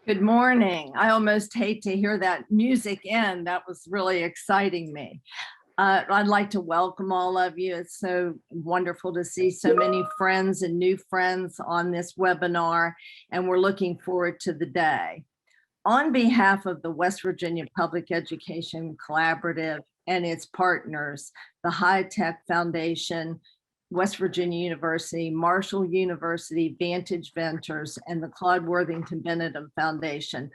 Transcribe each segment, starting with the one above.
Good morning. I almost hate to hear that music end. That was really exciting me. I'd like to welcome all of you. It's so wonderful to see so many friends and new friends on this webinar, and we're looking forward to the day. On behalf of the West Virginia Public Education Collaborative and its partners, the High Tech Foundation, West Virginia University, Marshall University, Vantage Ventures, and the Claude Worthington Benedum Foundation,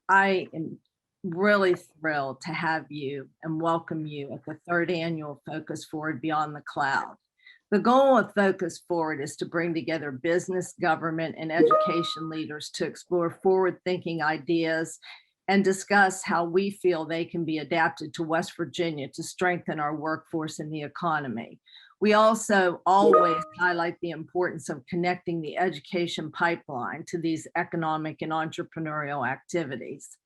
I am really thrilled to have you and welcome you at the third annual Focus Forward Beyond the Cloud. The goal of Focus Forward is to bring together business, government, and education leaders to explore forward-thinking ideas and discuss how we feel they can be adapted to West Virginia to strengthen our workforce and the economy. We also always highlight the importance of connecting the education pipeline to these economic and entrepreneurial activities.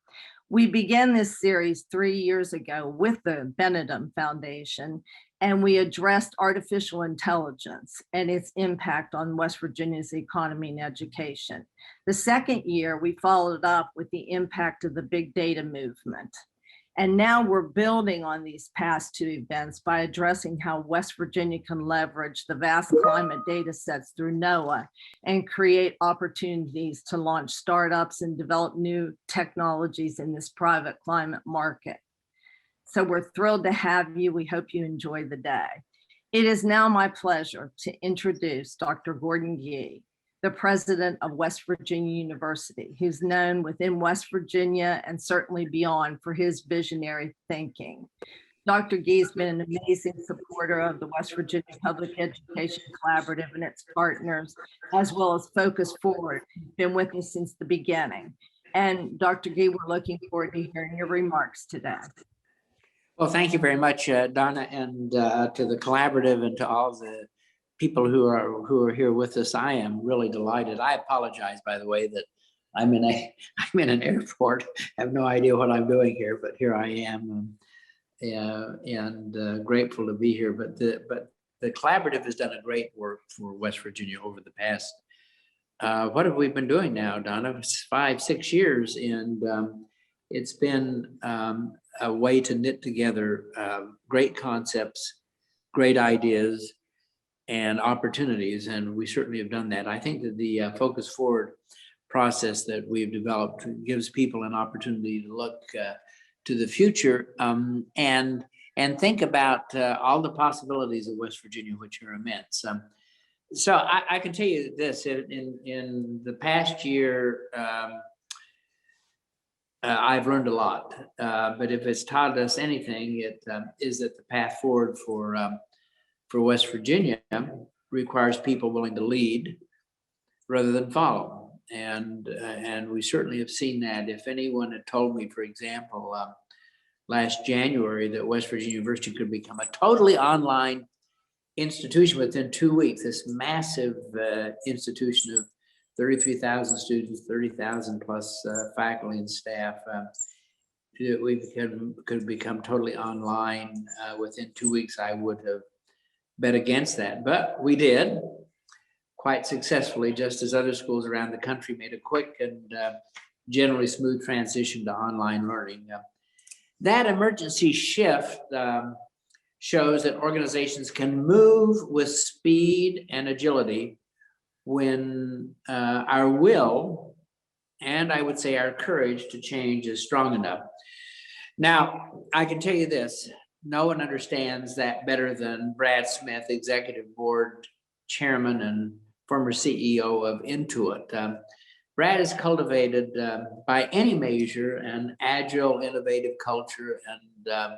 We began this series 3 years ago with the Benedum Foundation, and we addressed artificial intelligence and its impact on West Virginia's economy and education. The second year, we followed up with the impact of the big data movement. And now we're building on these past two events by addressing how West Virginia can leverage the vast climate data sets through Noaa and create opportunities to launch startups and develop new technologies in this private climate market. So we're thrilled to have you. We hope you enjoy the day. It is now my pleasure to introduce Dr. Gordon Gee, the president of West Virginia University, who's known within West Virginia and certainly beyond for his visionary thinking. Dr. Gee has been an amazing supporter of the West Virginia Public Education Collaborative and its partners, as well as Focus Forward. He's been with us since the beginning. And Dr. Gee, we're looking forward to hearing your remarks today. Well, thank you very much, Donna, and to the collaborative and to all the people who are here with us. I am really delighted. I apologize, by the way, that I'm in an airport. I have no idea what I'm doing here, but here I am, and grateful to be here. But the collaborative has done a great work for West Virginia over the past. What have we been doing now, Donna? It's 5-6 years, and it's been a way to knit together great concepts, great ideas, and opportunities, and we certainly have done that. I think that the Focus Forward process that we've developed gives people an opportunity to look to the future and think about all the possibilities of West Virginia, which are immense. So I can tell you this: in the past year, I've learned a lot. But if it's taught us anything, it is that the path forward for West Virginia requires people willing to lead rather than follow. And we certainly have seen that. If anyone had told me, for example, last January that West Virginia University could become a totally online institution within 2 weeks, this massive institution of 33,000 students, 30,000 plus faculty and staff, we could become totally online within 2 weeks, I would have bet against that, but we did quite successfully, just as other schools around the country made a quick and generally smooth transition to online learning. That emergency shift shows that organizations can move with speed and agility when our will, and I would say our courage to change, is strong enough. Now, I can tell you this: no one understands that better than Brad Smith, Executive Board Chairman and former CEO of Intuit. Brad has cultivated, by any measure, an agile, innovative culture and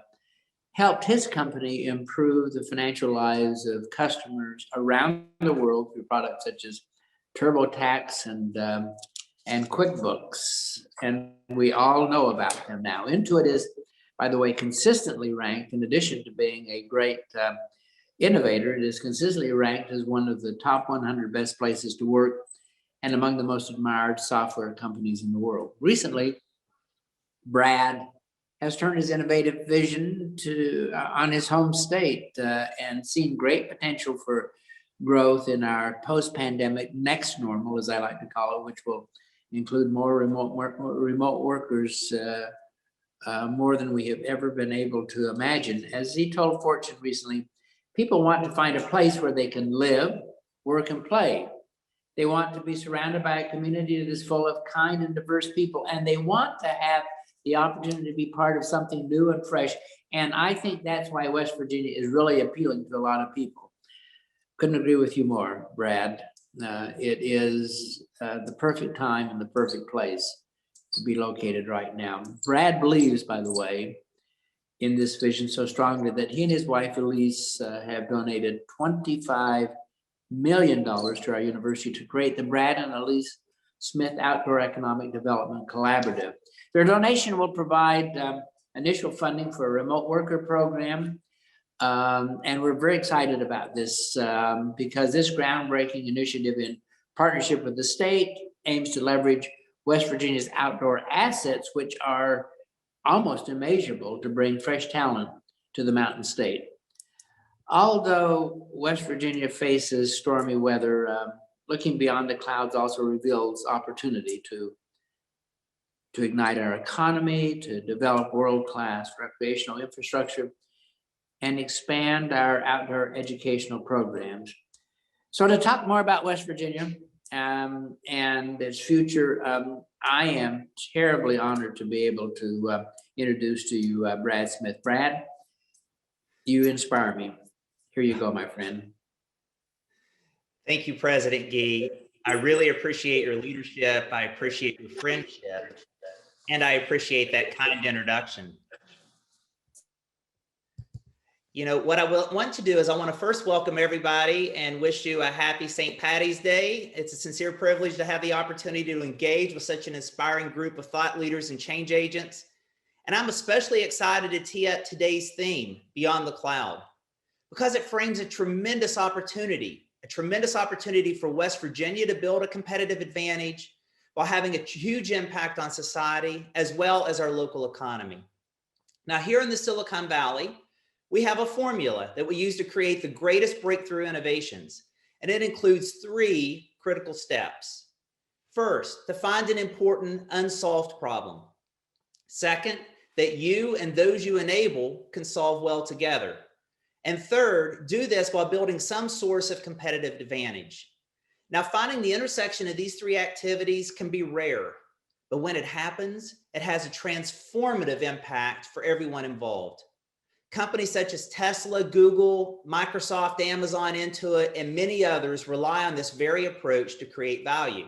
helped his company improve the financial lives of customers around the world through products such as TurboTax and QuickBooks. And we all know about them now. Intuit is, by the way, consistently ranked, in addition to being a great innovator, it is consistently ranked as one of the top 100 best places to work and among the most admired software companies in the world. Recently, Brad has turned his innovative vision on his home state and seen great potential for growth in our post-pandemic next normal, as I like to call it, which will include more remote workers, more than we have ever been able to imagine. As he told Fortune recently, people want to find a place where they can live, work, and play. They want to be surrounded by a community that is full of kind and diverse people, and they want to have the opportunity to be part of something new and fresh. And I think that's why West Virginia is really appealing to a lot of people. Couldn't agree with you more, Brad. It is the perfect time and the perfect place to be located right now. Brad believes, by the way, in this vision so strongly that he and his wife, Elise, have donated $25 million to our university to create the Brad and Elise Smith Outdoor Economic Development Collaborative. Their donation will provide initial funding for a remote worker program. And we're very excited about this because this groundbreaking initiative in partnership with the state aims to leverage West Virginia's outdoor assets, which are almost immeasurable, to bring fresh talent to the Mountain State. Although West Virginia faces stormy weather, looking beyond the clouds also reveals opportunity to ignite our economy, to develop world-class recreational infrastructure, and expand our outdoor educational programs. So to talk more about West Virginia and its future, I am terribly honored to be able to introduce to you Brad Smith. Brad, you inspire me. Here you go, my friend. Thank you, President Gee. I really appreciate your leadership. I appreciate your friendship, and I appreciate that kind introduction. You know, what I want to do is I want to first welcome everybody and wish you a happy St. Paddy's Day. It's a sincere privilege to have the opportunity to engage with such an inspiring group of thought leaders and change agents. And I'm especially excited to tee up today's theme, Beyond the Cloud, because it frames a tremendous opportunity for West Virginia to build a competitive advantage while having a huge impact on society as well as our local economy. Now, here in the Silicon Valley, we have a formula that we use to create the greatest breakthrough innovations, and it includes 3 critical steps. First, to find an important unsolved problem. Second, that you and those you enable can solve well together. And third, do this while building some source of competitive advantage. Now, finding the intersection of these 3 activities can be rare, but when it happens, it has a transformative impact for everyone involved. Companies such as Tesla, Google, Microsoft, Amazon, Intuit, and many others rely on this very approach to create value.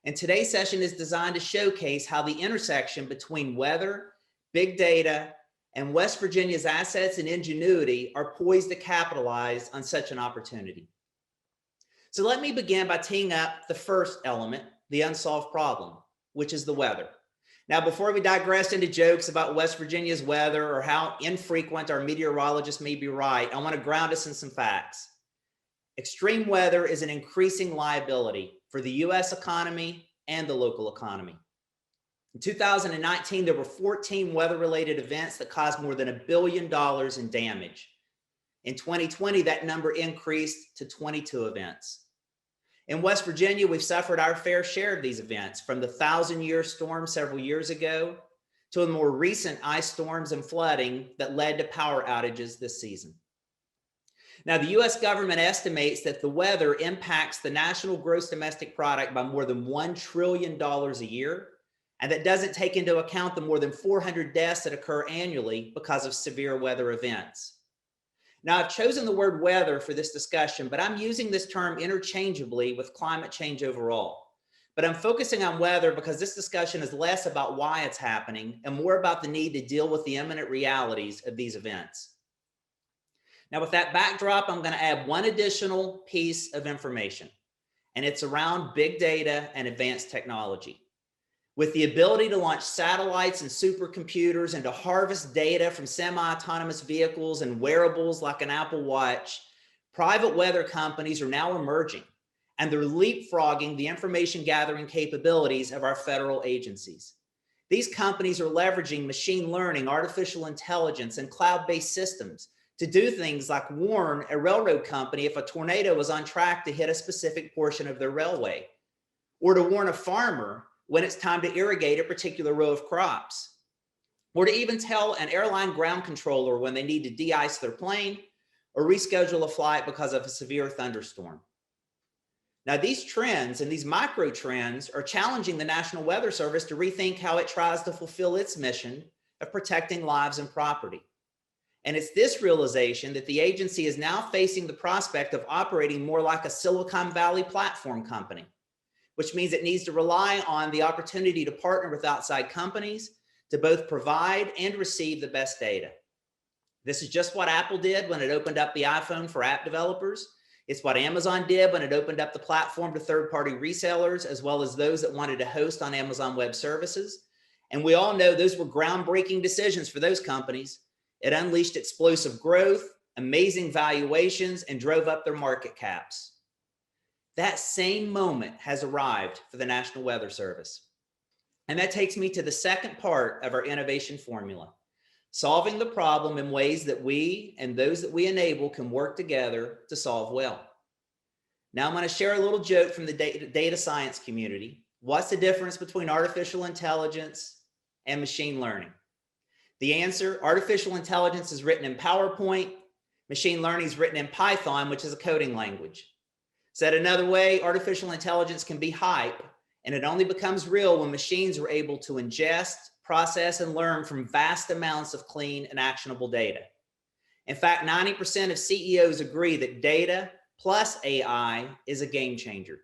And today's session is designed to showcase how the intersection between weather, big data, and West Virginia's assets and ingenuity are poised to capitalize on such an opportunity. So let me begin by teeing up the first element, the unsolved problem, which is the weather. Now, before we digress into jokes about West Virginia's weather or how infrequent our meteorologists may be right, I want to ground us in some facts. Extreme weather is an increasing liability for the U.S. economy and the local economy. In 2019, there were 14 weather-related events that caused more than $1 billion in damage. In 2020, that number increased to 22 events. In West Virginia, we've suffered our fair share of these events, from the 1,000-year storm several years ago to the more recent ice storms and flooding that led to power outages this season. Now, the U.S. government estimates that the weather impacts the national gross domestic product by more than $1 trillion a year, and that doesn't take into account the more than 400 deaths that occur annually because of severe weather events. Now, I've chosen the word weather for this discussion, but I'm using this term interchangeably with climate change overall. But I'm focusing on weather because this discussion is less about why it's happening and more about the need to deal with the imminent realities of these events. Now, with that backdrop, I'm going to add one additional piece of information, and it's around big data and advanced technology. With the ability to launch satellites and supercomputers and to harvest data from semi-autonomous vehicles and wearables like an Apple Watch, private weather companies are now emerging, and they're leapfrogging the information gathering capabilities of our federal agencies. These companies are leveraging machine learning, artificial intelligence, and cloud-based systems to do things like warn a railroad company if a tornado is on track to hit a specific portion of their railway, or to warn a farmer when it's time to irrigate a particular row of crops, or to even tell an airline ground controller when they need to de-ice their plane or reschedule a flight because of a severe thunderstorm. Now, these trends and these micro trends are challenging the National Weather Service to rethink how it tries to fulfill its mission of protecting lives and property. And it's this realization that the agency is now facing the prospect of operating more like a Silicon Valley platform company, which means it needs to rely on the opportunity to partner with outside companies to both provide and receive the best data. This is just what Apple did when it opened up the iPhone for app developers. It's what Amazon did when it opened up the platform to third-party resellers, as well as those that wanted to host on Amazon Web Services. And we all know those were groundbreaking decisions for those companies. It unleashed explosive growth, amazing valuations, and drove up their market caps. That same moment has arrived for the National Weather Service. And that takes me to the second part of our innovation formula: solving the problem in ways that we and those that we enable can work together to solve well. Now I'm going to share a little joke from the data science community. What's the difference between artificial intelligence and machine learning? The answer: artificial intelligence is written in PowerPoint. Machine learning is written in Python, which is a coding language. Said another way, artificial intelligence can be hype, and it only becomes real when machines are able to ingest, process, and learn from vast amounts of clean and actionable data. In fact, 90% of CEOs agree that data plus AI is a game changer.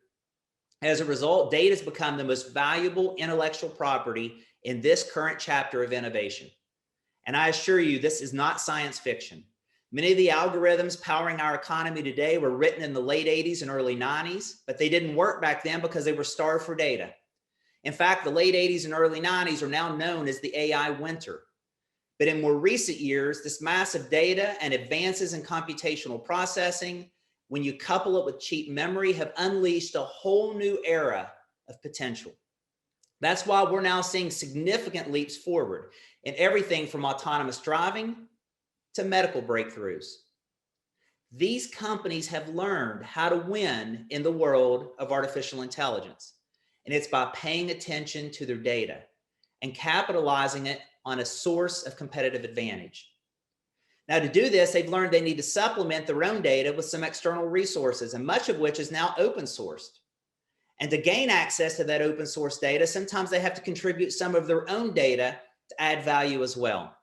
As a result, data has become the most valuable intellectual property in this current chapter of innovation. And I assure you, this is not science fiction. Many of the algorithms powering our economy today were written in the late 80s and early 90s, but they didn't work back then because they were starved for data. In fact, the late 80s and early 90s are now known as the AI winter. But in more recent years, this massive data and advances in computational processing, when you couple it with cheap memory, have unleashed a whole new era of potential. That's why we're now seeing significant leaps forward in everything from autonomous driving to medical breakthroughs. These companies have learned how to win in the world of artificial intelligence. And it's by paying attention to their data and capitalizing it on a source of competitive advantage. Now, to do this, they've learned they need to supplement their own data with some external resources, and much of which is now open sourced. And to gain access to that open source data, sometimes they have to contribute some of their own data to add value as well.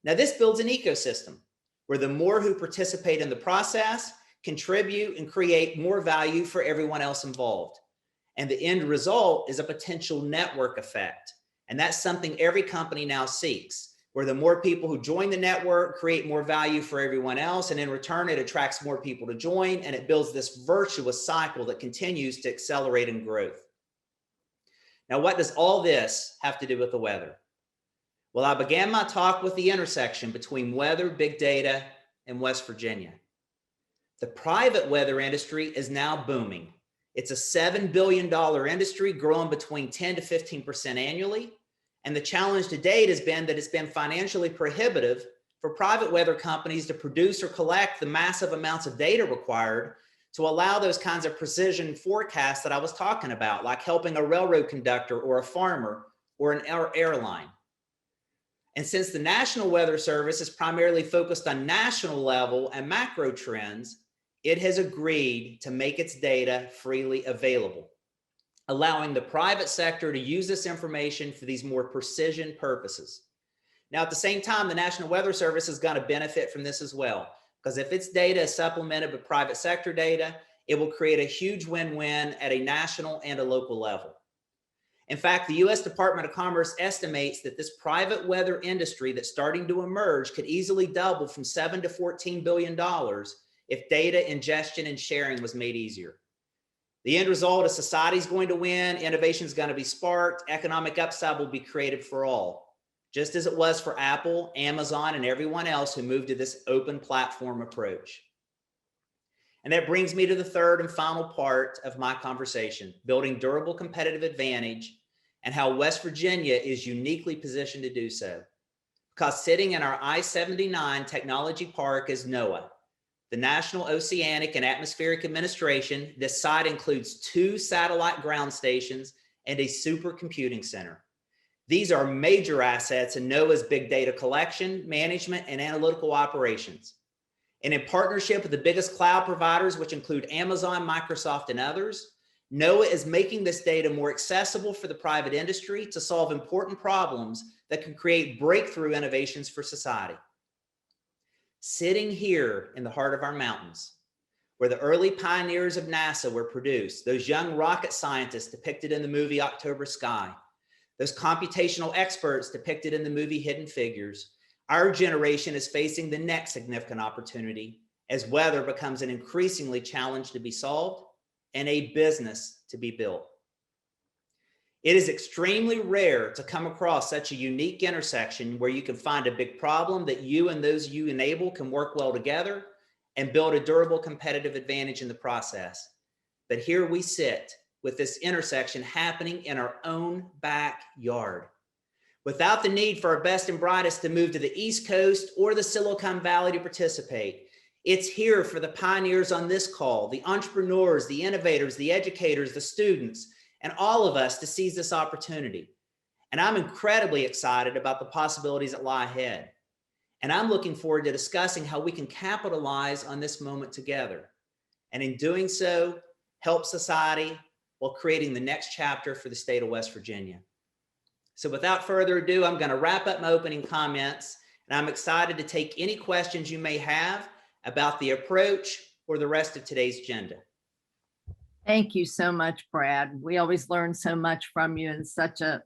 Now, this builds an ecosystem where the more who participate in the process contribute and create more value for everyone else involved. And the end result is a potential network effect. And that's something every company now seeks, where the more people who join the network create more value for everyone else. And in return, it attracts more people to join, and it builds this virtuous cycle that continues to accelerate in growth. Now, what does all this have to do with the weather? Well, I began my talk with the intersection between weather, big data, and West Virginia. The private weather industry is now booming. It's a $7 billion industry growing between 10 to 15% annually. And the challenge to date has been that it's been financially prohibitive for private weather companies to produce or collect the massive amounts of data required to allow those kinds of precision forecasts that I was talking about, like helping a railroad conductor or a farmer or an airline. And since the National Weather Service is primarily focused on national level and macro trends, it has agreed to make its data freely available, allowing the private sector to use this information for these more precision purposes. Now, at the same time, the National Weather Service is going to benefit from this as well, because if its data is supplemented with private sector data, it will create a huge win-win at a national and a local level. In fact, the U.S. Department of Commerce estimates that this private weather industry that's starting to emerge could easily double from $7 to $14 billion if data ingestion and sharing was made easier. The end result is society's going to win, innovation is going to be sparked, economic upside will be created for all, just as it was for Apple, Amazon, and everyone else who moved to this open platform approach. And that brings me to the third and final part of my conversation, building durable competitive advantage and how West Virginia is uniquely positioned to do so. Because sitting in our I-79 technology park is Noaa, the National Oceanic and Atmospheric Administration. This site includes 2 satellite ground stations and a supercomputing center. These are major assets in Noaa's big data collection, management, and analytical operations. And in partnership with the biggest cloud providers, which include Amazon, Microsoft, and others, Noaa is making this data more accessible for the private industry to solve important problems that can create breakthrough innovations for society. Sitting here in the heart of our mountains, where the early pioneers of NASA were produced, those young rocket scientists depicted in the movie October Sky, those computational experts depicted in the movie Hidden Figures, our generation is facing the next significant opportunity as weather becomes an increasingly challenge to be solved and a business to be built. It is extremely rare to come across such a unique intersection where you can find a big problem that you and those you enable can work well together and build a durable competitive advantage in the process. But here we sit with this intersection happening in our own backyard, without the need for our best and brightest to move to the East Coast or the Silicon Valley to participate. It's here for the pioneers on this call, the entrepreneurs, the innovators, the educators, the students, and all of us to seize this opportunity. And I'm incredibly excited about the possibilities that lie ahead. And I'm looking forward to discussing how we can capitalize on this moment together. And in doing so, help society while creating the next chapter for the state of West Virginia. So without further ado, I'm going to wrap up my opening comments, and I'm excited to take any questions you may have about the approach or the rest of today's agenda. Thank you so much, Brad. We always learn so much from you in such a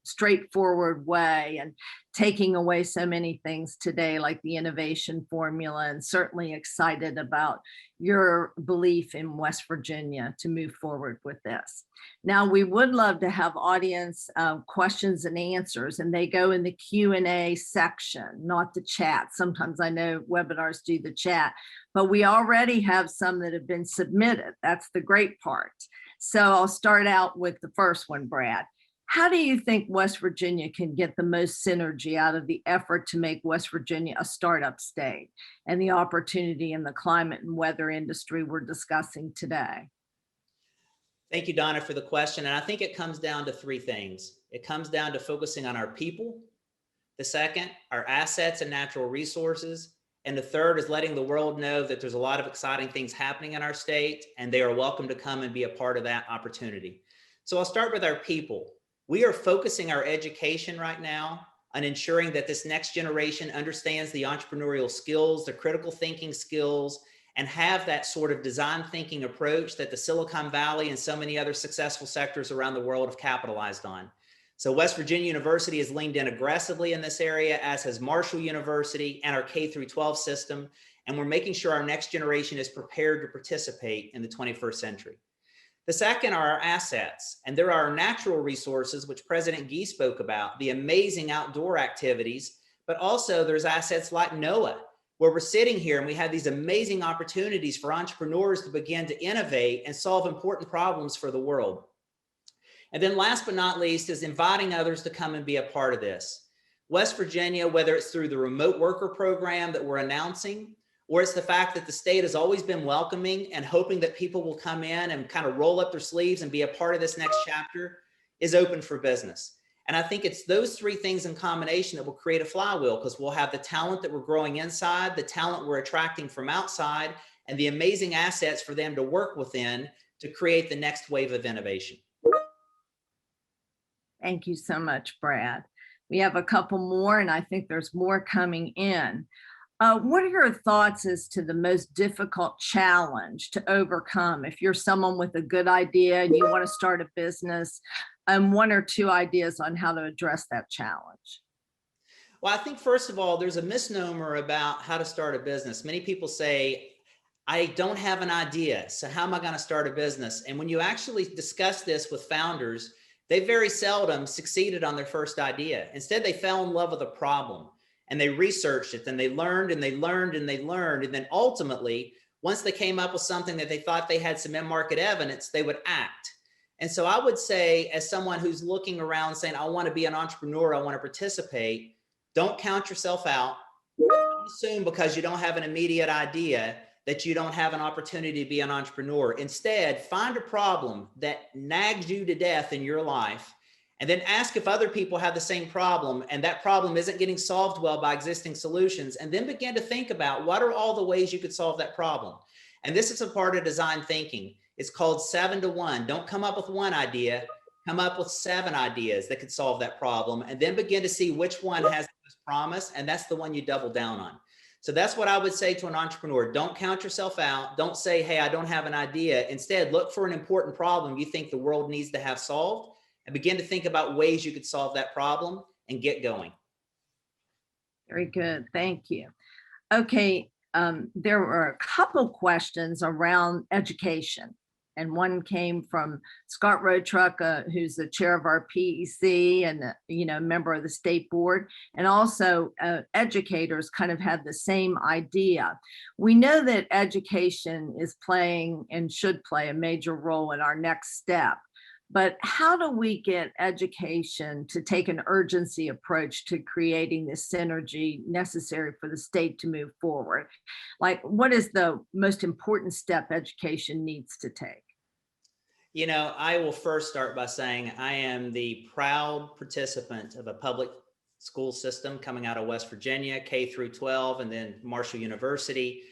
straightforward way, and taking away so many things today, like the innovation formula, and certainly excited about your belief in West Virginia to move forward with this. Now, we would love to have audience questions and answers, and they go in the Q&A section, not the chat. Sometimes I know webinars do the chat, but we already have some that have been submitted. That's the great part. So I'll start out with the first one, Brad. How do you think West Virginia can get the most synergy out of the effort to make West Virginia a startup state and the opportunity in the climate and weather industry we're discussing today? Thank you, Donna, for the question. And I think it comes down to three things. It comes down to focusing on our people. The second, our assets and natural resources. And the third is letting the world know that there's a lot of exciting things happening in our state, and they are welcome to come and be a part of that opportunity. So I'll start with our people. We are focusing our education right now on ensuring that this next generation understands the entrepreneurial skills, the critical thinking skills, and have that sort of design thinking approach that the Silicon Valley and so many other successful sectors around the world have capitalized on. So West Virginia University has leaned in aggressively in this area, as has Marshall University and our K-12 system. And we're making sure our next generation is prepared to participate in the 21st century. The second are our assets, and there are our natural resources, which President Gee spoke about, the amazing outdoor activities, but also there's assets like Noaa, where we're sitting here and we have these amazing opportunities for entrepreneurs to begin to innovate and solve important problems for the world. And then last but not least is inviting others to come and be a part of this. West Virginia, whether it's through the remote worker program that we're announcing, or it's the fact that the state has always been welcoming and hoping that people will come in and kind of roll up their sleeves and be a part of this next chapter, is open for business. And I think it's those three things in combination that will create a flywheel, because we'll have the talent that we're growing inside, the talent we're attracting from outside, and the amazing assets for them to work within to create the next wave of innovation. Thank you so much, Brad. We have a couple more, and I think there's more coming in. What are your thoughts as to the most difficult challenge to overcome? If you're someone with a good idea and you want to start a business, one or two ideas on how to address that challenge. Well, I think first of all, there's a misnomer about how to start a business. Many people say, I don't have an idea, so how am I going to start a business? And when you actually discuss this with founders, they very seldom succeeded on their first idea. Instead, they fell in love with a problem. And they researched it, and they learned and they learned and they learned. And then ultimately, once they came up with something that they thought they had some end market evidence, they would act. And so I would say, as someone who's looking around saying, I want to be an entrepreneur, I want to participate, don't count yourself out. Don't assume because you don't have an immediate idea that you don't have an opportunity to be an entrepreneur. Instead, find a problem that nags you to death in your life, and then ask if other people have the same problem and that problem isn't getting solved well by existing solutions, and then begin to think about what are all the ways you could solve that problem. And this is a part of design thinking. It's called 7 to 1. Don't come up with one idea, come up with 7 ideas that could solve that problem, and then begin to see which one has the most promise, and that's the one you double down on. So that's what I would say to an entrepreneur. Don't count yourself out. Don't say, hey, I don't have an idea. Instead, look for an important problem you think the world needs to have solved, and begin to think about ways you could solve that problem and get going. Very good. Thank you. Okay. There were a couple questions around education. And one came from Scott Roadtruck, who's the chair of our PEC and member of the state board, and also educators kind of had the same idea. We know that education is playing and should play a major role in our next step, but how do we get education to take an urgency approach to creating this synergy necessary for the state to move forward? Like, what is the most important step education needs to take? I will first start by saying I am the proud participant of a public school system coming out of West Virginia, K through 12, and then Marshall University.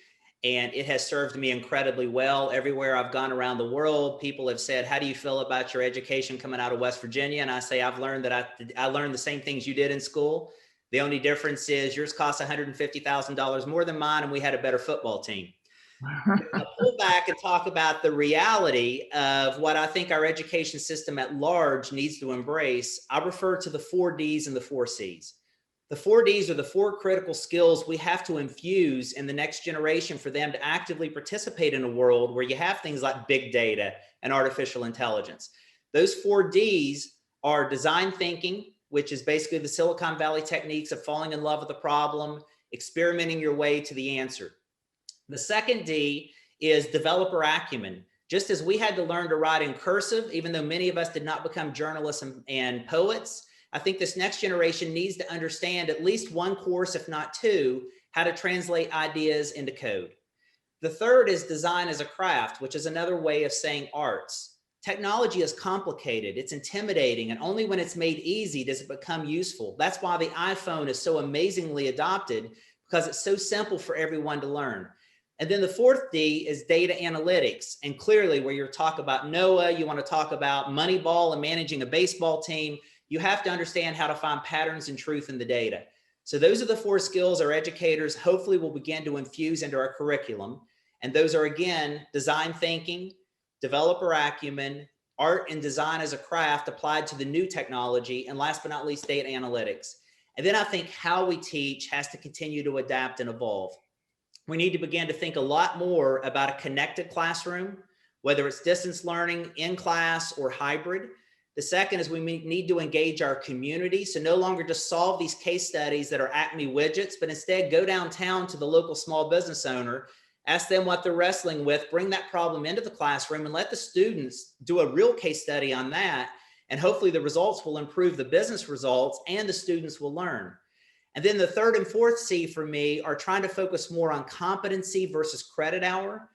And it has served me incredibly well. Everywhere I've gone around the world, people have said, how do you feel about your education coming out of West Virginia? And I say, I've learned that I learned the same things you did in school. The only difference is yours cost $150,000 more than mine, and we had a better football team. I'll pull back and talk about the reality of what I think our education system at large needs to embrace. I refer to the 4 Ds and the 4 Cs. The 4 Ds are the 4 critical skills we have to infuse in the next generation for them to actively participate in a world where you have things like big data and artificial intelligence. Those 4 Ds are design thinking, which is basically the Silicon Valley techniques of falling in love with a problem, experimenting your way to the answer. The second D is developer acumen. Just as we had to learn to write in cursive, even though many of us did not become journalists and poets, I think this next generation needs to understand at least one course, if not 2, how to translate ideas into code. The third is design as a craft, which is another way of saying arts. Technology is complicated, it's intimidating, and only when it's made easy does it become useful. That's why the iPhone is so amazingly adopted, because it's so simple for everyone to learn. And then the 4th D is data analytics. And clearly, where you talk about Noaa, you want to talk about Moneyball and managing a baseball team, you have to understand how to find patterns and truth in the data. So those are the 4 skills our educators hopefully will begin to infuse into our curriculum. And those are, again, design thinking, developer acumen, art and design as a craft applied to the new technology, and last but not least, data analytics. And then I think how we teach has to continue to adapt and evolve. We need to begin to think a lot more about a connected classroom, whether it's distance learning, in class, or hybrid. The second is we need to engage our community. So no longer just solve these case studies that are Acme widgets, but instead go downtown to the local small business owner, ask them what they're wrestling with, bring that problem into the classroom, and let the students do a real case study on that. And hopefully the results will improve the business results and the students will learn. And then the 3rd and 4th C for me are trying to focus more on competency versus credit hour.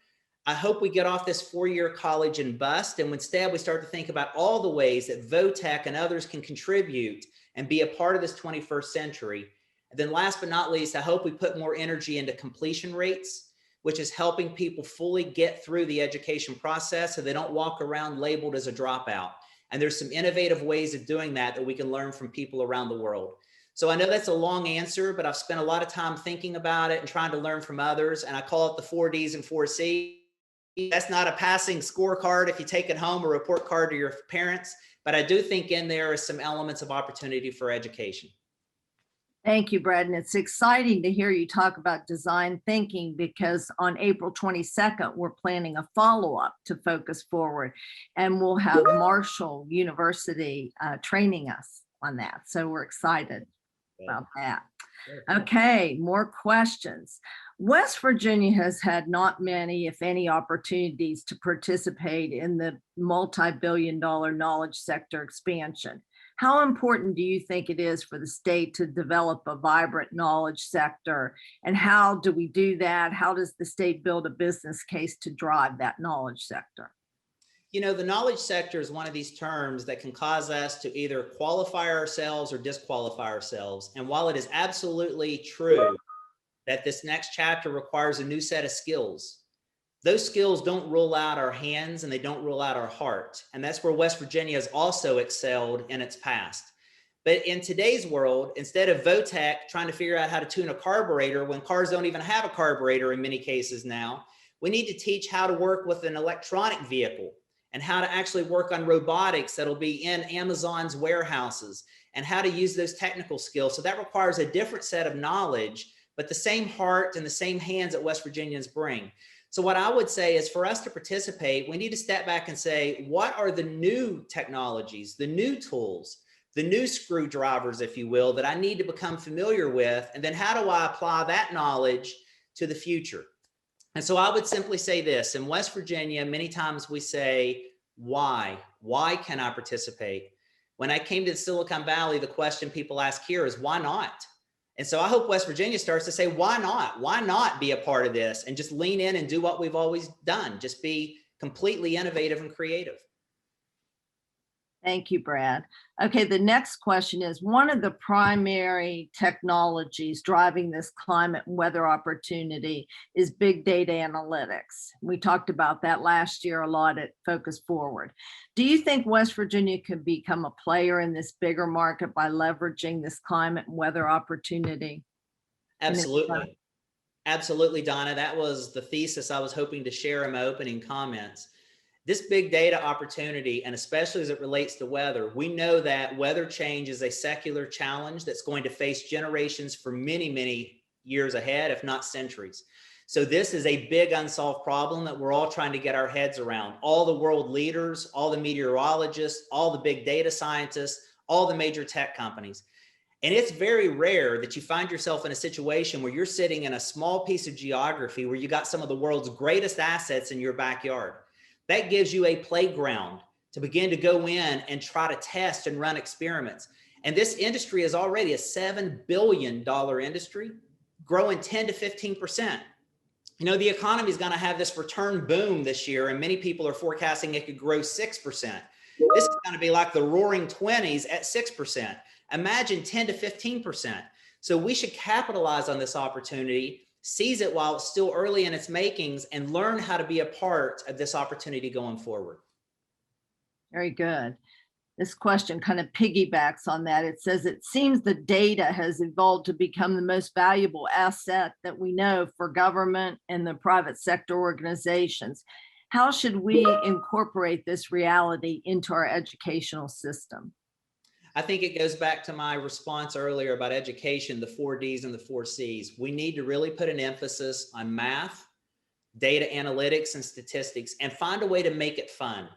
I hope we get off this 4-year college and bust, and instead we start to think about all the ways that Votech and others can contribute and be a part of this 21st century. And then last but not least, I hope we put more energy into completion rates, which is helping people fully get through the education process so they don't walk around labeled as a dropout. And there's some innovative ways of doing that we can learn from people around the world. So I know that's a long answer, but I've spent a lot of time thinking about it and trying to learn from others. And I call it the 4 Ds and 4 Cs. That's not a passing scorecard if you take it home, a report card to your parents, but I do think in there are some elements of opportunity for education. Thank you, Brad. And it's exciting to hear you talk about design thinking, because on April 22nd, we're planning a follow-up to Focus Forward, and we'll have Marshall University training us on that. So we're excited about that. Okay, more questions. West Virginia has had not many, if any, opportunities to participate in the multi-billion-dollar knowledge sector expansion. How important do you think it is for the state to develop a vibrant knowledge sector? And how do we do that? How does the state build a business case to drive that knowledge sector? You know, the knowledge sector is one of these terms that can cause us to either qualify ourselves or disqualify ourselves. And while it is absolutely true that this next chapter requires a new set of skills, those skills don't rule out our hands and they don't rule out our heart. And that's where West Virginia has also excelled in its past. But in today's world, instead of VOTEC trying to figure out how to tune a carburetor when cars don't even have a carburetor in many cases now, we need to teach how to work with an electronic vehicle and how to actually work on robotics that'll be in Amazon's warehouses and how to use those technical skills. So that requires a different set of knowledge, but the same heart and the same hands that West Virginians bring. So what I would say is for us to participate, we need to step back and say, what are the new technologies, the new tools, the new screwdrivers, if you will, that I need to become familiar with? And then how do I apply that knowledge to the future? And so I would simply say this: in West Virginia, many times we say, why? Why can I participate? When I came to Silicon Valley, the question people ask here is, why not? And so I hope West Virginia starts to say, why not? Why not be a part of this and just lean in and do what we've always done? Just be completely innovative and creative. Thank you, Brad. Okay, the next question is, one of the primary technologies driving this climate and weather opportunity is big data analytics. We talked about that last year a lot at Focus Forward. Do you think West Virginia could become a player in this bigger market by leveraging this climate and weather opportunity? Absolutely. Absolutely, Donna. That was the thesis I was hoping to share in my opening comments. This big data opportunity, and especially as it relates to weather, we know that weather change is a secular challenge that's going to face generations for many, many years ahead, if not centuries. So this is a big unsolved problem that we're all trying to get our heads around. All the world leaders, all the meteorologists, all the big data scientists, all the major tech companies. And it's very rare that you find yourself in a situation where you're sitting in a small piece of geography where you got some of the world's greatest assets in your backyard. That gives you a playground to begin to go in and try to test and run experiments. And this industry is already a $7 billion industry, growing 10 to 15%. You know, the economy is going to have this return boom this year, and many people are forecasting it could grow 6%. This is going to be like the roaring 20s at 6%. Imagine 10 to 15%. So we should capitalize on this opportunity, seize it while it's still early in its makings, and learn how to be a part of this opportunity going forward. Very good. This question kind of piggybacks on that. It says, it seems the data has evolved to become the most valuable asset that we know for government and the private sector organizations. How should we incorporate this reality into our educational system? I think it goes back to my response earlier about education, the 4 Ds and the 4 Cs. We need to really put an emphasis on math, data analytics, and statistics, and find a way to make it fun.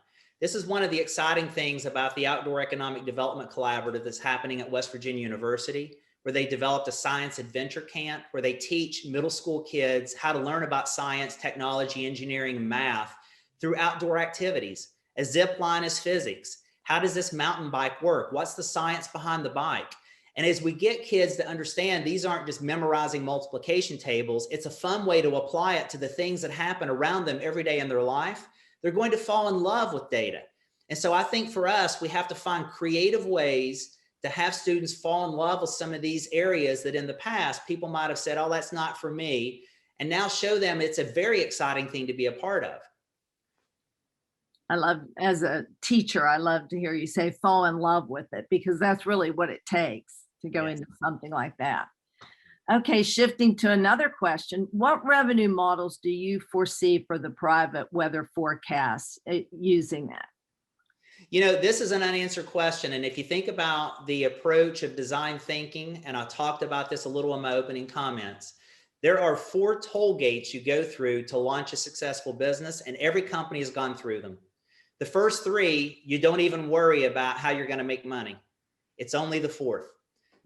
This is one of the exciting things about the Outdoor Economic Development Collaborative that's happening at West Virginia University, where they developed a science adventure camp where they teach middle school kids how to learn about science, technology, engineering, and math through outdoor activities. A zip line is physics. How does this mountain bike work? What's the science behind the bike? And as we get kids to understand these aren't just memorizing multiplication tables, it's a fun way to apply it to the things that happen around them every day in their life, they're going to fall in love with data. And so I think for us, we have to find creative ways to have students fall in love with some of these areas that in the past, people might have said, oh, that's not for me. And now show them it's a very exciting thing to be a part of. I love, as a teacher, I love to hear you say fall in love with it, because that's really what it takes to go into something like that. Okay, shifting to another question. What revenue models do you foresee for the private weather forecasts using that? You know, this is an unanswered question. And if you think about the approach of design thinking, and I talked about this a little in my opening comments, there are 4 toll gates you go through to launch a successful business, and every company has gone through them. The first 3, you don't even worry about how you're going to make money. It's only the 4th.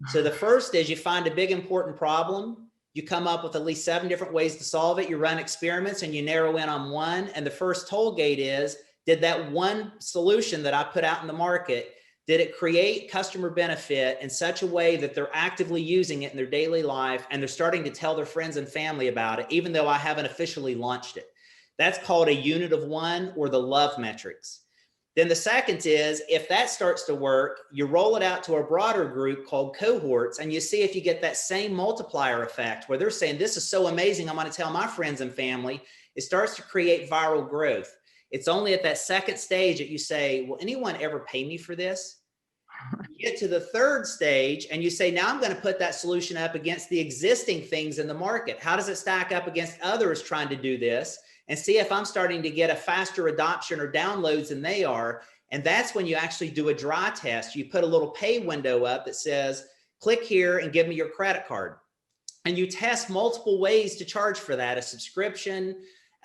So the first is you find a big important problem. You come up with at least 7 different ways to solve it. You run experiments and you narrow in on one. And the first toll gate is, did that one solution that I put out in the market, Did it create customer benefit in such a way that they're actively using it in their daily life and they're starting to tell their friends and family about it, even though I haven't officially launched it? That's called a unit of one, or the love metrics. Then the second is, if that starts to work, you roll it out to a broader group called cohorts, and you see if you get that same multiplier effect where they're saying, this is so amazing, I'm going to tell my friends and family. It starts to create viral growth. It's only at that second stage that you say, will anyone ever pay me for this? You get to the third stage and you say, now I'm going to put that solution up against the existing things in the market. How does it stack up against others trying to do this? And see if I'm starting to get a faster adoption or downloads than they are. And that's when you actually do a dry test. You put a little pay window up that says, click here and give me your credit card. And you test multiple ways to charge for that: a subscription,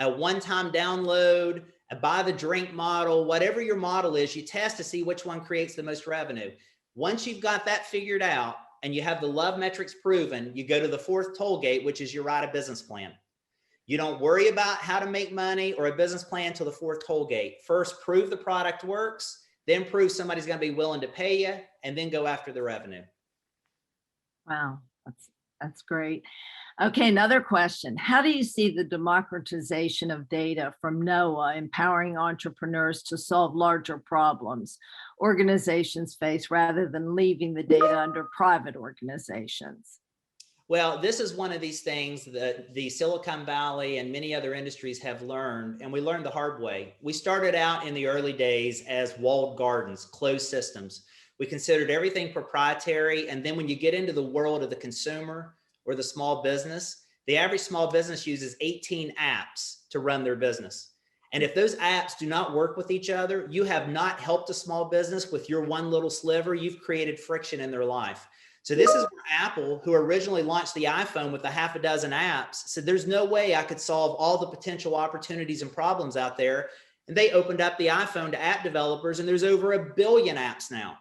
a one-time download, a buy the drink model, whatever your model is, you test to see which one creates the most revenue. Once you've got that figured out and you have the love metrics proven, you go to the fourth toll gate, which is you write a business plan. You don't worry about how to make money or a business plan till the fourth toll gate. First, prove the product works, then prove somebody's going to be willing to pay you, and then go after the revenue. Wow, that's great. Okay, another question. How do you see the democratization of data from Noaa empowering entrepreneurs to solve larger problems organizations face, rather than leaving the data under private organizations? Well, this is one of these things that the Silicon Valley and many other industries have learned, and we learned the hard way. We started out in the early days as walled gardens, closed systems. We considered everything proprietary, and then when you get into the world of the consumer or the small business, the average small business uses 18 apps to run their business. And if those apps do not work with each other, you have not helped a small business with your one little sliver. You've created friction in their life. So this is where Apple, who originally launched the iPhone with a half a dozen apps, said there's no way I could solve all the potential opportunities and problems out there. And they opened up the iPhone to app developers, and there's over 1 billion apps now.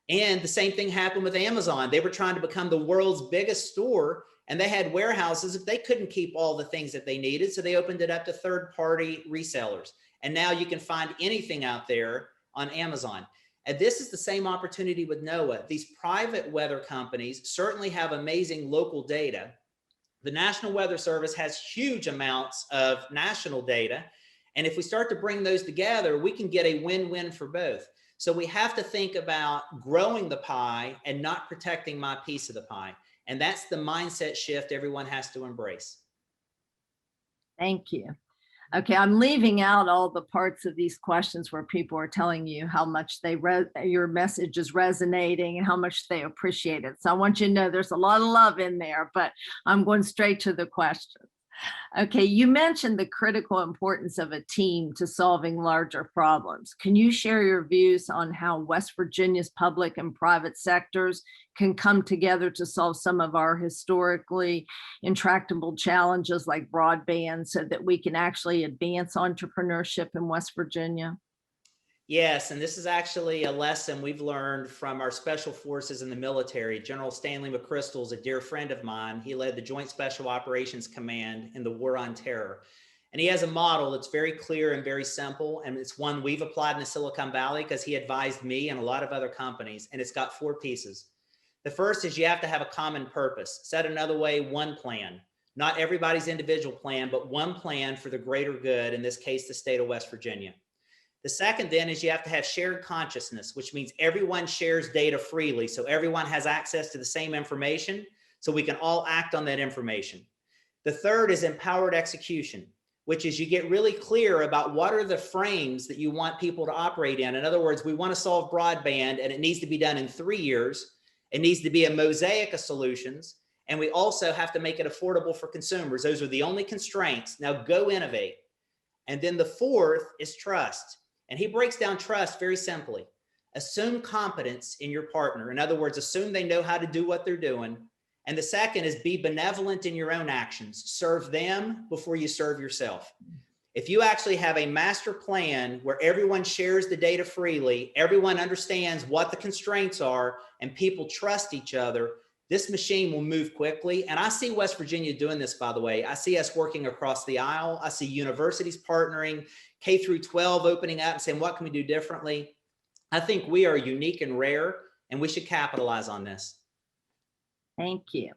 And the same thing happened with Amazon. They were trying to become the world's biggest store, and they had warehouses if they couldn't keep all the things that they needed. So they opened it up to third-party resellers. And now you can find anything out there on Amazon. And this is the same opportunity with Noaa. These private weather companies certainly have amazing local data. The National Weather Service has huge amounts of national data. And if we start to bring those together, we can get a win-win for both. So we have to think about growing the pie and not protecting my piece of the pie. And that's the mindset shift everyone has to embrace. Thank you. Okay, I'm leaving out all the parts of these questions where people are telling you how much your message is resonating and how much they appreciate it. So I want you to know there's a lot of love in there, but I'm going straight to the questions. Okay, you mentioned the critical importance of a team to solving larger problems. Can you share your views on how West Virginia's public and private sectors can come together to solve some of our historically intractable challenges like broadband, so that we can actually advance entrepreneurship in West Virginia? Yes, and this is actually a lesson we've learned from our special forces in the military. General Stanley McChrystal is a dear friend of mine. He led the Joint Special Operations Command in the War on Terror. And he has a model that's very clear and very simple. And it's one we've applied in the Silicon Valley because he advised me and a lot of other companies. And it's got 4 pieces. The first is you have to have a common purpose. Said another way, one plan. Not everybody's individual plan, but one plan for the greater good, in this case, the state of West Virginia. The second then is you have to have shared consciousness, which means everyone shares data freely. So everyone has access to the same information, so we can all act on that information. The third is empowered execution, which is you get really clear about what are the frames that you want people to operate in. In other words, we want to solve broadband and it needs to be done in 3 years. It needs to be a mosaic of solutions. And we also have to make it affordable for consumers. Those are the only constraints. Now go innovate. And then the fourth is trust. And he breaks down trust very simply. Assume competence in your partner. In other words, assume they know how to do what they're doing. And the second is be benevolent in your own actions. Serve them before you serve yourself. If you actually have a master plan where everyone shares the data freely, everyone understands what the constraints are, and people trust each other, this machine will move quickly. And I see West Virginia doing this, by the way. I see us working across the aisle. I see universities partnering, K through 12 opening up and saying, what can we do differently? I think we are unique and rare, and we should capitalize on this. Thank you.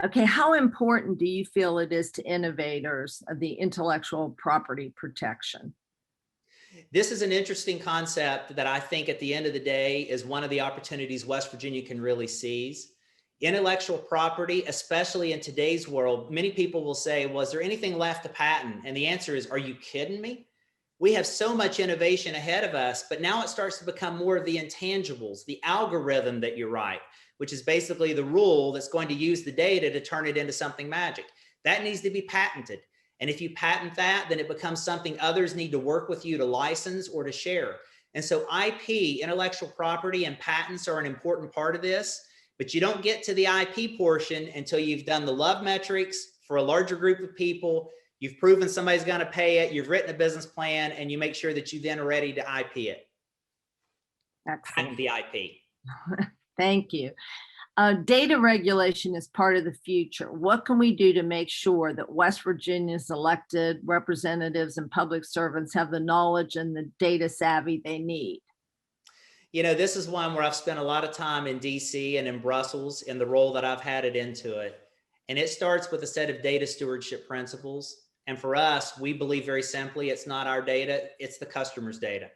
Okay, how important do you feel it is to innovators of the intellectual property protection? This is an interesting concept that I think at the end of the day is one of the opportunities West Virginia can really seize. Intellectual property, especially in today's world, many people will say, well, is there anything left to patent? And the answer is, are you kidding me? We have so much innovation ahead of us, but now it starts to become more of the intangibles, the algorithm that you write, which is basically the rule that's going to use the data to turn it into something magic. That needs to be patented. And if you patent that, then it becomes something others need to work with you to license or to share. And so IP, intellectual property, and patents are an important part of this, but you don't get to the IP portion until you've done the love metrics for a larger group of people. You've proven somebody's going to pay it. You've written a business plan, and you make sure that you then are ready to IP it. Excellent. Patent the IP. Thank you. Data regulation is part of the future. What can we do to make sure that West Virginia's elected representatives and public servants have the knowledge and the data savvy they need? You know, this is one where I've spent a lot of time in DC and in Brussels in the role that I've had it into it. And it starts with a set of data stewardship principles. And for us, we believe very simply, it's not our data, it's the customer's data.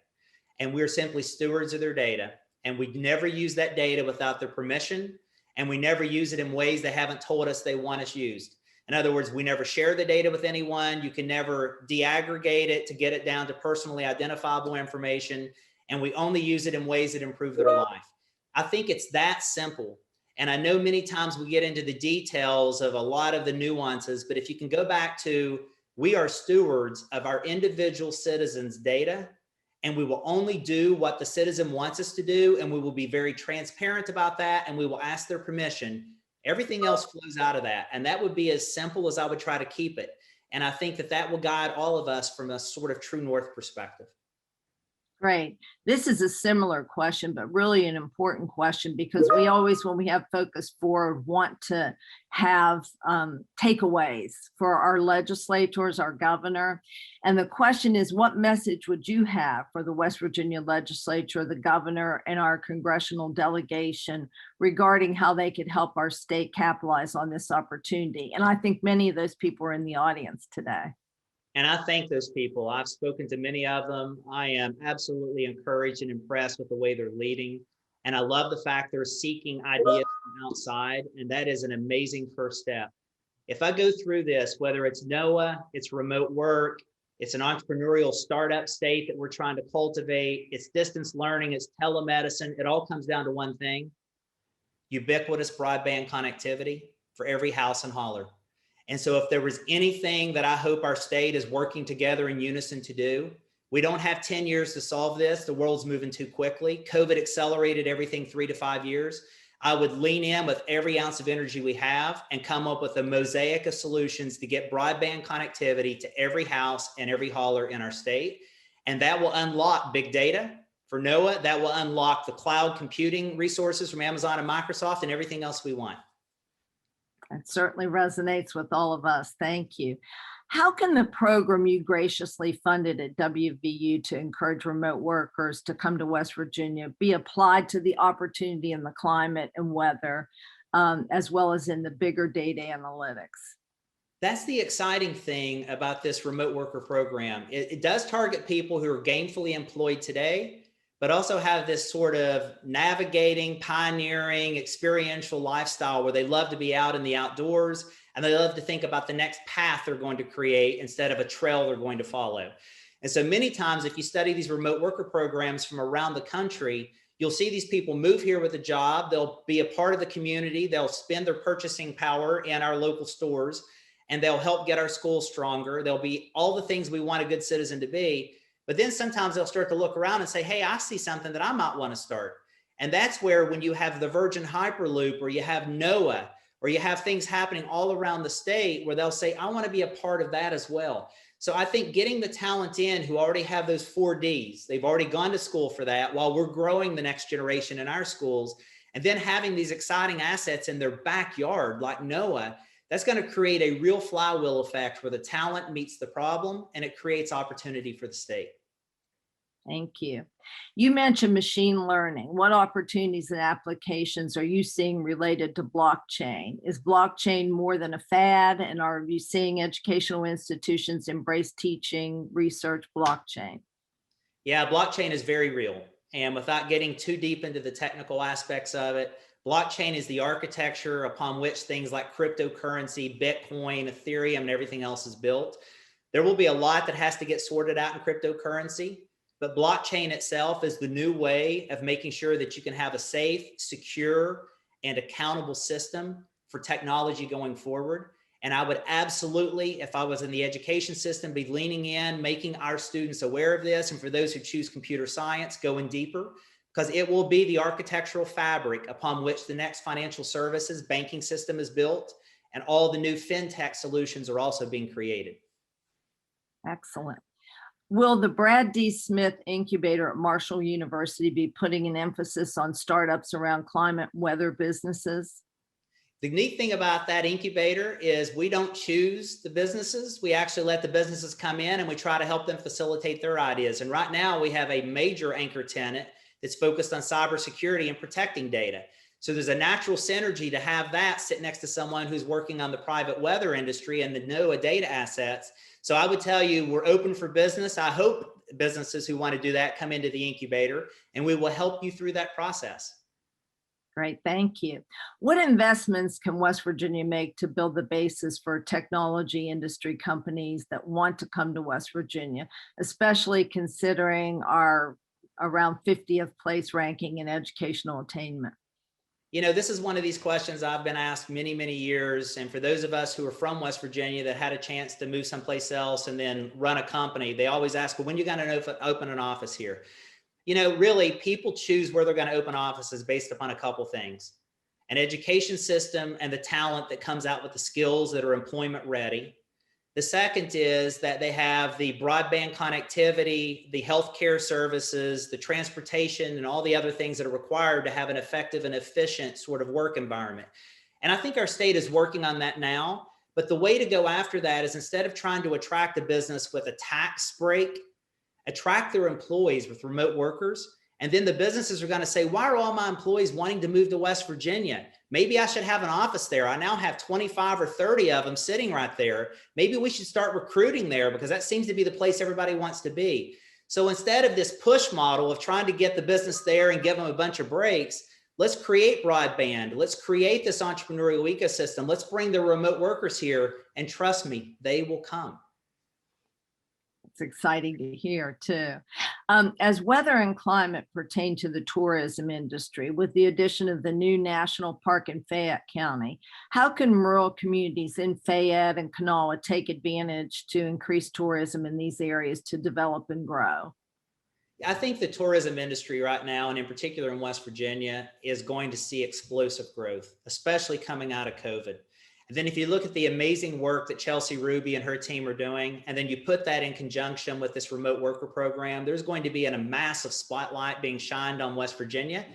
And we're simply stewards of their data. And we never use that data without their permission. And we never use it in ways they haven't told us they want us used. In other words, we never share the data with anyone. You can never deaggregate it to get it down to personally identifiable information. And we only use it in ways that improve their life. I think it's that simple. And I know many times we get into the details of a lot of the nuances, but if you can go back to, we are stewards of our individual citizens' data, and we will only do what the citizen wants us to do, and we will be very transparent about that, and we will ask their permission. Everything else flows out of that, and that would be as simple as I would try to keep it. And I think that that will guide all of us from a sort of true north perspective. Great. This is a similar question, but really an important question, because we always, when we have Focus Forward, want to have takeaways for our legislators, our governor. And the question is, what message would you have for the West Virginia legislature, the governor, and our congressional delegation regarding how they could help our state capitalize on this opportunity? And I think many of those people are in the audience today. And I thank those people. I've spoken to many of them. I am absolutely encouraged and impressed with the way they're leading. And I love the fact they're seeking ideas from outside. And that is an amazing first step. If I go through this, whether it's Noaa, it's remote work, it's an entrepreneurial startup state that we're trying to cultivate, it's distance learning, it's telemedicine, it all comes down to one thing: ubiquitous broadband connectivity for every house and holler. And so if there was anything that I hope our state is working together in unison to do, we don't have 10 years to solve this. The world's moving too quickly. COVID accelerated everything 3 to 5 years. I would lean in with every ounce of energy we have and come up with a mosaic of solutions to get broadband connectivity to every house and every holler in our state. And that will unlock big data for Noaa. That will unlock the cloud computing resources from Amazon and Microsoft and everything else we want. It certainly resonates with all of us. Thank you. How can the program you graciously funded at WVU to encourage remote workers to come to West Virginia be applied to the opportunity in the climate and weather, as well as in the bigger data analytics? That's the exciting thing about this remote worker program. It does target people who are gainfully employed today, but also have this sort of navigating, pioneering, experiential lifestyle where they love to be out in the outdoors and they love to think about the next path they're going to create instead of a trail they're going to follow. And so many times, if you study these remote worker programs from around the country, you'll see these people move here with a job. They'll be a part of the community. They'll spend their purchasing power in our local stores, and they'll help get our schools stronger. They'll be all the things we want a good citizen to be. But then sometimes they'll start to look around and say, hey, I see something that I might want to start. And that's where, when you have the Virgin Hyperloop, or you have Noaa, or you have things happening all around the state where they'll say, I want to be a part of that as well. So I think getting the talent in who already have those 4 Ds, they've already gone to school for that while we're growing the next generation in our schools, and then having these exciting assets in their backyard like Noaa, that's going to create a real flywheel effect where the talent meets the problem and it creates opportunity for the state. Thank you. You mentioned machine learning. What opportunities and applications are you seeing related to blockchain? Is blockchain more than a fad? And are you seeing educational institutions embrace teaching, research blockchain? Yeah, blockchain is very real. And without getting too deep into the technical aspects of it, blockchain is the architecture upon which things like cryptocurrency, Bitcoin, Ethereum, and everything else is built. There will be a lot that has to get sorted out in cryptocurrency, but blockchain itself is the new way of making sure that you can have a safe, secure, and accountable system for technology going forward. And I would absolutely, if I was in the education system, be leaning in, making our students aware of this. And for those who choose computer science, going deeper, because it will be the architectural fabric upon which the next financial services banking system is built. And all the new FinTech solutions are also being created. Excellent. Will the Brad D. Smith Incubator at Marshall University be putting an emphasis on startups around climate weather businesses? The neat thing about that incubator is we don't choose the businesses. We actually let the businesses come in and we try to help them facilitate their ideas. And right now we have a major anchor tenant that's focused on cybersecurity and protecting data. So there's a natural synergy to have that sit next to someone who's working on the private weather industry and the Noaa data assets. So I would tell you, we're open for business. I hope businesses who want to do that come into the incubator, and we will help you through that process. Great, thank you. What investments can West Virginia make to build the basis for technology industry companies that want to come to West Virginia, especially considering our around 50th place ranking in educational attainment? You know, this is one of these questions I've been asked many, many years. And for those of us who are from West Virginia that had a chance to move someplace else and then run a company, they always ask, well, when are you going to open an office here? You know, really, people choose where they're going to open offices based upon a couple things: an education system and the talent that comes out with the skills that are employment ready. The second is that they have the broadband connectivity, the healthcare services, the transportation, and all the other things that are required to have an effective and efficient sort of work environment. And I think our state is working on that now. But the way to go after that is, instead of trying to attract a business with a tax break, attract their employees with remote workers. And then the businesses are going to say, why are all my employees wanting to move to West Virginia? Maybe I should have an office there. I now have 25 or 30 of them sitting right there. Maybe we should start recruiting there, because that seems to be the place everybody wants to be. So instead of this push model of trying to get the business there and give them a bunch of breaks, let's create broadband. Let's create this entrepreneurial ecosystem. Let's bring the remote workers here. And trust me, they will come. It's exciting to hear too. As weather and climate pertain to the tourism industry, with the addition of the new national park in Fayette County, how can rural communities in Fayette and Kanawha take advantage to increase tourism in these areas to develop and grow? I think the tourism industry right now, and in particular in West Virginia, is going to see explosive growth, especially coming out of COVID. And then if you look at the amazing work that Chelsea Ruby and her team are doing, and then you put that in conjunction with this remote worker program, there's going to be a massive spotlight being shined on West Virginia.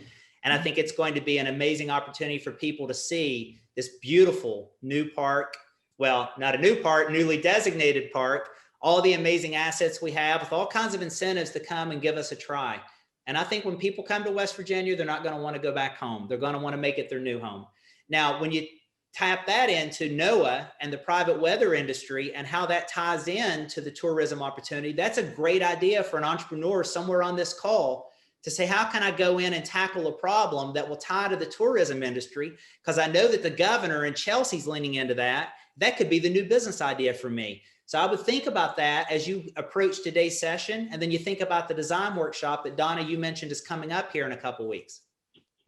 And I think it's going to be an amazing opportunity for people to see this beautiful new park. Well, not a new park, newly designated park, all the amazing assets we have with all kinds of incentives to come and give us a try. And I think when people come to West Virginia, they're not going to want to go back home. They're going to want to make it their new home. Now, when you tap that into Noaa and the private weather industry and how that ties in to the tourism opportunity, that's a great idea for an entrepreneur somewhere on this call to say, how can I go in and tackle a problem that will tie to the tourism industry? Because I know that the governor and Chelsea's leaning into that. That could be the new business idea for me. So I would think about that as you approach today's session. And then you think about the design workshop that Donna, you mentioned, is coming up here in a couple of weeks.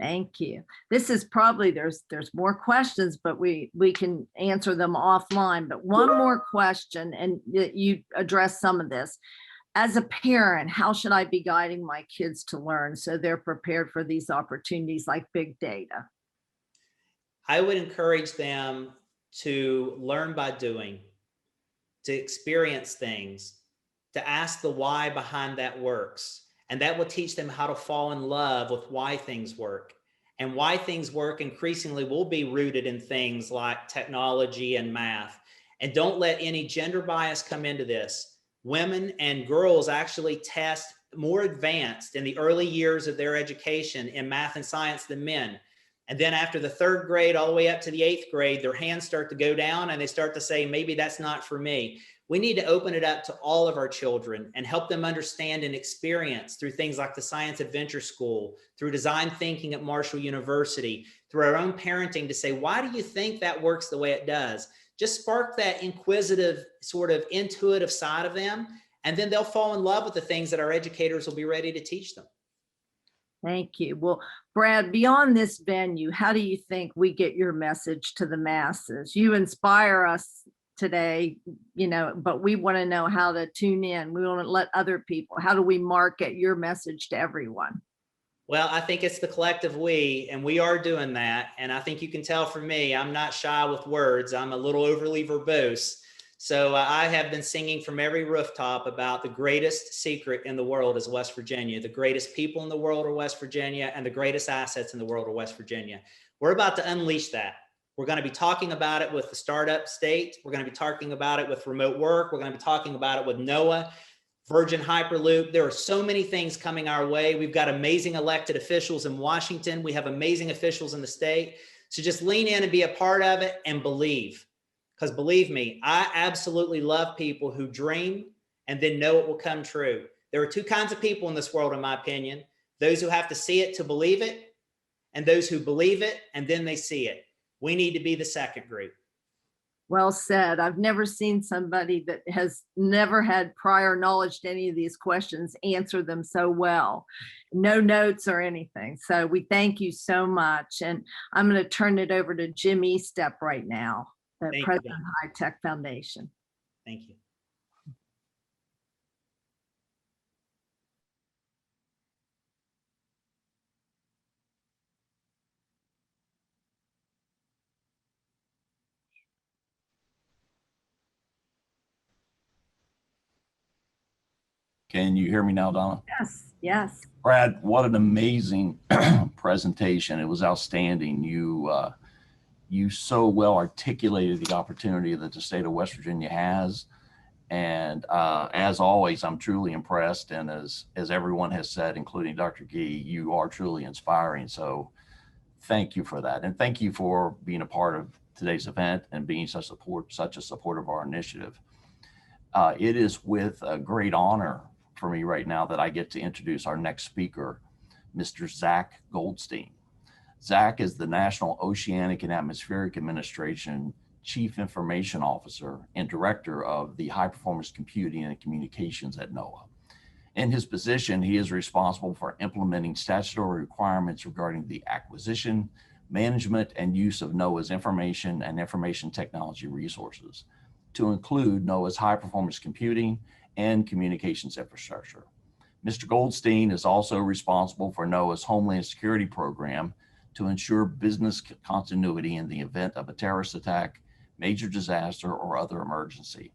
Thank you. This is probably, there's more questions, but we can answer them offline. But one more question, and you addressed some of this. As a parent, how should I be guiding my kids to learn so they're prepared for these opportunities like big data? I would encourage them to learn by doing, to experience things, to ask the why behind that works. And that will teach them how to fall in love with why things work. And why things work increasingly will be rooted in things like technology and math. And don't let any gender bias come into this. Women and girls actually test more advanced in the early years of their education in math and science than men. And then after the 3rd grade, all the way up to the 8th grade, their hands start to go down and they start to say, maybe that's not for me. We need to open it up to all of our children and help them understand and experience through things like the Science Adventure School, through design thinking at Marshall University, through our own parenting to say, why do you think that works the way it does? Just spark that inquisitive, sort of intuitive side of them, and then they'll fall in love with the things that our educators will be ready to teach them. Thank you. Well, Brad, beyond this venue, how do you think we get your message to the masses? You inspire us today, but we want to know how to tune in. We want to let other people, how do we market your message to everyone? Well, I think it's the collective we, and we are doing that. And I think you can tell from me, I'm not shy with words. I'm a little overly verbose. So I have been singing from every rooftop about the greatest secret in the world is West Virginia. The greatest people in the world are West Virginia, and the greatest assets in the world are West Virginia. We're about to unleash that. We're going to be talking about it with the startup state. We're going to be talking about it with remote work. We're going to be talking about it with Noaa, Virgin Hyperloop. There are so many things coming our way. We've got amazing elected officials in Washington. We have amazing officials in the state. So just lean in and be a part of it and believe. Because believe me, I absolutely love people who dream and then know it will come true. There are 2 kinds of people in this world, in my opinion. Those who have to see it to believe it, and those who believe it and then they see it. We need to be the second group. Well said. I've never seen somebody that has never had prior knowledge to any of these questions answer them so well. No notes or anything. So we thank you so much. And I'm going to turn it over to Jim Estep right now, the president of High Tech Foundation. Thank you. Can you hear me now, Donna? Yes, yes. Brad, what an amazing presentation. It was outstanding. You so well articulated the opportunity that the state of West Virginia has. And as always, I'm truly impressed. And as everyone has said, including Dr. Gee, you are truly inspiring. So thank you for that. And thank you for being a part of today's event and being such a support of our initiative. It is with a great honor for me right now that I get to introduce our next speaker, Mr. Zach Goldstein. Zach is the National Oceanic and Atmospheric Administration Chief Information Officer and Director of the High Performance Computing and Communications at Noaa. In his position, he is responsible for implementing statutory requirements regarding the acquisition, management, and use of Noaa's information and information technology resources, to include Noaa's high performance computing and communications infrastructure. Mr. Goldstein is also responsible for Noaa's Homeland Security Program to ensure business continuity in the event of a terrorist attack, major disaster, or other emergency.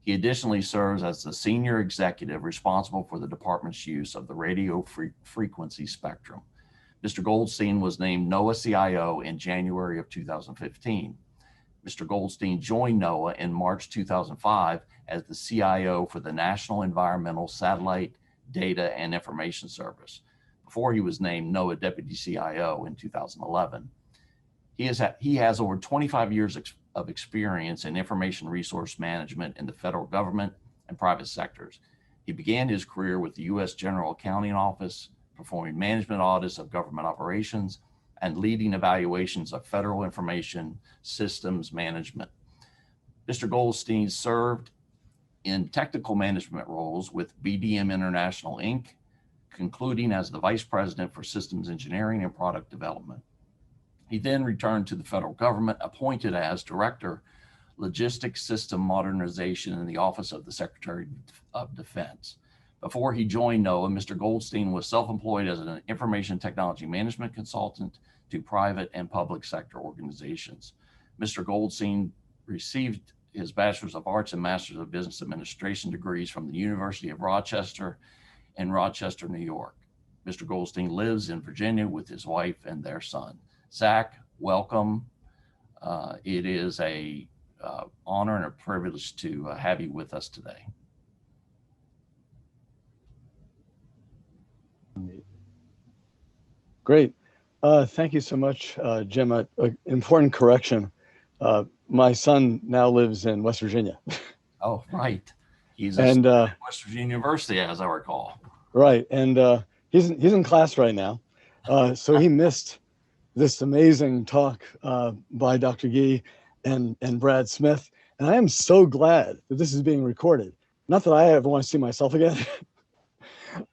He additionally serves as the senior executive responsible for the department's use of the radio frequency spectrum. Mr. Goldstein was named Noaa CIO in January of 2015. Mr. Goldstein joined Noaa in March 2005 as the CIO for the National Environmental Satellite Data and Information Service, before he was named Noaa Deputy CIO in 2011. He has over 25 years of experience in information resource management in the federal government and private sectors. He began his career with the U.S. General Accounting Office, performing management audits of government operations and leading evaluations of federal information systems management. Mr. Goldstein served in technical management roles with BDM International, Inc., concluding as the Vice President for Systems Engineering and Product Development. He then returned to the federal government, appointed as Director, Logistics System Modernization in the Office of the Secretary of Defense. Before he joined Noaa, Mr. Goldstein was self-employed as an information technology management consultant to private and public sector organizations. Mr. Goldstein received his Bachelor's of Arts and Master's of Business Administration degrees from the University of Rochester in Rochester, New York. Mr. Goldstein lives in Virginia with his wife and their son. Zach, welcome. It is a honor and a privilege to have you with us today. Great. Thank you so much, Jim. Important correction. My son now lives in West Virginia. Oh, right. He's And at West Virginia University, as I recall. right, and he's in class right now, so he missed this amazing talk by Dr. Gee and Brad Smith, and I am so glad that this is being recorded. Not that I ever want to see myself again.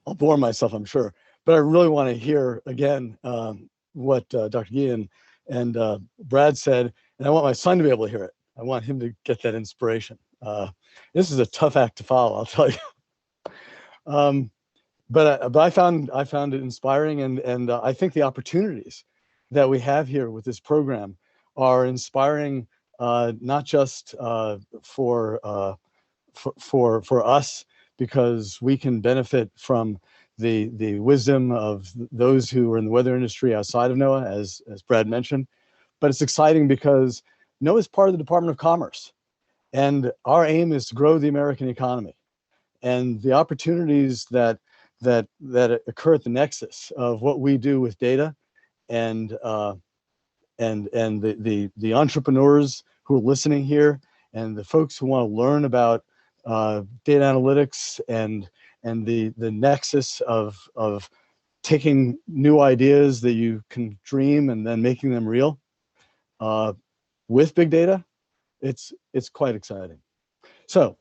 I'll bore myself, I'm sure, but I really want to hear again what Dr. Gee and Brad said, and I want my son to be able to hear it. I want him to get that inspiration. This is a tough act to follow, I'll tell you. But I found it inspiring, and I think the opportunities that we have here with this program are inspiring, not just for us, because we can benefit from the wisdom of those who are in the weather industry outside of NOAA, as Brad mentioned, but it's exciting because NOAA is part of the Department of Commerce, and our aim is to grow the American economy, and the opportunities that occur at the nexus of what we do with data and the entrepreneurs who are listening here, and the folks who want to learn about data analytics and the nexus of taking new ideas that you can dream and then making them real with big data. It's quite exciting. So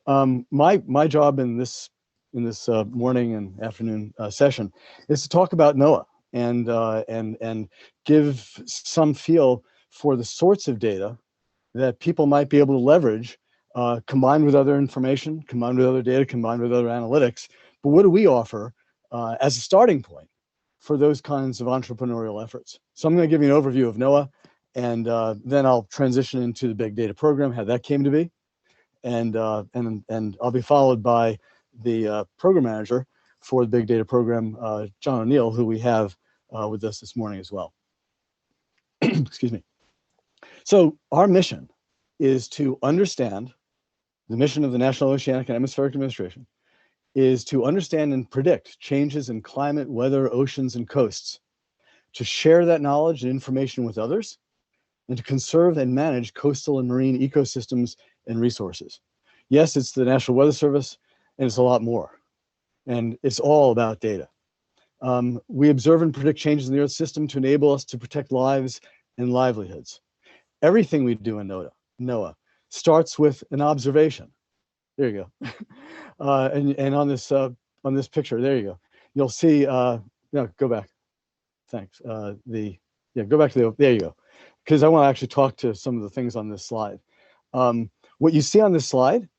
my job in this morning and afternoon session is to talk about NOAA and give some feel for the sorts of data that people might be able to leverage, combined with other information, combined with other data, combined with other analytics. But what do we offer as a starting point for those kinds of entrepreneurial efforts? So I'm going to give you an overview of NOAA, and then I'll transition into the big data program, how that came to be, and I'll be followed by the program manager for the big data program, John O'Neill, who we have with us this morning as well. Excuse me. So our mission is to understand, the mission of the National Oceanic and Atmospheric Administration is to understand and predict changes in climate, weather, oceans, and coasts, to share that knowledge and information with others, and to conserve and manage coastal and marine ecosystems and resources. Yes, it's the National Weather Service, and it's a lot more. And it's all about data. We observe and predict changes in the Earth system to enable us to protect lives and livelihoods. Everything we do in NOAA starts with an observation. There you go. And on this picture, there you go. You'll see. No, go back. Thanks. Go back to there you go. Because I want to actually talk to some of the things on this slide. What you see on this slide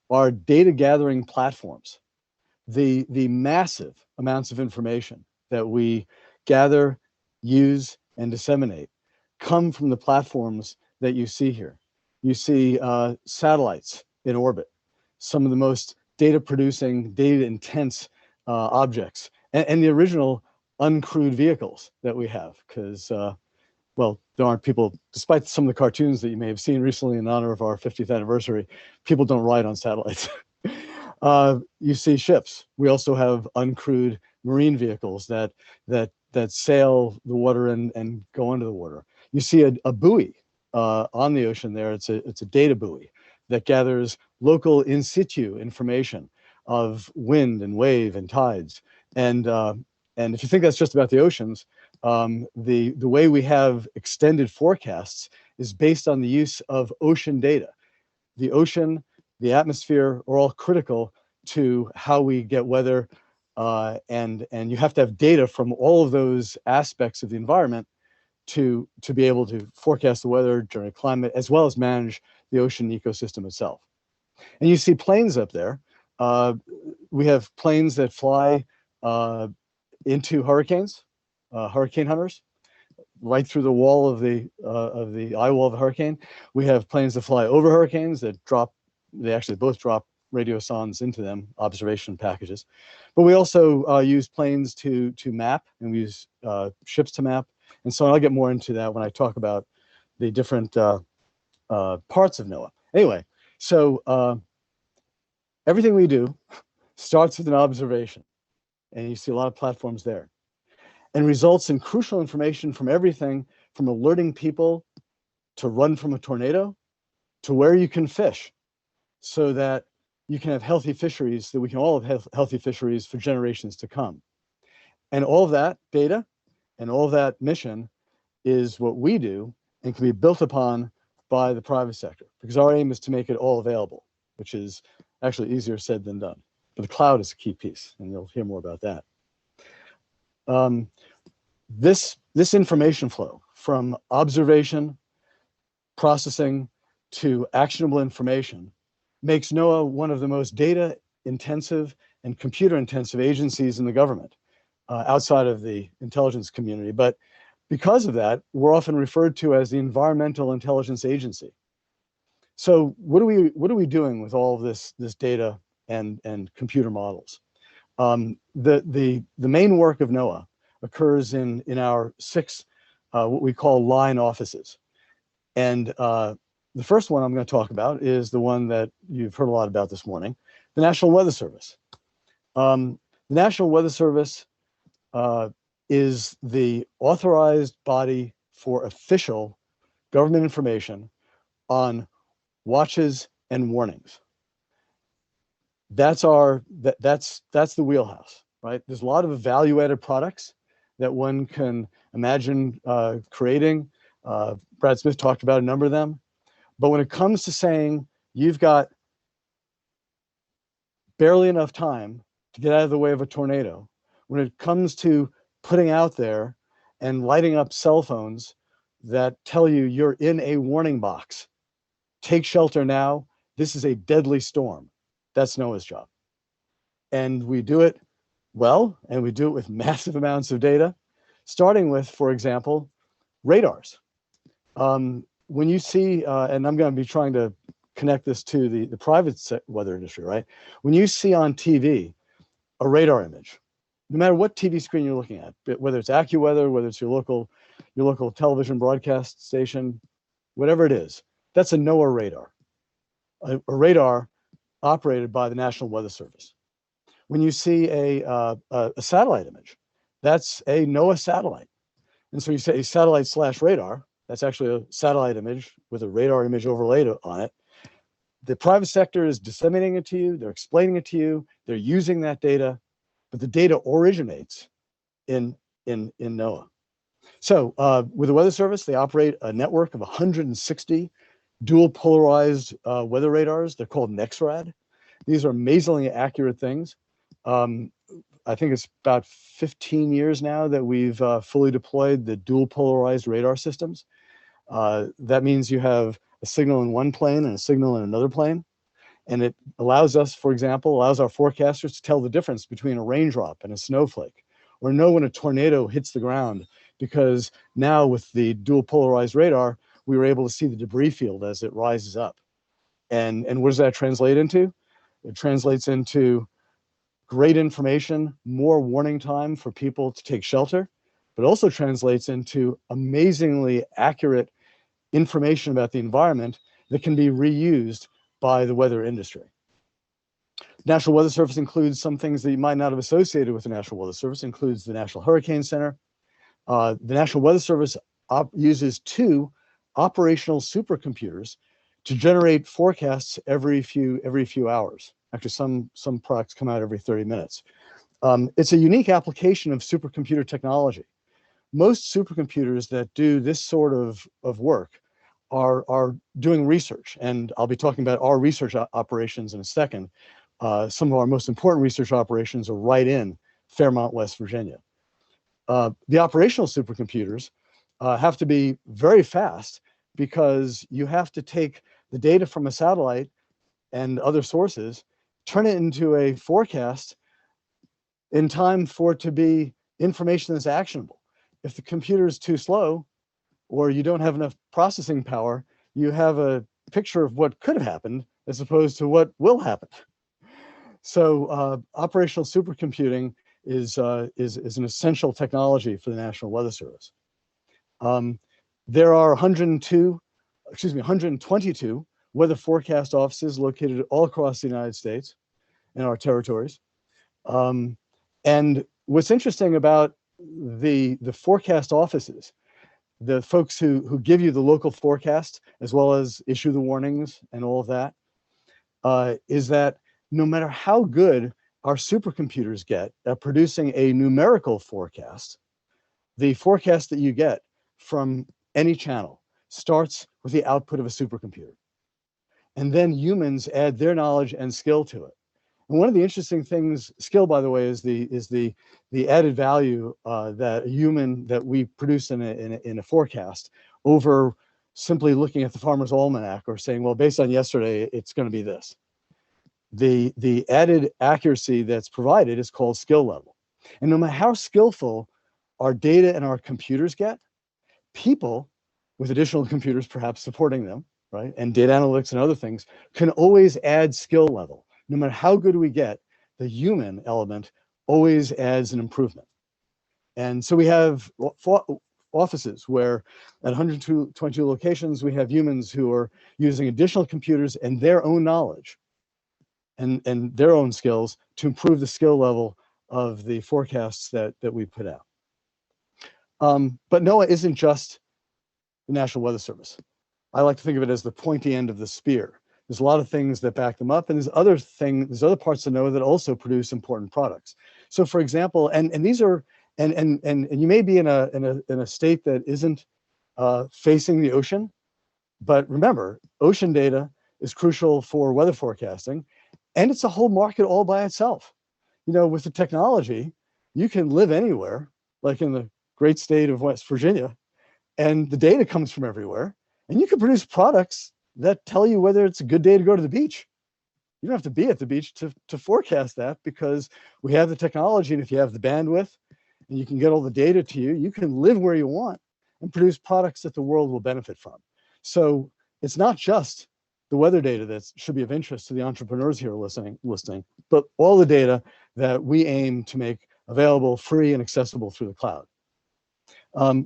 are data gathering platforms. The massive amounts of information that we gather, use, and disseminate come from the platforms that you see here. You see satellites in orbit, some of the most data-producing, data-intense objects, and the original uncrewed vehicles that we have, because well, there aren't people, despite some of the cartoons that you may have seen recently in honor of our 50th anniversary, people don't ride on satellites. You see ships. We also have uncrewed marine vehicles that sail the water and go under the water. You see a buoy on the ocean there. It's a data buoy that gathers local in situ information of wind and wave and tides. And if you think that's just about the oceans, the way we have extended forecasts is based on the use of ocean data. The ocean, the atmosphere are all critical to how we get weather, and you have to have data from all of those aspects of the environment to be able to forecast the weather during climate, as well as manage the ocean ecosystem itself. And you see planes up there. We have planes that fly into hurricanes, hurricane hunters, right through the wall of the eye wall of the hurricane. We have planes that fly over hurricanes that drop. They actually both drop radiosondes into them, observation packages. But we also use planes to map, and we use ships to map. And so I'll get more into that when I talk about the different parts of NOAA. Anyway, so everything we do starts with an observation, and you see a lot of platforms there. and results in crucial information from everything from alerting people to run from a tornado to where you can fish so that you can have healthy fisheries, that we can all have healthy fisheries for generations to come. And all of that data and all of that mission is what we do and can be built upon by the private sector, because our aim is to make it all available, which is actually easier said than done. But the cloud is a key piece, and you'll hear more about that. This information flow from observation, processing to actionable information makes Noaa one of the most data intensive and computer intensive agencies in the government, outside of the intelligence community. But because of that, we're often referred to as the Environmental Intelligence Agency. So what are we doing with all of this data and computer models? The main work of Noaa occurs in our 6 what we call line offices. And the first one I'm going to talk about is the one that you've heard a lot about this morning, the National Weather Service. The National Weather Service is the authorized body for official government information on watches and warnings. That's the wheelhouse, right? There's a lot of value-added products that one can imagine creating. Brad Smith talked about a number of them. But when it comes to saying you've got barely enough time to get out of the way of a tornado, when it comes to putting out there and lighting up cell phones that tell you you're in a warning box, take shelter now, this is a deadly storm. That's Noaa's job. And we do it well, and we do it with massive amounts of data, starting with, for example, radars. When you see, and I'm going to be trying to connect this to the private weather industry, right? When you see on TV a radar image, no matter what TV screen you're looking at, whether it's AccuWeather, whether it's your local television broadcast station, whatever it is, that's a NOAA radar, a radar operated by the National Weather Service. When you see a satellite image, that's a NOAA satellite. And so you say satellite/radar, that's actually a satellite image with a radar image overlaid on it. The private sector is disseminating it to you, they're explaining it to you, they're using that data, but the data originates in NOAA. So with the Weather Service, they operate a network of 160 dual polarized weather radars. They're called NEXRAD. These are amazingly accurate things. I think it's about 15 years now that we've fully deployed the dual polarized radar systems. That means you have a signal in one plane and a signal in another plane. And it allows us, for example, allows our forecasters to tell the difference between a raindrop and a snowflake, or know when a tornado hits the ground, because now with the dual polarized radar, we were able to see the debris field as it rises up. And what does that translate into? It translates into great information, more warning time for people to take shelter, but also translates into amazingly accurate information about the environment that can be reused by the weather industry. National Weather Service includes some things that you might not have associated with the National Weather Service. It includes the National Hurricane Center. The National Weather Service uses 2 operational supercomputers to generate forecasts every few hours. Actually, some products come out every 30 minutes. It's a unique application of supercomputer technology. Most supercomputers that do this sort of work are doing research, and I'll be talking about our research operations in a second. Some of our most important research operations are right in Fairmont, West Virginia. The operational supercomputers have to be very fast, because you have to take the data from a satellite and other sources, turn it into a forecast in time for it to be information that's actionable. If the computer is too slow, or you don't have enough processing power, you have a picture of what could have happened as opposed to what will happen. So operational supercomputing is an essential technology for the National Weather Service. There are 122 weather forecast offices located all across the United States and our territories. And what's interesting about the forecast offices, the folks who give you the local forecast, as well as issue the warnings and all of that, is that no matter how good our supercomputers get at producing a numerical forecast, the forecast that you get from any channel starts with the output of a supercomputer. And then humans add their knowledge and skill to it. And one of the interesting things, skill, by the way, is the added value that we produce in a forecast over simply looking at the Farmer's Almanac or saying, well, based on yesterday, it's going to be this. The added accuracy that's provided is called skill level. And no matter how skillful our data and our computers get, people with additional computers perhaps supporting them, right, and data analytics and other things, can always add skill level. No matter how good we get, the human element always adds an improvement. And so we have offices where at 122 locations, we have humans who are using additional computers and their own knowledge and their own skills to improve the skill level of the forecasts that we put out. But NOAA isn't just the National Weather Service. I like to think of it as the pointy end of the spear. There's a lot of things that back them up, and there's other parts of NOAA that also produce important products. So, for example, and these are, and you may be in a state that isn't facing the ocean, but remember, ocean data is crucial for weather forecasting, and it's a whole market all by itself. You know, with the technology, you can live anywhere, like in the great state of West Virginia, and the data comes from everywhere, and you can produce products that tell you whether it's a good day to go to the beach. You don't have to be at the beach to forecast that, because we have the technology, and if you have the bandwidth and you can get all the data to you, you can live where you want and produce products that the world will benefit from. So it's not just the weather data that should be of interest to the entrepreneurs here listening, but all the data that we aim to make available, free, and accessible through the cloud.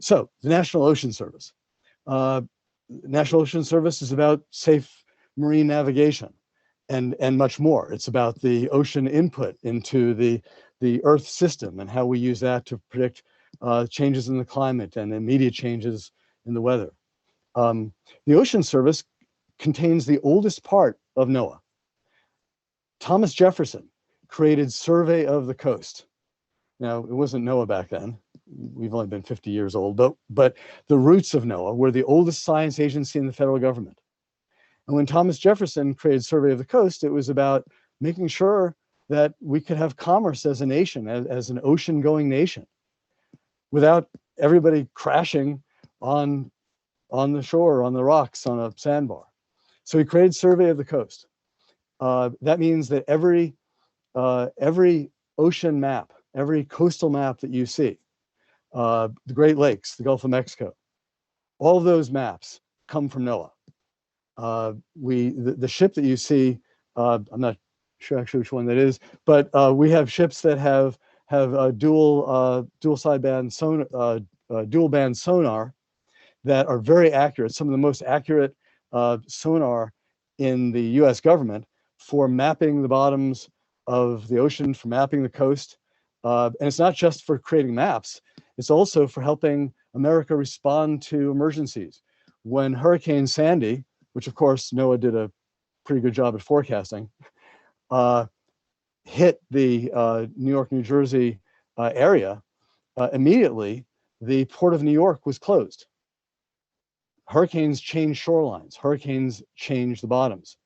So the National Ocean Service. National Ocean Service is about safe marine navigation and much more. It's about the ocean input into the Earth system and how we use that to predict changes in the climate and immediate changes in the weather. The Ocean Service contains the oldest part of NOAA. Thomas Jefferson created Survey of the Coast. Now, it wasn't NOAA back then. We've only been 50 years old, but the roots of NOAA were the oldest science agency in the federal government. And when Thomas Jefferson created Survey of the Coast, it was about making sure that we could have commerce as a nation, as an ocean-going nation, without everybody crashing on the shore, on the rocks, on a sandbar. So he created Survey of the Coast. That means that every ocean map, every coastal map that you see, the Great Lakes, the Gulf of Mexico, all of those maps come from NOAA. The ship that you see, I'm not sure actually which one that is, but we have ships that have dual band sonar that are very accurate, some of the most accurate sonar in the US government for mapping the bottoms of the ocean, for mapping the coast. And it's not just for creating maps, it's also for helping America respond to emergencies. When Hurricane Sandy, which of course NOAA did a pretty good job at forecasting, hit the New York, New Jersey area, immediately the Port of New York was closed. Hurricanes change shorelines, hurricanes change the bottoms.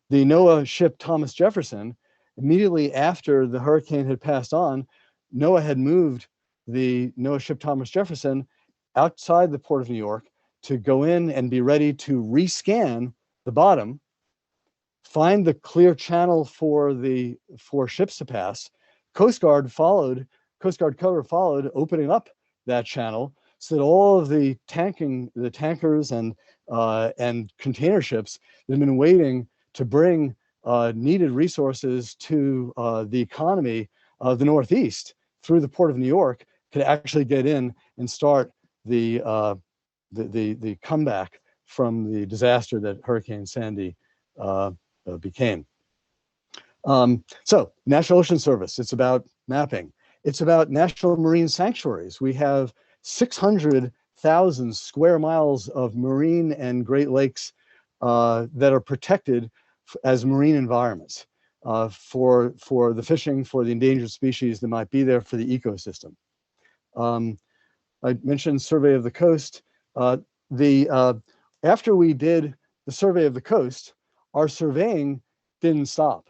The NOAA ship Thomas Jefferson, immediately after the hurricane had passed on, NOAA had moved the NOAA ship Thomas Jefferson outside the Port of New York to go in and be ready to rescan the bottom, find the clear channel for ships to pass. Coast Guard cover followed, opening up that channel so that all of the tankers and container ships that have been waiting to bring needed resources to the economy of the Northeast through the Port of New York could actually get in and start the comeback from the disaster that Hurricane Sandy became. So National Ocean Service, it's about mapping. It's about national marine sanctuaries. We have 600,000 square miles of marine and Great Lakes that are protected as marine environments for the fishing, for the endangered species that might be there, for the ecosystem. I mentioned Survey of the Coast. After we did the Survey of the Coast, our surveying didn't stop.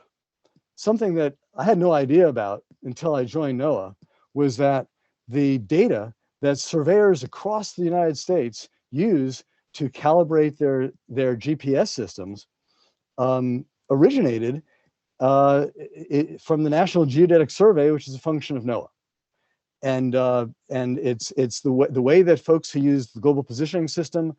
Something that I had no idea about until I joined Noaa was that the data that surveyors across the United States use to calibrate their GPS systems originated from the National Geodetic Survey, which is a function of Noaa. And it's the way that folks who use the Global Positioning System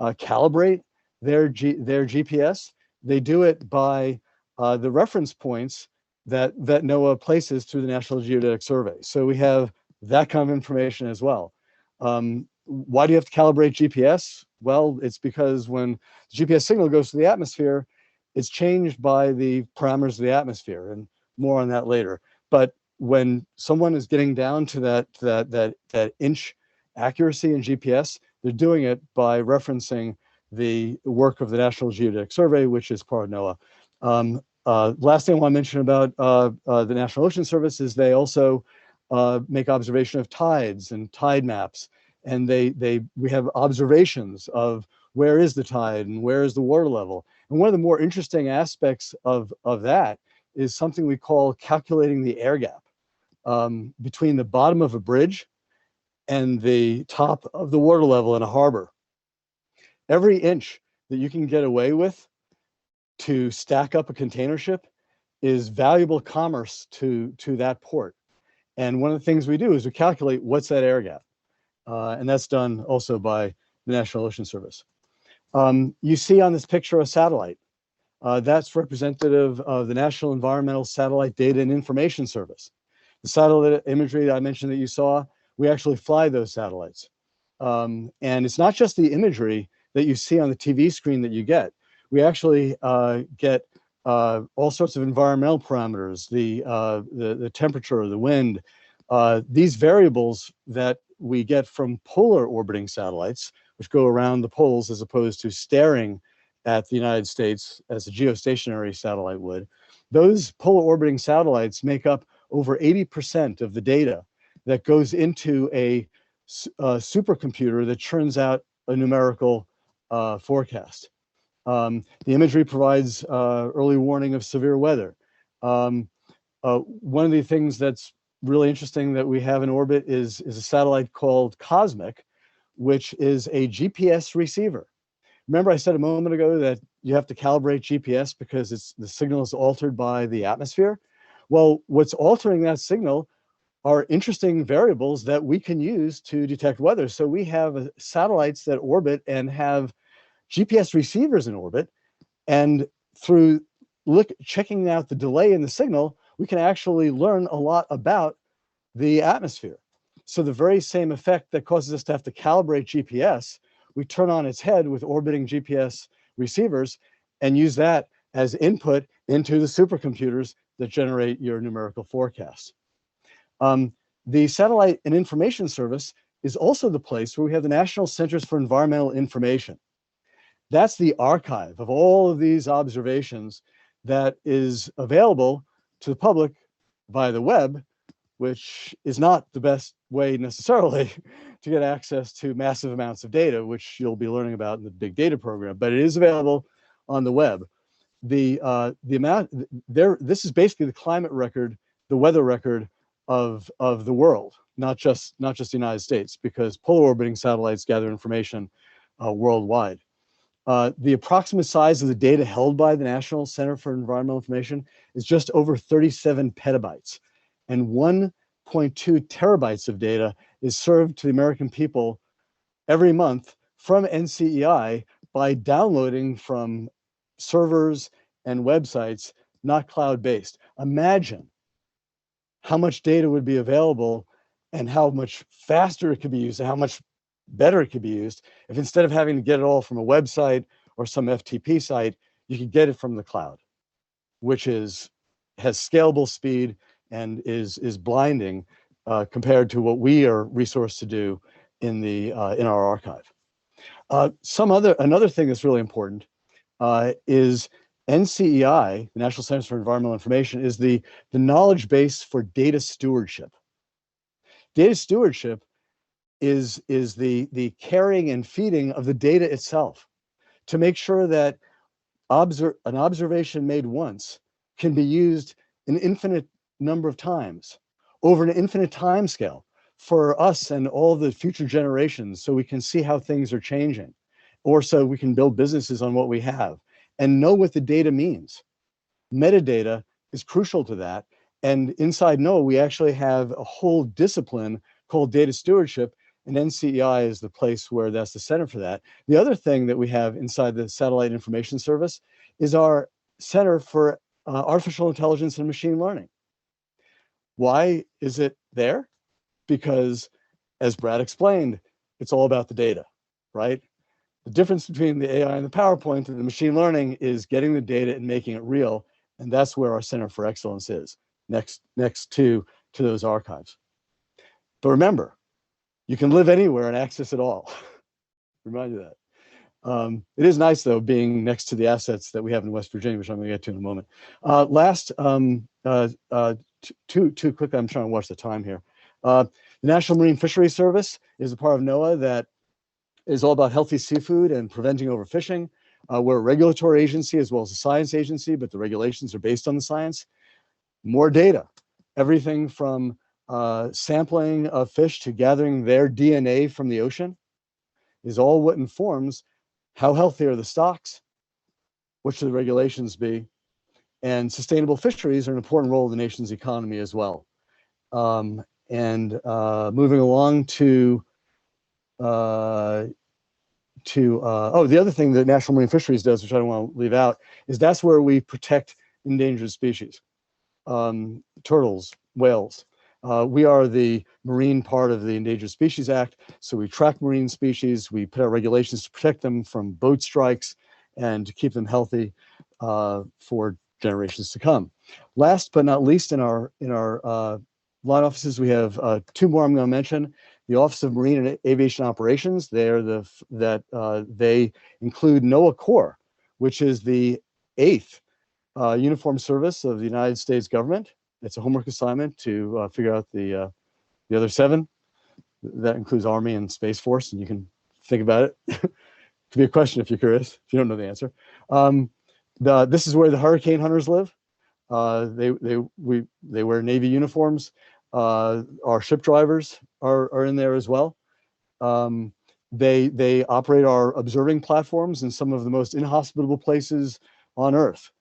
calibrate their GPS. They do it by the reference points that Noaa places through the National Geodetic Survey. So we have that kind of information as well. Why do you have to calibrate GPS? Well, it's because when the GPS signal goes to the atmosphere, it's changed by the parameters of the atmosphere, and more on that later. But when someone is getting down to that inch accuracy in GPS, they're doing it by referencing the work of the National Geodetic Survey, which is part of Noaa. Last thing I want to mention about the National Ocean Service is they also make observation of tides and tide maps, and we have observations of where is the tide and where is the water level. And one of the more interesting aspects of that is something we call calculating the air gap between the bottom of a bridge and the top of the water level in a harbor. Every inch that you can get away with to stack up a container ship is valuable commerce to that port. And one of the things we do is we calculate what's that air gap. And that's done also by the National Ocean Service. You see on this picture a satellite. That's representative of the National Environmental Satellite Data and Information Service. The satellite imagery that I mentioned that you saw, we actually fly those satellites. And it's not just the imagery that you see on the TV screen that you get. We actually get all sorts of environmental parameters, the temperature, the wind, these variables that we get from polar orbiting satellites, which go around the poles as opposed to staring at the United States as a geostationary satellite would. Those polar orbiting satellites make up over 80% of the data that goes into a supercomputer that churns out a numerical forecast. The imagery provides early warning of severe weather. One of the things that's really interesting that we have in orbit is a satellite called Cosmic, which is a GPS receiver. Remember I said a moment ago that you have to calibrate GPS because the signal is altered by the atmosphere? Well, what's altering that signal are interesting variables that we can use to detect weather. So we have satellites that orbit and have GPS receivers in orbit, and through checking out the delay in the signal, we can actually learn a lot about the atmosphere. So the very same effect that causes us to have to calibrate GPS, we turn on its head with orbiting GPS receivers and use that as input into the supercomputers that generate your numerical forecasts. The Satellite and Information Service is also the place where we have the National Centers for Environmental Information. That's the archive of all of these observations that is available to the public via the web, which is not the best way necessarily to get access to massive amounts of data, which you'll be learning about in the big data program, but it is available on the web. This is basically the climate record, the weather record of the world, not just the United States, because polar orbiting satellites gather information worldwide. The approximate size of the data held by the National Center for Environmental Information is just over 37 petabytes, and 1.2 terabytes of data is served to the American people every month from NCEI by downloading from servers and websites, not cloud-based. Imagine how much data would be available and how much faster it could be used and how much better it could be used if instead of having to get it all from a website or some FTP site, you could get it from the cloud, which has scalable speed and is blinding compared to what we are resourced to do in our archive. Another thing that's really important is NCEI, the National Centers for Environmental Information, is the knowledge base for data stewardship. Data stewardship is the carrying and feeding of the data itself to make sure that an observation made once can be used an infinite number of times over an infinite time scale for us and all the future generations, so we can see how things are changing, or so we can build businesses on what we have and know what the data means. Metadata is crucial to that. And inside NOAA, we actually have a whole discipline called data stewardship, and NCEI is the place where that's the center for that. The other thing that we have inside the Satellite Information Service is our Center for Artificial Intelligence and Machine Learning. Why is it there? Because, as Brad explained, it's all about the data, right? The difference between the AI and the PowerPoint and the machine learning is getting the data and making it real, and that's where our Center for Excellence is, next to those archives. But remember, you can live anywhere and access it all. Remind you that. It is nice, though, being next to the assets that we have in West Virginia, which I'm going to get to in a moment. Too quickly, I'm trying to watch the time here. The National Marine Fisheries Service is a part of NOAA that is all about healthy seafood and preventing overfishing. We're a regulatory agency as well as a science agency, but the regulations are based on the science. More data, everything from sampling of fish to gathering their DNA from the ocean is all what informs how healthy are the stocks, what should the regulations be, and sustainable fisheries are an important role in the nation's economy as well. Moving along to the other thing that National Marine Fisheries does, which I don't want to leave out, is that's where we protect endangered species, turtles, whales. We are the marine part of the Endangered Species Act, so we track marine species. We put out regulations to protect them from boat strikes and to keep them healthy for generations to come. Last but not least, in our line offices, we have two more I'm going to mention. The Office of Marine and Aviation Operations. They include NOAA Corps, which is the 8th uniformed service of the United States government. It's a homework assignment to figure out the other 7. That includes Army and Space Force, and you can think about it. It could be a question if you're curious, if you don't know the answer. This is where the hurricane hunters live. They wear Navy uniforms. Our ship drivers are in there as well. They operate our observing platforms in some of the most inhospitable places on Earth.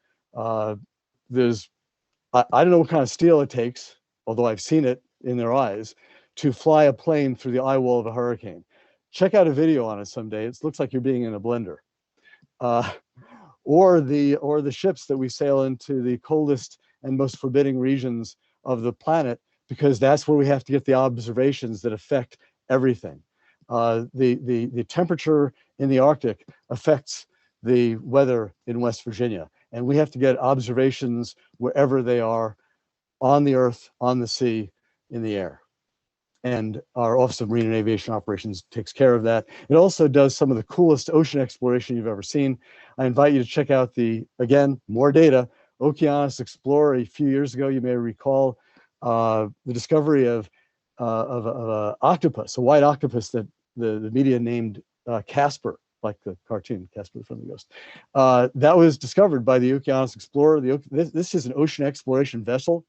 I don't know what kind of steel it takes, although I've seen it in their eyes, to fly a plane through the eye wall of a hurricane. Check out a video on it someday. It looks like you're being in a blender. Or the ships that we sail into the coldest and most forbidding regions of the planet, because that's where we have to get the observations that affect everything. The temperature in the Arctic affects the weather in West Virginia, and we have to get observations wherever they are, on the earth, on the sea, in the air. And our Office of Marine and Aviation Operations takes care of that. It also does some of the coolest ocean exploration you've ever seen. I invite you to check out again, more data, Oceanic Explorer. A few years ago, you may recall the discovery of an octopus, a white octopus that the media named Casper, like the cartoon Casper the Friendly Ghost. That was discovered by the Oceanic Explorer. This is an ocean exploration vessel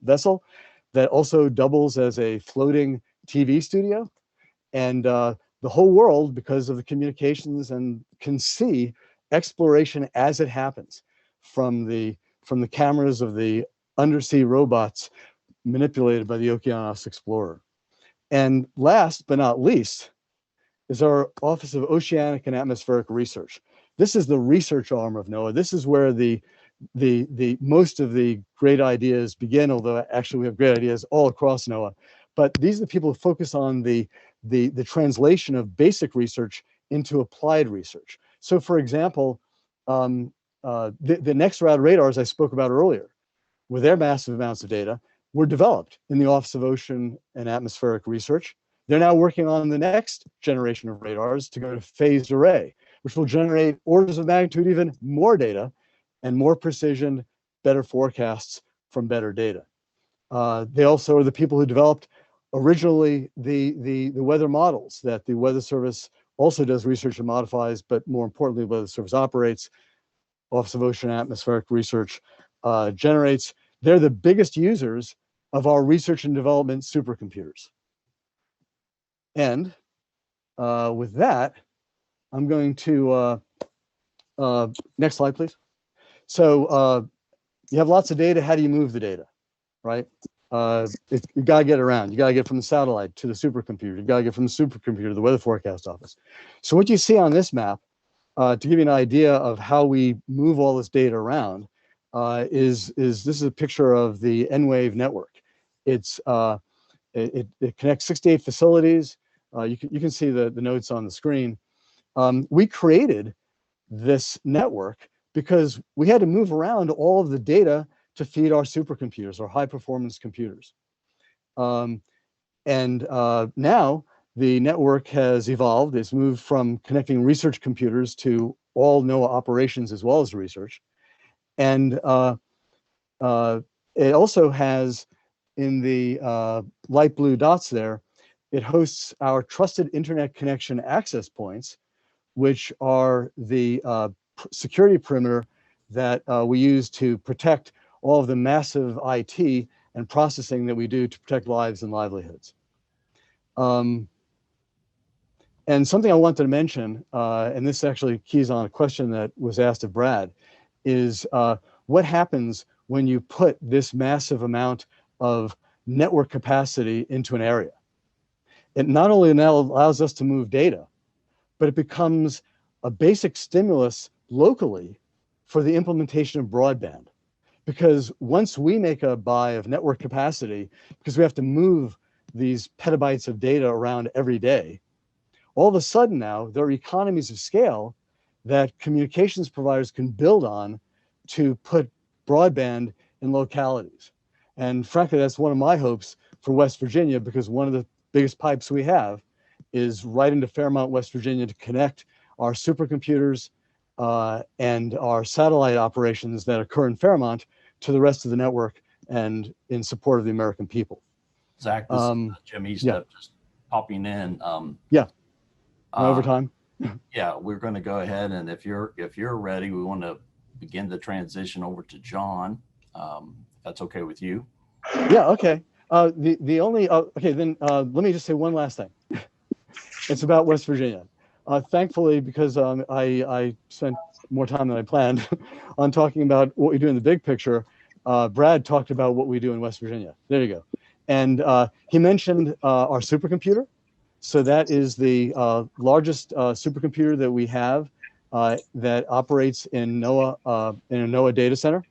that also doubles as a floating TV studio, and the whole world, because of the communications, and can see exploration as it happens from the cameras of the undersea robots manipulated by the Oceanic Explorer. And last but not least is our Office of Oceanic and Atmospheric Research. This is the research arm of NOAA. This is where the most of the great ideas begin, although actually we have great ideas all across NOAA. But these are the people who focus on the translation of basic research into applied research. So for example, the next rad radars I spoke about earlier, with their massive amounts of data, were developed in the Office of Ocean and Atmospheric Research. They're now working on the next generation of radars to go to phased array, which will generate orders of magnitude even more data and more precision, better forecasts from better data. They also are the people who developed originally the weather models that the Weather Service also does research and modifies, but more importantly, the Weather Service operates. Office of Ocean and Atmospheric Research generates. They're the biggest users of our research and development supercomputers. And with that, I'm going to, next slide, please. So you have lots of data. How do you move the data, right? You gotta get around. You gotta get from the satellite to the supercomputer. You gotta get from the supercomputer to the weather forecast office. So what you see on this map, to give you an idea of how we move all this data around, this is a picture of the N-Wave network. It connects 68 facilities. You can see the notes on the screen. We created this network because we had to move around all of the data to feed our supercomputers, our high performance computers. Now the network has evolved. It's moved from connecting research computers to all NOAA operations as well as research. And it also has, in the light blue dots there, it hosts our trusted internet connection access points, which are the security perimeter that we use to protect all of the massive IT and processing that we do to protect lives and livelihoods. And something I wanted to mention, and this actually keys on a question that was asked of Brad, is what happens when you put this massive amount of network capacity into an area? It not only now allows us to move data, but it becomes a basic stimulus locally for the implementation of broadband. Because once we make a buy of network capacity, because we have to move these petabytes of data around every day, all of a sudden now there are economies of scale that communications providers can build on to put broadband in localities. And frankly, that's one of my hopes for West Virginia, because one of the biggest pipes we have is right into Fairmont, West Virginia, to connect our supercomputers and our satellite operations that occur in Fairmont to the rest of the network and in support of the American people. Zach, this is Jim Estep just popping in. Over time. Yeah, we're going to go ahead, and if you're ready, we want to begin the transition over to John. If that's okay with you. Yeah. Okay. The only okay, then let me just say one last thing. It's about West Virginia. Thankfully, because I spent more time than I planned on talking about what we do in the big picture, Brad talked about what we do in West Virginia. There you go. And he mentioned our supercomputer. So that is the largest supercomputer that we have that operates in NOAA in a NOAA data center.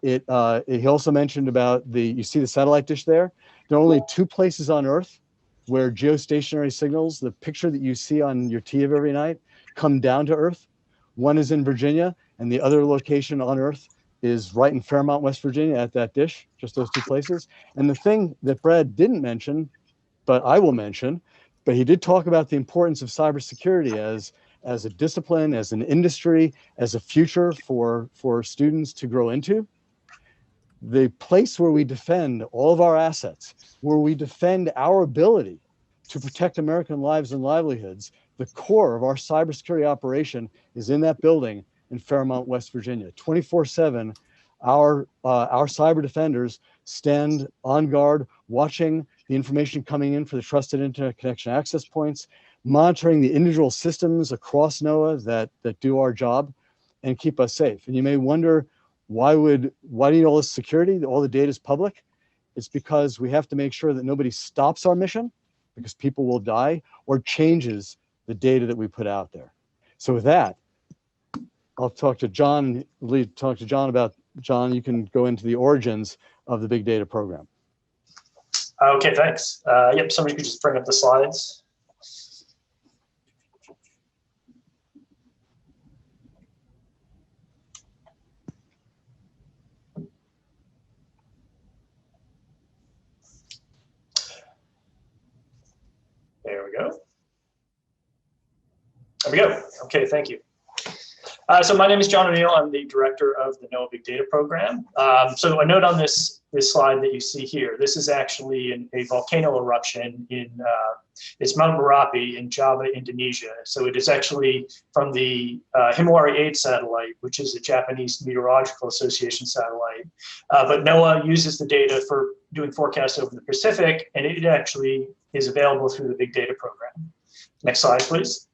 He also mentioned about you see the satellite dish there. There are only 2 places on Earth where geostationary signals, the picture that you see on your TV every night, come down to Earth. One is in Virginia, and the other location on Earth is right in Fairmont, West Virginia, at that dish, just those 2 places. And the thing that Brad didn't mention, but I will mention, but he did talk about the importance of cybersecurity as a discipline, as an industry, as a future for students to grow into. The place where we defend all of our assets, where we defend our ability to protect American lives and livelihoods, the core of our cybersecurity operation is in that building in Fairmont, West Virginia. 24/7, our cyber defenders stand on guard, watching the information coming in for the trusted internet connection access points, monitoring the individual systems across NOAA that do our job and keep us safe. And you may wonder, why do you need all this security? All the data is public. It's because we have to make sure that nobody stops our mission, because people will die, or changes the data that we put out there. So with that, I'll talk to John, about, John, you can go into the origins of the big data program. Okay, thanks. Yep, somebody could just bring up the slides. go. There we go. Okay, thank you. So my name is John O'Neill. I'm the director of the Noaa Big Data Program. So a note on this slide that you see here. This is actually a volcano eruption in it's Mount Merapi in Java, Indonesia. So it is actually from the Himawari 8 satellite, which is a Japanese Meteorological Association satellite. But NOAA uses the data for doing forecasts over the Pacific, and it actually is available through the Big Data Program. Next slide, please.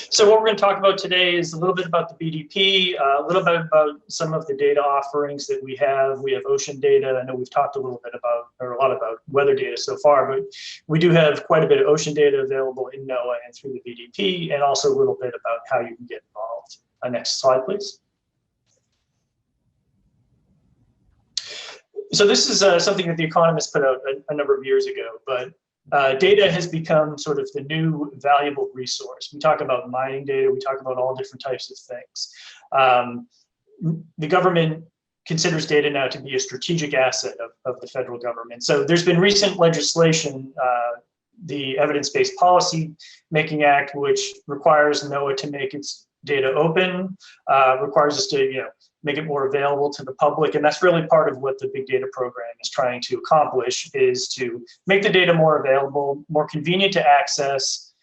So what we're going to talk about today is a little bit about the BDP, a little bit about some of the data offerings that we have. We have ocean data. I know we've talked a little bit about, or a lot about weather data so far, but we do have quite a bit of ocean data available in NOAA and through the BDP, and also a little bit about how you can get involved. Next slide, please. So this is something that The Economist put out a number of years ago, but data has become sort of the new valuable resource. We talk about mining data, we talk about all different types of things. The government considers data now to be a strategic asset of the federal government. So there's been recent legislation, the Evidence-Based Policy Making Act, which requires NOAA to make its data open, requires us to make it more available to the public. And that's really part of what the Big Data Program is trying to accomplish, is to make the data more available, more convenient to access,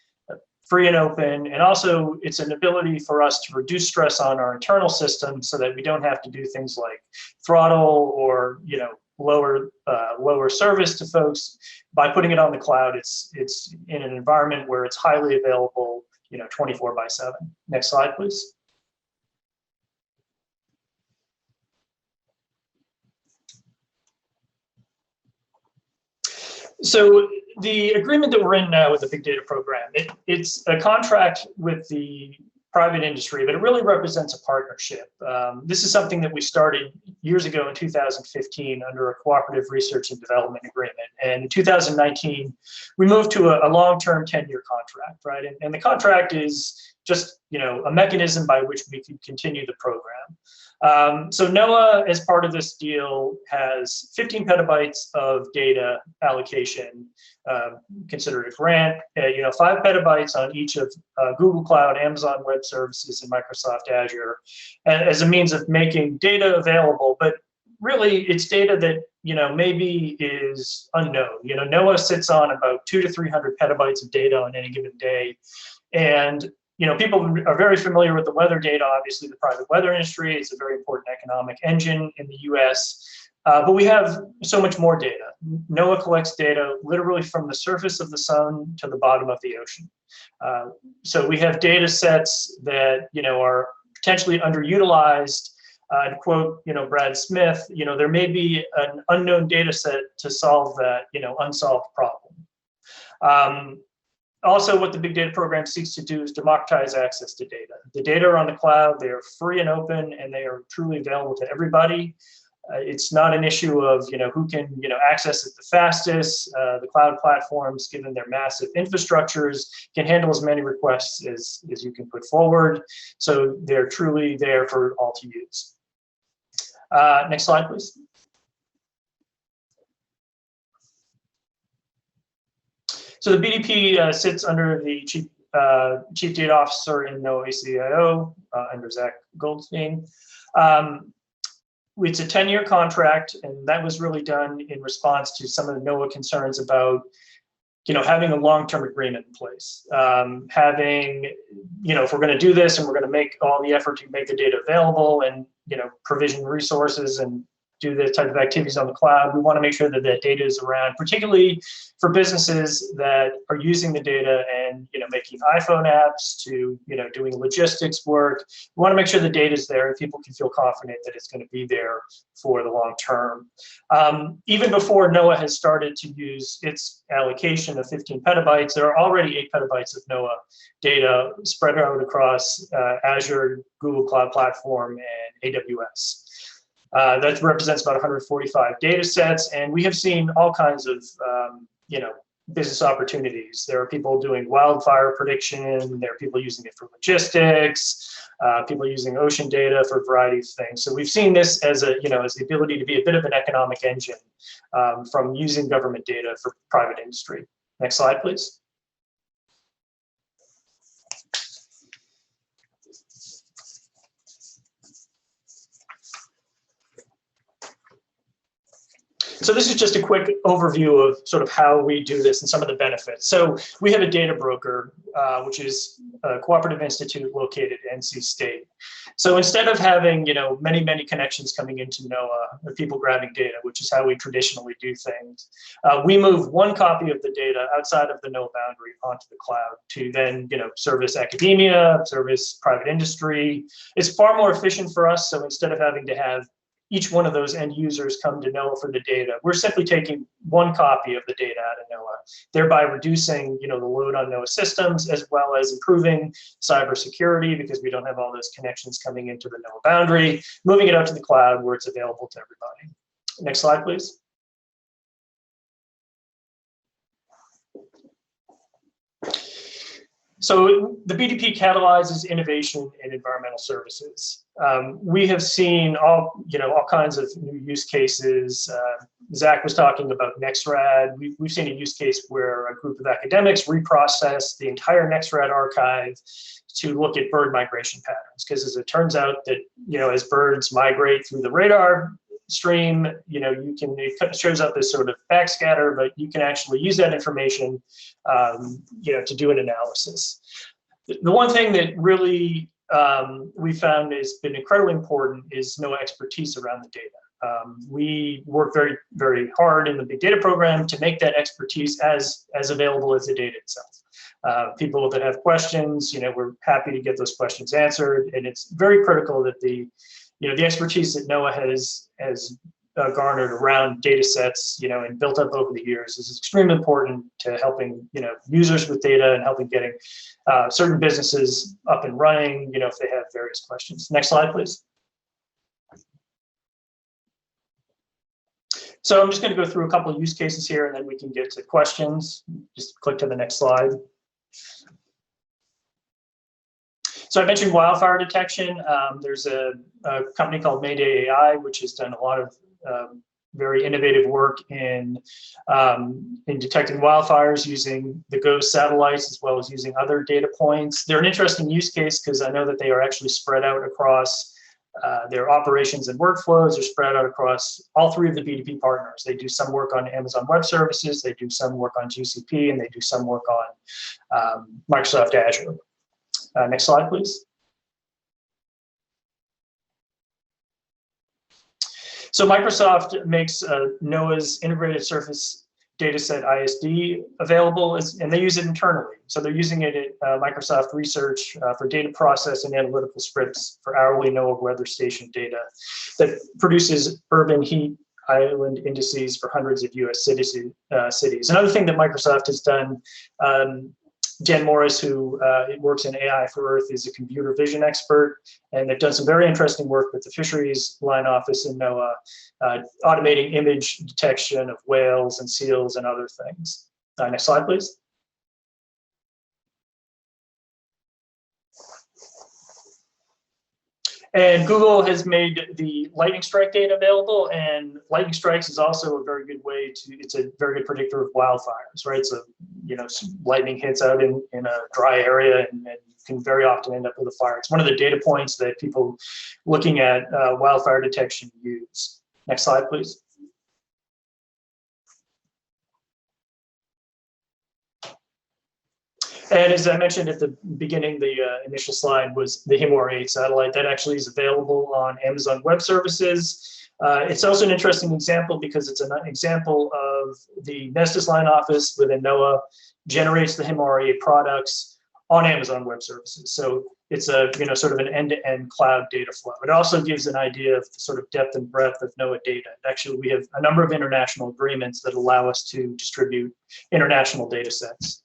free and open. And also it's an ability for us to reduce stress on our internal system so that we don't have to do things like throttle or, lower service to folks. By putting it on the cloud, it's in an environment where it's highly available, 24/7. Next slide, please. So the agreement that we're in now with the Big Data Program, it's a contract with the private industry, but it really represents a partnership. This is something that we started years ago in 2015 under a cooperative research and development agreement. And in 2019, we moved to a long-term 10-year contract, right? And the contract is just, a mechanism by which we can continue the program. So NOAA, as part of this deal, has 15 petabytes of data allocation, considered a grant, 5 petabytes on each of Google Cloud, Amazon Web Services, and Microsoft Azure, as a means of making data available. But really, it's data that, maybe is unknown. NOAA sits on about 200 to 300 petabytes of data on any given day. And people are very familiar with the weather data. Obviously, the private weather industry is a very important economic engine in the US, but we have so much more data. NOAA collects data literally from the surface of the sun to the bottom of the ocean. So we have data sets that, are potentially underutilized. To quote, Brad Smith, there may be an unknown data set to solve that, unsolved problem. Also, what the Big Data Program seeks to do is democratize access to data. The data are on the cloud, they are free and open, and they are truly available to everybody. It's not an issue of, who can, access it the fastest. The cloud platforms, given their massive infrastructures, can handle as many requests as you can put forward. So they're truly there for all to use. Next slide, please. So the BDP sits under the Chief Data Officer in NOAA ACIO, under Zach Goldstein. It's a 10-year contract, and that was really done in response to some of the NOAA concerns about, having a long-term agreement in place. If we're going to do this and we're going to make all the effort to make the data available and, provision resources and do the type of activities on the cloud, we want to make sure that that data is around, particularly for businesses that are using the data and, making iPhone apps to, doing logistics work. We want to make sure the data is there and people can feel confident that it's going to be there for the long term. Even before NOAA has started to use its allocation of 15 petabytes, there are already 8 petabytes of NOAA data spread out across Azure, Google Cloud Platform, and AWS. That represents about 145 data sets, and we have seen all kinds of, business opportunities. There are people doing wildfire prediction. There are people using it for logistics. People using ocean data for a variety of things. So we've seen this as a, as the ability to be a bit of an economic engine from using government data for private industry. Next slide, please. So this is just a quick overview of sort of how we do this and some of the benefits. So we have a data broker, which is a cooperative institute located in NC State. So instead of having, many connections coming into Noaa or people grabbing data, which is how we traditionally do things, we move one copy of the data outside of the Noaa boundary onto the cloud to then, service academia, service private industry. It's far more efficient for us. So instead of having to have each one of those end users come to Noaa for the data, we're simply taking one copy of the data out of Noaa, thereby reducing, the load on Noaa systems, as well as improving cybersecurity because we don't have all those connections coming into the Noaa boundary, moving it out to the cloud where it's available to everybody. Next slide, please. So the BDP catalyzes innovation in environmental services. We have seen all kinds of new use cases. Zach was talking about NextRad. We've seen a use case where a group of academics reprocessed the entire NextRad archive to look at bird migration patterns. Because as it turns out that, as birds migrate through the radar stream, it shows up as sort of backscatter, but you can actually use that information, to do an analysis. The one thing that really we found has been incredibly important is Noaa expertise around the data. We work very, very hard in the big data program to make that expertise as available as the data itself. People that have questions, we're happy to get those questions answered, and it's very critical that the expertise that Noaa has garnered around data sets, and built up over the years is extremely important to helping, users with data and helping getting certain businesses up and running, if they have various questions. Next slide, please. So I'm just going to go through a couple of use cases here, and then we can get to questions. Just click to the next slide. So I mentioned wildfire detection. There's a company called Mayday AI, which has done a lot of very innovative work in detecting wildfires using the GOES satellites, as well as using other data points. They're an interesting use case because I know that they are actually spread out across their operations and workflows. Are spread out across all three of the Bdp partners. They do some work on Amazon Web Services, they do some work on GCP, and they do some work on Microsoft Azure. Next slide, please. So Microsoft makes Noaa's integrated surface dataset ISD available, and they use it internally. So they're using it at Microsoft Research for data process and analytical scripts for hourly Noaa weather station data that produces urban heat island indices for hundreds of US cities. Another thing that Microsoft has done, Jen Morris, who works in AI for Earth, is a computer vision expert, and they've done some very interesting work with the Fisheries line office in Noaa, automating image detection of whales and seals and other things. Next slide, please. And Google has made the lightning strike data available, and lightning strikes is also a very good way to, it's a very good predictor of wildfires, right? So, lightning hits out in a dry area and can very often end up with a fire. It's one of the data points that people looking at wildfire detection use. Next slide, please. And as I mentioned at the beginning, the initial slide was the HIMOR 8 satellite that actually is available on Amazon Web Services. It's also an interesting example because it's an example of the Nestus line office within Noaa generates the HIMOR 8 products on Amazon Web Services. So it's a sort of an end-to-end cloud data flow. It also gives an idea of the sort of depth and breadth of Noaa data. Actually, we have a number of international agreements that allow us to distribute international data sets.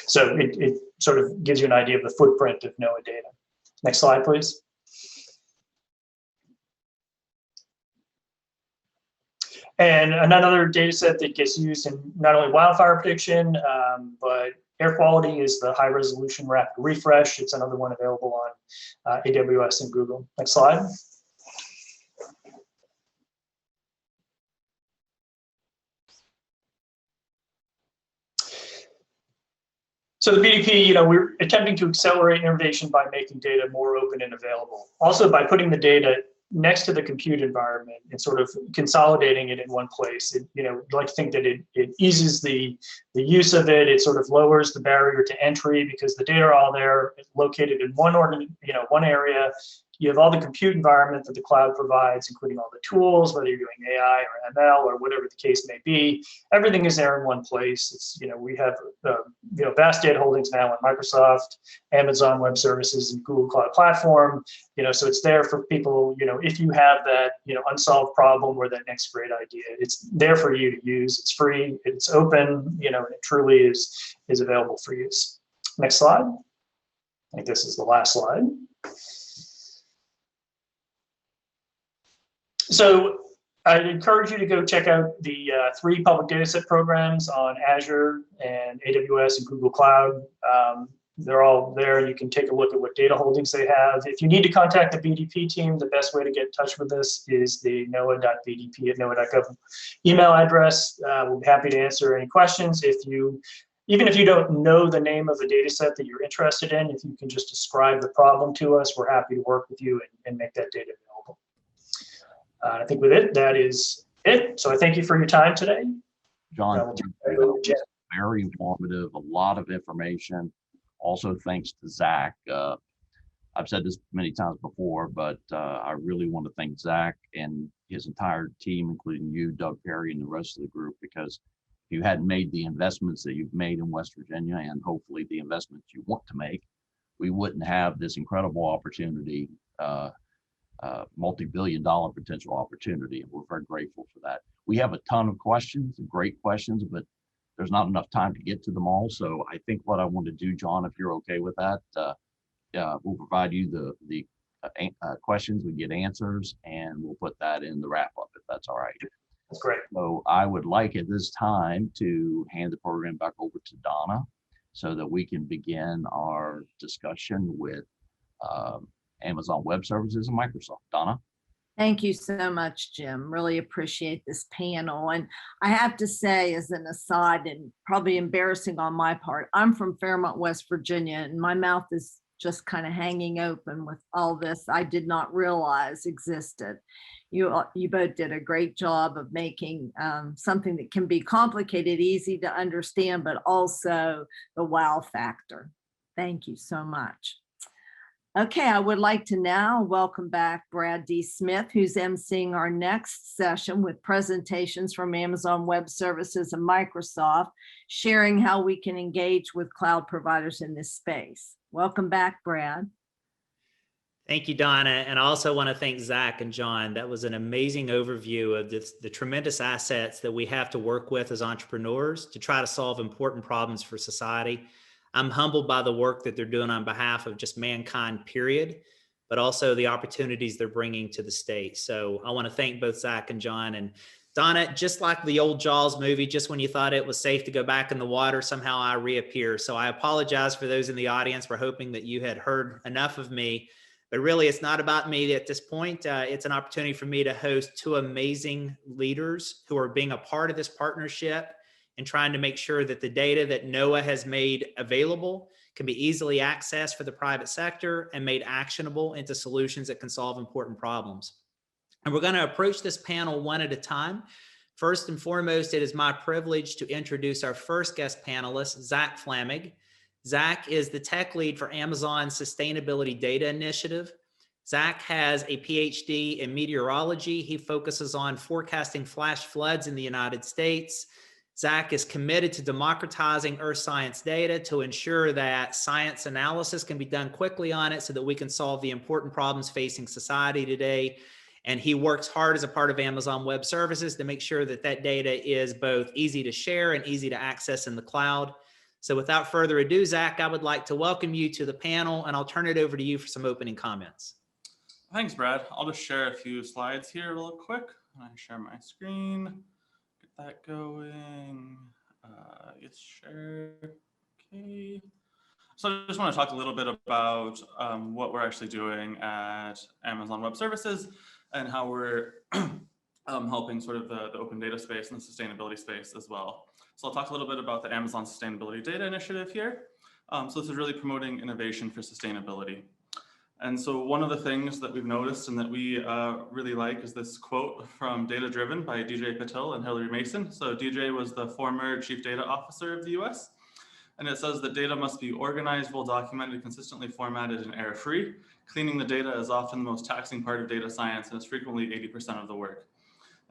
So it sort of gives you an idea of the footprint of Noaa data. Next slide, please. And another data set that gets used in not only wildfire prediction, but air quality is the high resolution rapid refresh. It's another one available on AWS and Google. Next slide. So the BDP, we're attempting to accelerate innovation by making data more open and available. Also by putting the data next to the compute environment and sort of consolidating it in one place. I'd like to think that it eases the use of it. It sort of lowers the barrier to entry because the data are all there, located in one area. You have all the compute environment that the cloud provides, including all the tools, whether you're doing AI or ML or whatever the case may be. Everything is there in one place. It's, we have vast data holdings now on Microsoft, Amazon Web Services, and Google Cloud Platform. So it's there for people. If you have that unsolved problem or that next great idea, it's there for you to use. It's free. It's open. And it truly is available for use. Next slide. I think this is the last slide. So I'd encourage you to go check out the 3 public dataset programs on Azure and AWS and Google Cloud. They're all there. You can take a look at what data holdings they have. If you need to contact the Bdp team, the best way to get in touch with us is the noaa.bdp@noaa.gov email address. We'll be happy to answer any questions. Even if you don't know the name of the data set that you're interested in, if you can just describe the problem to us, we're happy to work with you and make that data available. I think with it, that is it. So I thank you for your time today. John, very informative, a lot of information. Also, thanks to Zach. I've said this many times before, but I really want to thank Zach and his entire team, including you, Doug Perry, and the rest of the group, because if you hadn't made the investments that you've made in West Virginia and hopefully the investments you want to make, we wouldn't have this incredible opportunity, multi-billion-dollar potential opportunity, and we're very grateful for that. We have a ton of questions, great questions, but there's not enough time to get to them all. So I think what I want to do, John, if you're okay with that, we'll provide you the questions, we get answers, and we'll put that in the wrap up if that's all right. That's great. So I would like at this time to hand the program back over to Donna so that we can begin our discussion with Amazon Web Services and Microsoft. Donna? Thank you so much, Jim. Really appreciate this panel. And I have to say, as an aside, and probably embarrassing on my part, I'm from Fairmont, West Virginia, and my mouth is just kind of hanging open with all this I did not realize existed. You both did a great job of making something that can be complicated, easy to understand, but also the wow factor. Thank you so much. Okay, I would like to now welcome back Brad D. Smith, who's emceeing our next session with presentations from Amazon Web Services and Microsoft, sharing how we can engage with cloud providers in this space. Welcome back, Brad. Thank you, Donna. And I also want to thank Zach and John. That was an amazing overview of the tremendous assets that we have to work with as entrepreneurs to try to solve important problems for society. I'm humbled by the work that they're doing on behalf of just mankind, period, but also the opportunities they're bringing to the state. So I want to thank both Zach and John. And Donna, just like the old Jaws movie, just when you thought it was safe to go back in the water, somehow I reappear. So I apologize for those in the audience for hoping that you had heard enough of me. But really, it's not about me at this point. It's an opportunity for me to host 2 amazing leaders who are being a part of this partnership and trying to make sure that the data that Noaa has made available can be easily accessed for the private sector and made actionable into solutions that can solve important problems. And we're going to approach this panel one at a time. First and foremost, it is my privilege to introduce our first guest panelist, Zach Flamig. Zach is the tech lead for Amazon's Sustainability Data Initiative. Zach has a PhD in meteorology. He focuses on forecasting flash floods in the United States. Zach is committed to democratizing earth science data to ensure that science analysis can be done quickly on it so that we can solve the important problems facing society today. And he works hard as a part of Amazon Web Services to make sure that that data is both easy to share and easy to access in the cloud. So without further ado, Zach, I would like to welcome you to the panel, and I'll turn it over to you for some opening comments. Thanks, Brad. I'll just share a few slides here real quick. Can I share my screen? Get that going. It's shared. Okay. So I just want to talk a little bit about what we're actually doing at Amazon Web Services and how we're helping sort of the open data space and the sustainability space as well. So I'll talk a little bit about the Amazon Sustainability Data Initiative here. So this is really promoting innovation for sustainability. And so one of the things that we've noticed and that we really like is this quote from Data Driven by DJ Patel and Hillary Mason. So DJ was the former chief data officer of the US. And it says that data must be organized, well documented, consistently formatted, and error-free. Cleaning the data is often the most taxing part of data science, and it's frequently 80% of the work.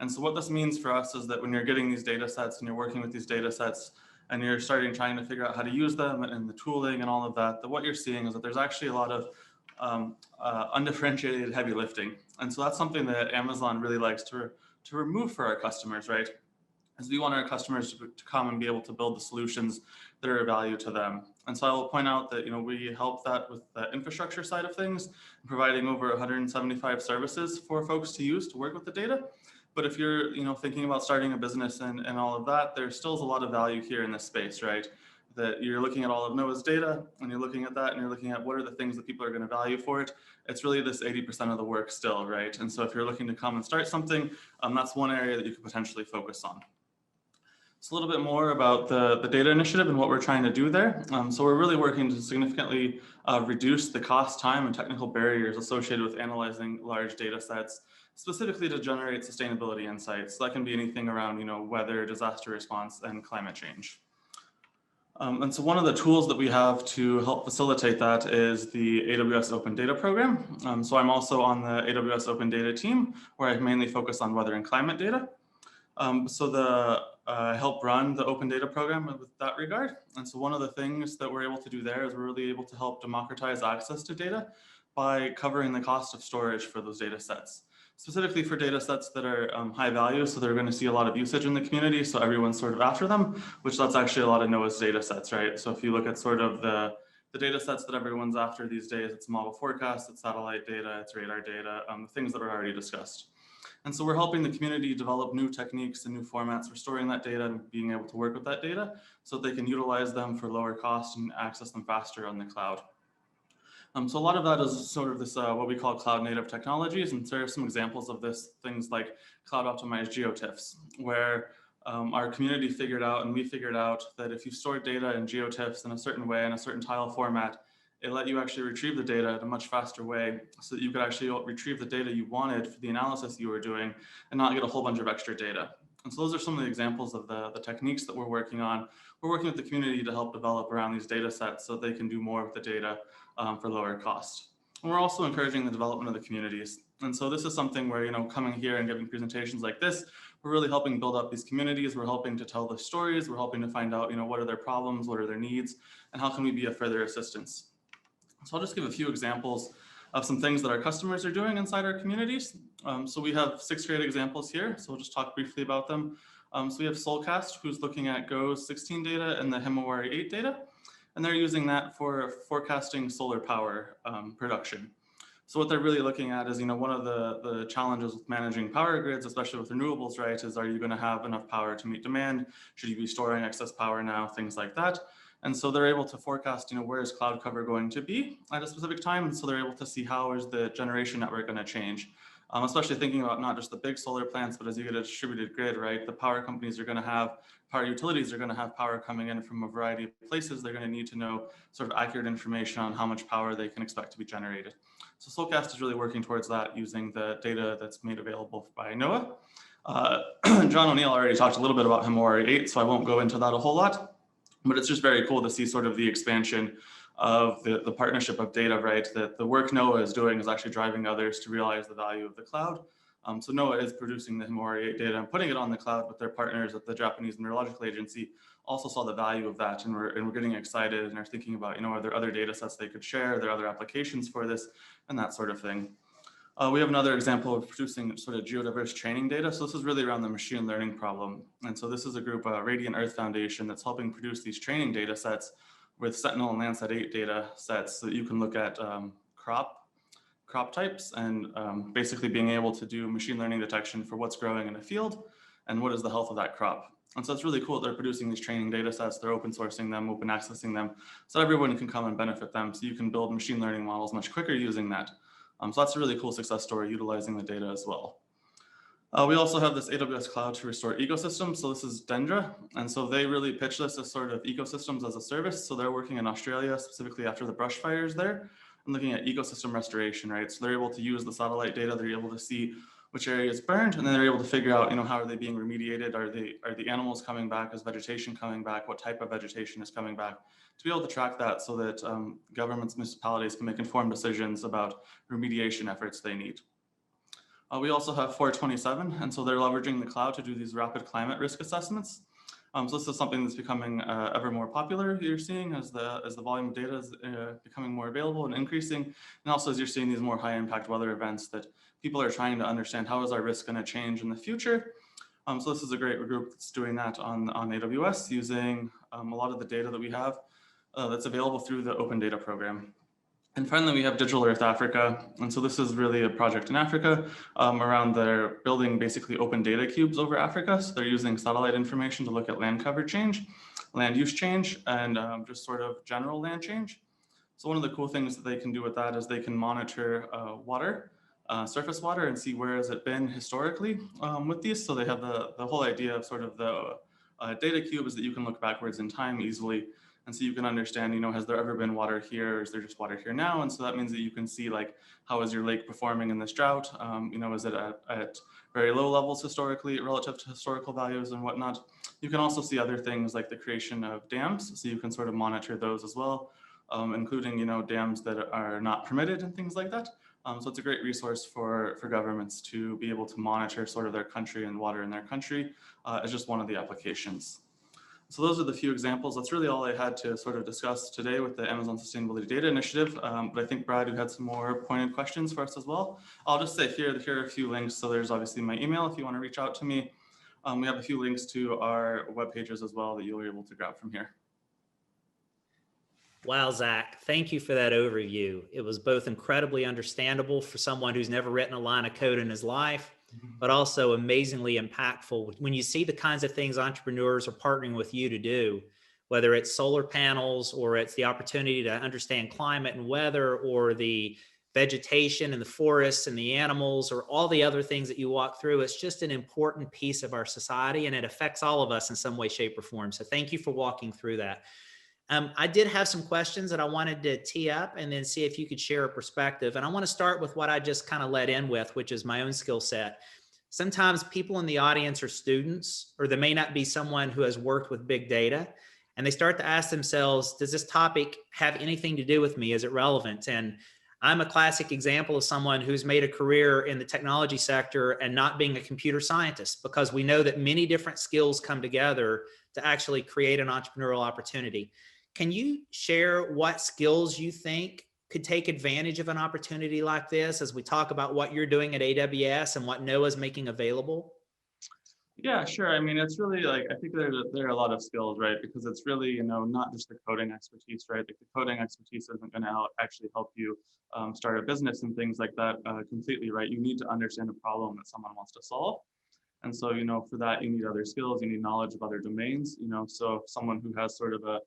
And so what this means for us is that when you're getting these data sets and you're working with these data sets and you're trying to figure out how to use them and the tooling and all of that, that what you're seeing is that there's actually a lot of undifferentiated heavy lifting. And so that's something that Amazon really likes to remove for our customers, right? Is we want our customers to come and be able to build the solutions that are of value to them. And so I will point out that, we help that with the infrastructure side of things, providing over 175 services for folks to use to work with the data. But if you're, thinking about starting a business and all of that, there still is a lot of value here in this space, right? That you're looking at all of Noaa's data and you're looking at that and you're looking at what are the things that people are going to value for it. It's really this 80% of the work still, right? And so if you're looking to come and start something, that's one area that you could potentially focus on. So a little bit more about the data initiative and what we're trying to do there. So we're really working to significantly reduce the cost, time, and technical barriers associated with analyzing large data sets, specifically to generate sustainability insights. So that can be anything around, weather, disaster response, and climate change. And so one of the tools that we have to help facilitate that is the AWS Open Data Program. So I'm also on the AWS Open Data team, where I mainly focus on weather and climate data. Help run the open data program with that regard. And so one of the things that we're able to do there is we're really able to help democratize access to data by covering the cost of storage for those data sets, specifically for data sets that are high value. So they're going to see a lot of usage in the community. So everyone's sort of after them, which that's actually a lot of Noaa's data sets, right? So if you look at sort of the data sets that everyone's after these days, it's model forecast, it's satellite data, it's radar data, things that are already discussed. And so we're helping the community develop new techniques and new formats for storing that data and being able to work with that data so that they can utilize them for lower cost and access them faster on the cloud. So a lot of that is sort of this, what we call cloud native technologies. And there are some examples of this, things like cloud optimized GeoTIFFs, where our community figured out and we figured out that if you store data in GeoTIFFs in a certain way, in a certain tile format, it let you actually retrieve the data in a much faster way so that you could actually retrieve the data you wanted for the analysis you were doing and not get a whole bunch of extra data. And so those are some of the examples of the techniques that we're working on. We're working with the community to help develop around these data sets so they can do more with the data for lower cost. And we're also encouraging the development of the communities. And so this is something where, coming here and giving presentations like this, we're really helping build up these communities. We're helping to tell the stories. We're helping to find out, what are their problems, what are their needs, and how can we be of further assistance. So I'll just give a few examples of some things that our customers are doing inside our communities. So we have 6 great examples here. So we'll just talk briefly about them. So we have Soulcast, who's looking at GOES 16 data and the Himawari 8 data. And they're using that for forecasting solar power production. So what they're really looking at is, one of the challenges with managing power grids, especially with renewables, right, is are you going to have enough power to meet demand? Should you be storing excess power now? Things like that. And so they're able to forecast, where is cloud cover going to be at a specific time. And so they're able to see how is the generation network going to change, especially thinking about not just the big solar plants, but as you get a distributed grid, right? The power companies are going to have, power utilities are going to have power coming in from a variety of places. They're going to need to know sort of accurate information on how much power they can expect to be generated. So Soulcast is really working towards that using the data that's made available by Noaa. John O'Neill already talked a little bit about Himawari 8, so I won't go into that a whole lot. But it's just very cool to see sort of the expansion of the partnership of data, right? That the work Noaa is doing is actually driving others to realize the value of the cloud. So Noaa is producing the Himawari 8 data and putting it on the cloud, but their partners at the Japanese Meteorological Agency also saw the value of that. And we're getting excited and are thinking about, are there other data sets they could share? Are there other applications for this and that sort of thing? We have another example of producing sort of Geo-Diverse training data. So this is really around the machine learning problem. And so this is a group, Radiant Earth Foundation, that's helping produce these training data sets with Sentinel and Landsat 8 data sets so that you can look at crop crop types and basically being able to do machine learning detection for what's growing in a field and what is the health of that crop. And so it's really cool that they're producing these training data sets, they're open sourcing them, open accessing them, so everyone can come and benefit them. So you can build machine learning models much quicker using that. So that's a really cool success story utilizing the data as well. We also have this AWS cloud to restore ecosystems. So this is Dendra. And so they really pitch this as sort of ecosystems as a service. So they're working in Australia, specifically after the brush fires there, and looking at ecosystem restoration, right? So they're able to use the satellite data, they're able to see which area is burned, and then they're able to figure out, how are they being remediated? Are the animals coming back? Is vegetation coming back? What type of vegetation is coming back? To be able to track that so that governments, municipalities can make informed decisions about remediation efforts they need. We also have 427, and so they're leveraging the cloud to do these rapid climate risk assessments. So this is something that's becoming ever more popular. You're seeing as the volume of data is becoming more available and increasing, and also as you're seeing these more high impact weather events that people are trying to understand how is our risk going to change in the future. So this is a great group that's doing that on AWS using a lot of the data that we have that's available through the Open Data Program. And finally, we have Digital Earth Africa. And so this is really a project in Africa around their building basically open data cubes over Africa. So they're using satellite information to look at land cover change, land use change, and just sort of general land change. So one of the cool things that they can do with that is they can monitor water, surface water, and see where has it been historically with these. So they have the whole idea of sort of the data cube is that you can look backwards in time easily. And so you can understand, has there ever been water here? Or is there just water here now? And so that means that you can see like, how is your lake performing in this drought? Is it at very low levels historically relative to historical values and whatnot? You can also see other things like the creation of dams. So you can sort of monitor those as well, including, dams that are not permitted and things like that. So it's a great resource for governments to be able to monitor sort of their country and water in their country as just one of the applications. So those are the few examples. That's really all I had to sort of discuss today with the Amazon Sustainability Data Initiative. But I think Brad, you had some more pointed questions for us as well. I'll just say here are a few links. So there's obviously my email if you want to reach out to me. We have a few links to our web pages as well that you'll be able to grab from here. Wow, Zach, thank you for that overview. It was both incredibly understandable for someone who's never written a line of code in his life, but also amazingly impactful. When you see the kinds of things entrepreneurs are partnering with you to do, whether it's solar panels or it's the opportunity to understand climate and weather or the vegetation and the forests and the animals or all the other things that you walk through, it's just an important piece of our society and it affects all of us in some way, shape, or form. So thank you for walking through that. I did have some questions that I wanted to tee up and then see if you could share a perspective. And I want to start with what I just kind of led in with, which is my own skill set. Sometimes people in the audience are students, or they may not be someone who has worked with big data. And they start to ask themselves, does this topic have anything to do with me? Is it relevant? And I'm a classic example of someone who's made a career in the technology sector and not being a computer scientist, because we know that many different skills come together to actually create an entrepreneurial opportunity. Can you share what skills you think could take advantage of an opportunity like this as we talk about what you're doing at AWS and what Noaa is making available? Yeah, sure. I mean, it's really like, I think there are a lot of skills, right? Because it's really, not just the coding expertise, right? Like the coding expertise isn't going to actually help you start a business and things like that completely, right? You need to understand a problem that someone wants to solve. And so, for that, you need other skills, you need knowledge of other domains, so someone who has sort of a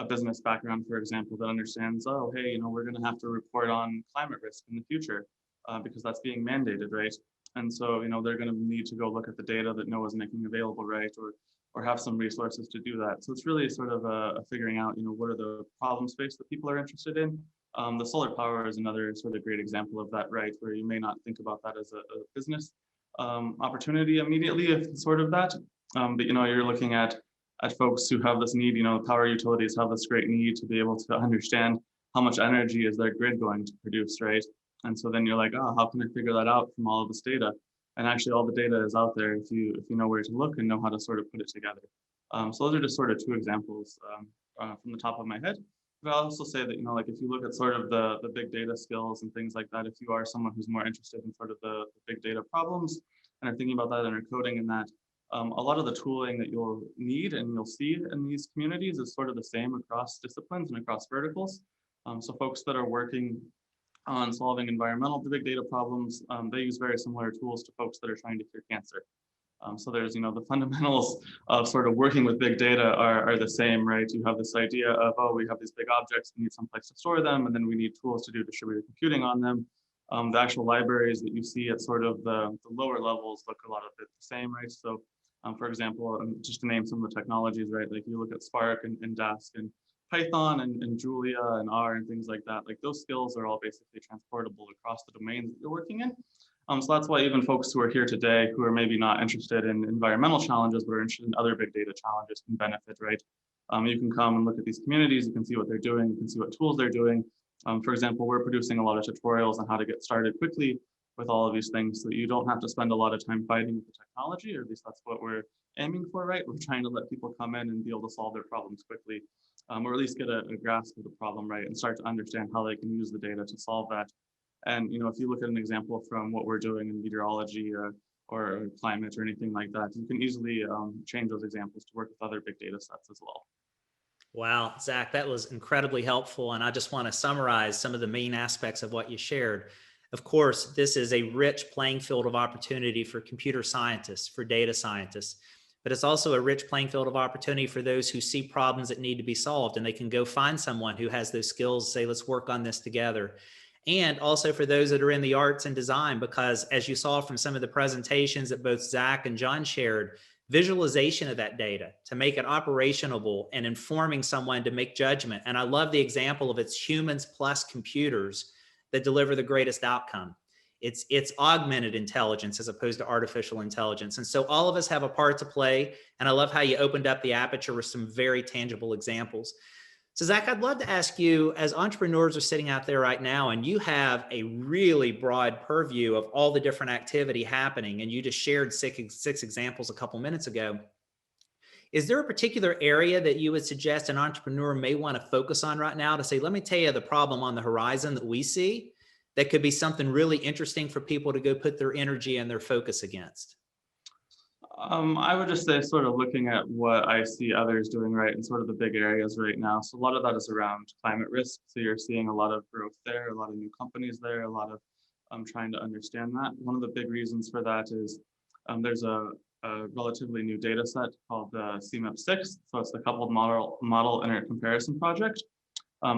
business background, for example, that understands, oh, hey, we're going to have to report on climate risk in the future because that's being mandated, right? And so, they're going to need to go look at the data that Noaa is making available, right? Or have some resources to do that. So it's really sort of a figuring out, what are the problem space that people are interested in. The solar power is another sort of great example of that, right? Where you may not think about that as a business opportunity immediately, if it's sort of that. But, you're looking at folks who have this need, power utilities have this great need to be able to understand how much energy is their grid going to produce, right? And so then you're like, oh, how can I figure that out from all of this data? And actually all the data is out there if you know where to look and know how to sort of put it together. So those are just sort of two examples from the top of my head. But I'll also say that, like if you look at sort of the big data skills and things like that, if you are someone who's more interested in sort of the big data problems and are thinking about that and are coding in that, a lot of the tooling that you'll need and you'll see in these communities is sort of the same across disciplines and across verticals. So folks that are working on solving environmental big data problems, they use very similar tools to folks that are trying to cure cancer. So there's, the fundamentals of sort of working with big data are the same, right? You have this idea of, oh, we have these big objects, we need some place to store them, and then we need tools to do distributed computing on them. The actual libraries that you see at sort of the lower levels look a lot of it the same, right? So for example, just to name some of the technologies, right? Like you look at Spark and Dask and Python and Julia and R and things like that. Like those skills are all basically transportable across the domains that you're working in. So that's why even folks who are here today who are maybe not interested in environmental challenges, but are interested in other big data challenges can benefit, right? You can come and look at these communities, you can see what they're doing, you can see what tools they're doing. For example, we're producing a lot of tutorials on how to get started quickly with all of these things so that you don't have to spend a lot of time fighting with the technology, or at least that's what we're aiming for, right? We're trying to let people come in and be able to solve their problems quickly, or at least get a grasp of the problem, right? And start to understand how they can use the data to solve that. And if you look at an example from what we're doing in meteorology or climate or anything like that, you can easily change those examples to work with other big data sets as well. Wow, Zach, that was incredibly helpful. And I just want to summarize some of the main aspects of what you shared. Of course, this is a rich playing field of opportunity for computer scientists, for data scientists, but it's also a rich playing field of opportunity for those who see problems that need to be solved, and they can go find someone who has those skills, say, let's work on this together. And also for those that are in the arts and design, because as you saw from some of the presentations that both Zach and John shared, visualization of that data to make it operationable and informing someone to make judgment. And I love the example of it's humans plus computers that deliver the greatest outcome. It's augmented intelligence as opposed to artificial intelligence. And so all of us have a part to play. And I love how you opened up the aperture with some very tangible examples. So Zach, I'd love to ask you, as entrepreneurs are sitting out there right now, and you have a really broad purview of all the different activity happening, and you just shared six examples a couple minutes ago. Is there a particular area that you would suggest an entrepreneur may want to focus on right now to say, let me tell you the problem on the horizon that we see that could be something really interesting for people to go put their energy and their focus against? I would just say sort of looking at what I see others doing right in sort of the big areas right now. So a lot of that is around climate risk. So you're seeing a lot of growth there, a lot of new companies there, a lot of trying to understand that. One of the big reasons for that is there's a relatively new data set called the CMIP6. So it's the Coupled Model Inter-Comparison Project,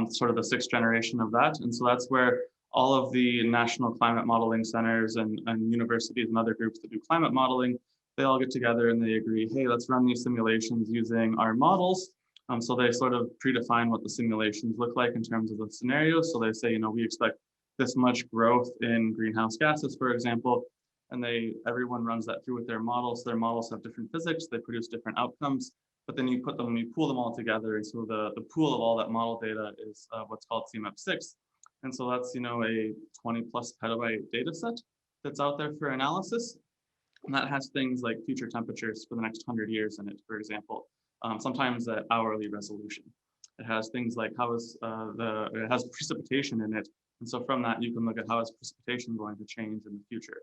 sort of the 6th generation of that. And so that's where all of the national climate modeling centers and universities and other groups that do climate modeling, they all get together and they agree, hey, let's run these simulations using our models. So they sort of predefine what the simulations look like in terms of the scenarios. So they say, we expect this much growth in greenhouse gases, for example, and everyone runs that through with their models. Their models have different physics, they produce different outcomes, but then you pool them all together. And so the pool of all that model data is what's called CMIP6. And so that's, a 20+ petabyte data set that's out there for analysis. And that has things like future temperatures for the next 100 years in it, for example, sometimes at hourly resolution. It has things like it has precipitation in it. And so from that, you can look at how is precipitation going to change in the future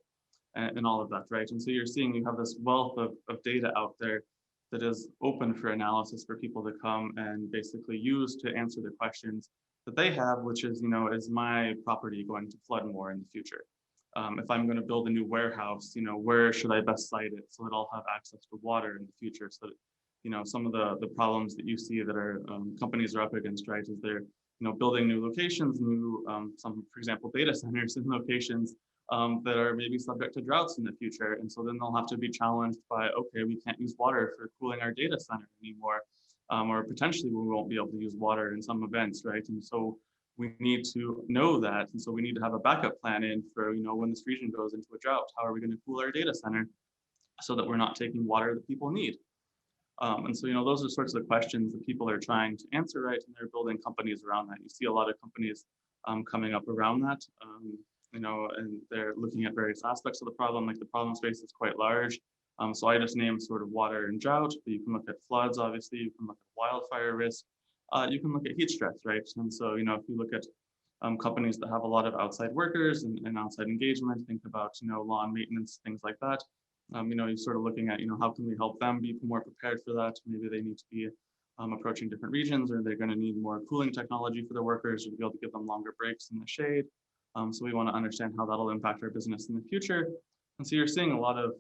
and all of that, right? And so you're seeing you have this wealth of data out there that is open for analysis for people to come and basically use to answer the questions that they have, which is, is my property going to flood more in the future? If I'm going to build a new warehouse, where should I best site it so that I'll have access to water in the future? So that, some of the problems that you see that are companies are up against, right, is they're, building new locations, some, for example, data centers in locations that are maybe subject to droughts in the future. And so then they'll have to be challenged by, okay, we can't use water for cooling our data center anymore, or potentially we won't be able to use water in some events, right? And so we need to know that. And so we need to have a backup plan in for, when this region goes into a drought, how are we going to cool our data center so that we're not taking water that people need? And so, those are sorts of the questions that people are trying to answer, right? And they're building companies around that. You see a lot of companies coming up around that, and they're looking at various aspects of the problem. Like the problem space is quite large. So I just named sort of water and drought, but you can look at floods, obviously, you can look at wildfire risk. You can look at heat stress, right? And so, if you look at companies that have a lot of outside workers and outside engagement, think about, lawn maintenance, things like that. You're sort of looking at, how can we help them be more prepared for that? Maybe they need to be approaching different regions, or they're going to need more cooling technology for their workers, or to be able to give them longer breaks in the shade. So we want to understand how that'll impact our business in the future. And so you're seeing a lot of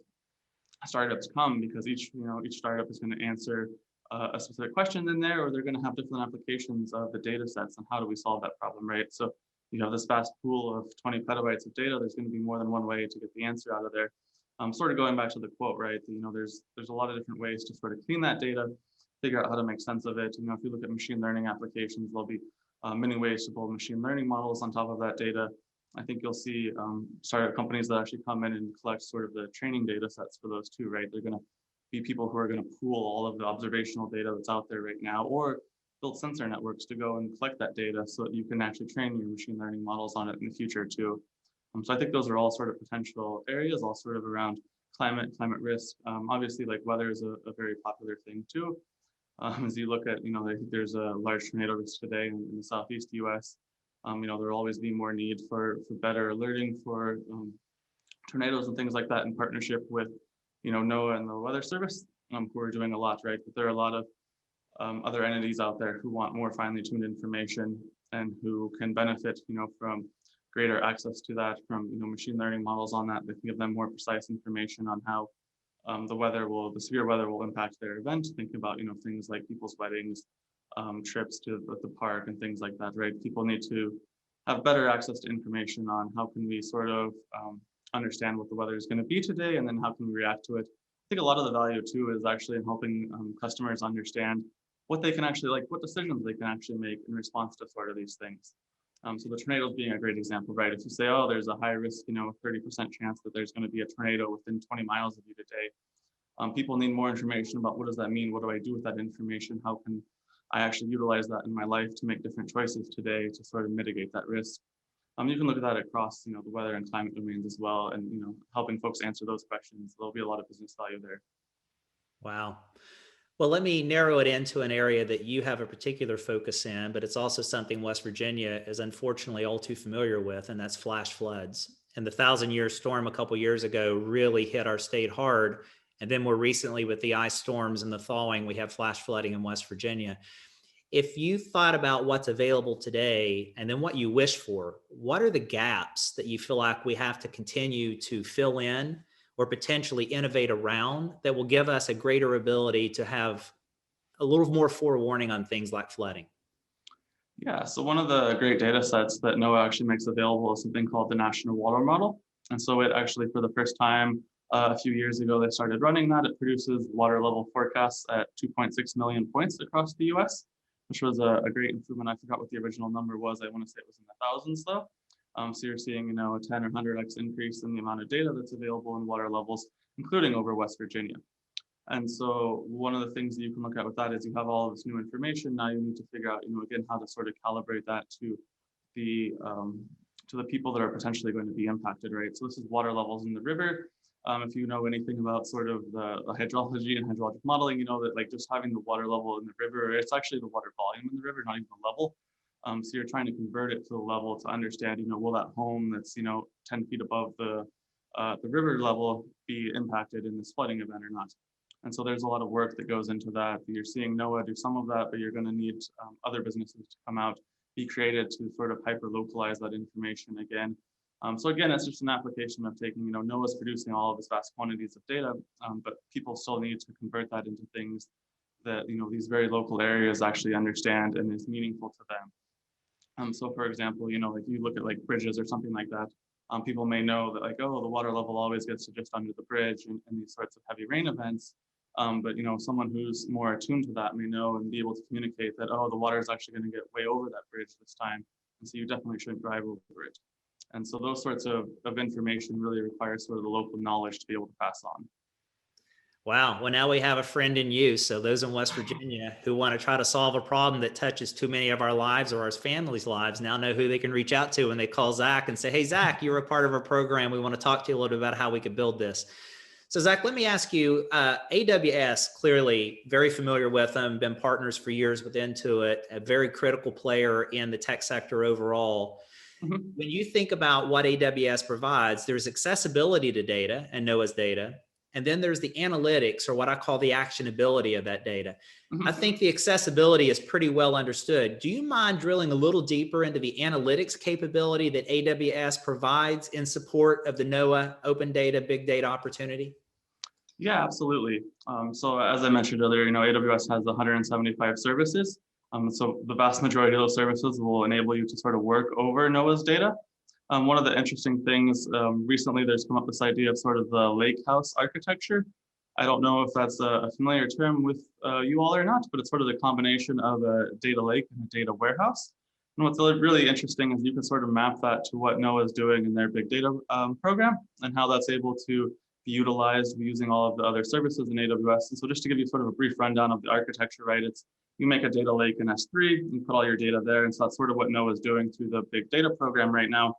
startups come because each startup is going to answer a specific question in there, or they're going to have different applications of the data sets and how do we solve that problem, right? So you have this vast pool of 20 petabytes of data. There's going to be more than one way to get the answer out of there. Sort of going back to the quote, right? There's a lot of different ways to sort of clean that data, figure out how to make sense of it. If you look at machine learning applications, there'll be many ways to build machine learning models on top of that data. I think you'll see startup companies that actually come in and collect sort of the training data sets for those too, right? They're going to be people who are going to pool all of the observational data that's out there right now, or build sensor networks to go and collect that data so that you can actually train your machine learning models on it in the future too. So I think those are all sort of potential areas, all sort of around climate risk. Obviously, like weather is a very popular thing too. As you look at, I think there's a large tornado risk today in the Southeast US. There will always be more need for better alerting for tornadoes and things like that in partnership with, Noaa and the Weather Service, who are doing a lot, right? But there are a lot of other entities out there who want more finely tuned information and who can benefit, from greater access to that, from machine learning models on that can give them more precise information on how the severe weather will impact their event. Think about things like people's weddings, trips to the park and things like that, right? People need to have better access to information on how can we sort of understand what the weather is going to be today, and then how can we react to it. I think a lot of the value too is actually in helping customers understand what they can actually what decisions they can actually make in response to sort of these things. So the tornadoes being a great example, right? If you say, oh, there's a high risk, 30% chance that there's going to be a tornado within 20 miles of you today. People need more information about what does that mean? What do I do with that information? How can I actually utilize that in my life to make different choices today to sort of mitigate that risk? You can look at that across, the weather and climate domains as well, and helping folks answer those questions. There'll be a lot of business value there. Wow. Well, let me narrow it into an area that you have a particular focus in, but it's also something West Virginia is unfortunately all too familiar with, and that's flash floods. And the 1,000-year storm a couple years ago really hit our state hard. And then more recently with the ice storms and the thawing, we have flash flooding in West Virginia. If you thought about what's available today and then what you wish for, what are the gaps that you feel like we have to continue to fill in or potentially innovate around that will give us a greater ability to have a little more forewarning on things like flooding? Yeah, so one of the great data sets that Noaa actually makes available is something called the National Water Model. And so it actually, for the first time, a few years ago, they started running that. It produces water level forecasts at 2.6 million points across the US, which was a great improvement. I forgot what the original number was. I want to say it was in the thousands though. So you're seeing, a 10 or 100x increase in the amount of data that's available in water levels, including over West Virginia. And so one of the things that you can look at with that is you have all of this new information. Now you need to figure out, again, how to sort of calibrate that to the people that are potentially going to be impacted, right? So this is water levels in the river. If you know anything about sort of the hydrology and hydrologic modeling, that just having the water level in the river, it's actually the water volume in the river, not even the level. So you're trying to convert it to the level to understand, will that home that's, 10 feet above the river level be impacted in this flooding event or not? And so there's a lot of work that goes into that. You're seeing Noaa do some of that, but you're going to need other businesses to come out, be created to sort of hyper localize that information again. So again, it's just an application of taking, Noaa's producing all of this vast quantities of data, but people still need to convert that into things that, these very local areas actually understand and is meaningful to them. So for example, like you look at bridges or something like that, people may know that oh, the water level always gets to just under the bridge in these sorts of heavy rain events. But someone who's more attuned to that may know and be able to communicate that, oh, the water is actually going to get way over that bridge this time. And so you definitely shouldn't drive over it. And so those sorts of information really require sort of the local knowledge to be able to pass on. Wow. Well, now we have a friend in you. So those in West Virginia who want to try to solve a problem that touches too many of our lives or our families' lives now know who they can reach out to when they call Zach and say, hey, Zach, you're a part of our program. We want to talk to you a little bit about how we could build this. So Zach, let me ask you, AWS, clearly very familiar with them, been partners for years with Intuit, a very critical player in the tech sector overall. Mm-hmm. When you think about what AWS provides, there's accessibility to data and Noaa's data, And then there's the analytics, or what I call the actionability of that data. Mhm. I think the accessibility is pretty well understood. Do you mind drilling a little deeper into the analytics capability that AWS provides in support of the Noaa open data, big data opportunity? Yeah, absolutely. So as I mentioned earlier, AWS has 175 services. So the vast majority of those services will enable you to sort of work over Noaa's data. One of the interesting things, recently there's come up this idea of sort of the lake house architecture. I don't know if that's a familiar term with you all or not, but it's sort of the combination of a data lake and a data warehouse. And what's really interesting is you can sort of map that to what Noaa is doing in their big data program and how that's able to be utilized using all of the other services in AWS. And so just to give you sort of a brief rundown of the architecture, right? It's you make a data lake in S3, you put all your data there. And so that's sort of what Noaa is doing through the big data program right now,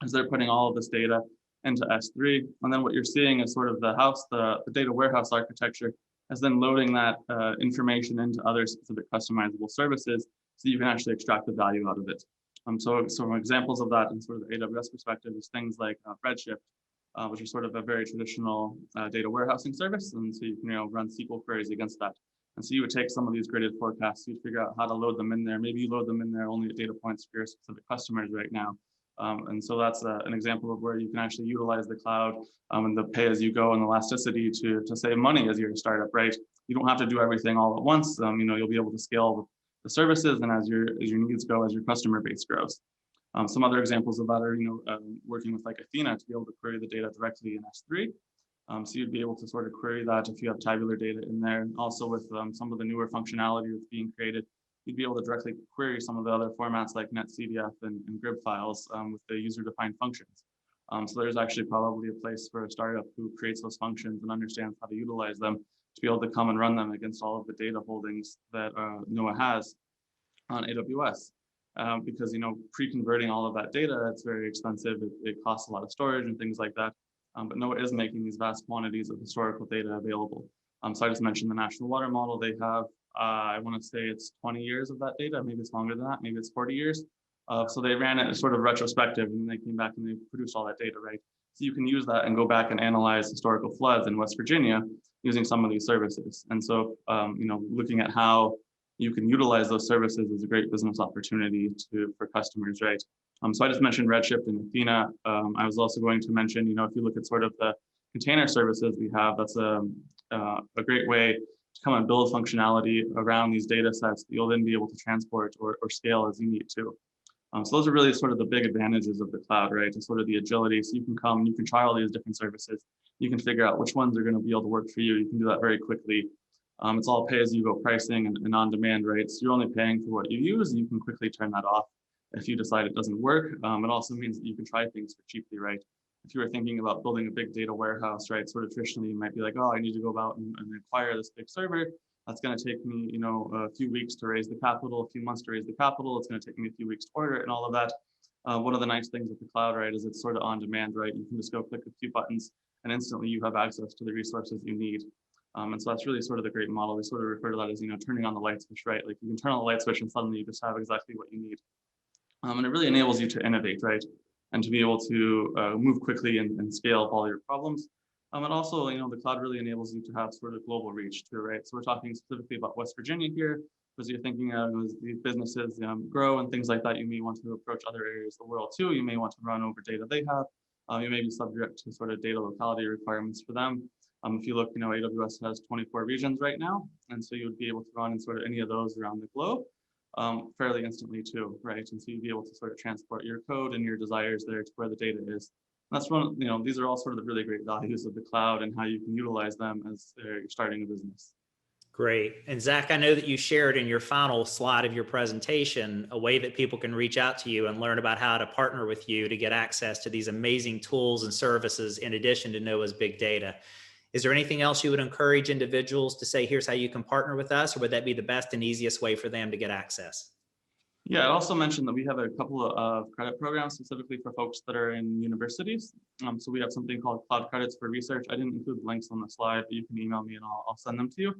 is they're putting all of this data into S3. And then what you're seeing is sort of the data warehouse architecture is then loading that information into other specific customizable services so you can actually extract the value out of it. So some examples of that in sort of the AWS perspective is things like Redshift, which is sort of a very traditional data warehousing service. And so you can run SQL queries against that. And so you would take some of these gridded forecasts, you'd figure out how to load them in there. Maybe you load them in there only at data points for your specific customers right now. And so that's an example of where you can actually utilize the cloud and the pay-as-you-go and elasticity to save money as you're a startup, right? You don't have to do everything all at once. You'll be able to scale with the services and as your needs go, as your customer base grows. Some other examples of that are, working with like Athena to be able to query the data directly in S3. So you'd be able to sort of query that if you have tabular data in there. And also with some of the newer functionality that's being created, you'd be able to directly query some of the other formats like netcdf and GRIB files with the user-defined functions. So there's actually probably a place for a startup who creates those functions and understands how to utilize them to be able to come and run them against all of the data holdings that Noaa has on AWS. Because pre-converting all of that data, it's very expensive. It costs a lot of storage and things like that. But Noaa is making these vast quantities of historical data available. So I just mentioned the National Water Model. They have, I want to say it's 20 years of that data. Maybe it's longer than that. Maybe it's 40 years. So they ran it as sort of retrospective, and they came back and they produced all that data, right? So you can use that and go back and analyze historical floods in West Virginia using some of these services. And so, looking at how you can utilize those services is a great business opportunity for customers, right? So I just mentioned Redshift and Athena. I was also going to mention, if you look at sort of the container services we have, that's a great way to come and build functionality around these data sets that you'll then be able to transport or scale as you need to. So those are really sort of the big advantages of the cloud, right? And sort of the agility. So you can try all these different services. You can figure out which ones are going to be able to work for you. You can do that very quickly. It's all pay-as-you-go pricing and on-demand rates. You're only paying for what you use. You can quickly turn that off if you decide it doesn't work. It also means that you can try things for cheaply, right? If you were thinking about building a big data warehouse, right, sort of traditionally, you might be like, oh, I need to go out and acquire this big server. That's going to take me, a few weeks to raise the capital, a few months to raise the capital. It's going to take me a few weeks to order it and all of that. One of the nice things with the cloud, right, is it's sort of on demand, right? You can just go click a few buttons and instantly you have access to the resources you need. And so that's really sort of the great model. We sort of refer to that as, turning on the light switch, right? Like you can turn on the light switch and suddenly you just have exactly what you need. And it really enables you to innovate, right? And to be able to move quickly and scale up all your problems. And also, the cloud really enables you to have sort of global reach too, right? So we're talking specifically about West Virginia here, because you're thinking as these businesses grow and things like that, you may want to approach other areas of the world too. You may want to run over data they have. You may be subject to sort of data locality requirements for them. If you look, AWS has 24 regions right now. And so you would be able to run in sort of any of those around the globe fairly instantly too, right? And so you'd be able to sort of transport your code and your desires there to where the data is. And that's one, these are all sort of the really great values of the cloud and how you can utilize them as you're starting a business. Great. And Zach, I know that you shared in your final slide of your presentation a way that people can reach out to you and learn about how to partner with you to get access to these amazing tools and services in addition to Noaa's big data. Is there anything else you would encourage individuals to say, here's how you can partner with us, or would that be the best and easiest way for them to get access? Yeah, I also mentioned that we have a couple of credit programs specifically for folks that are in universities. So we have something called Cloud Credits for Research. I didn't include the links on the slide, but you can email me and I'll send them to you.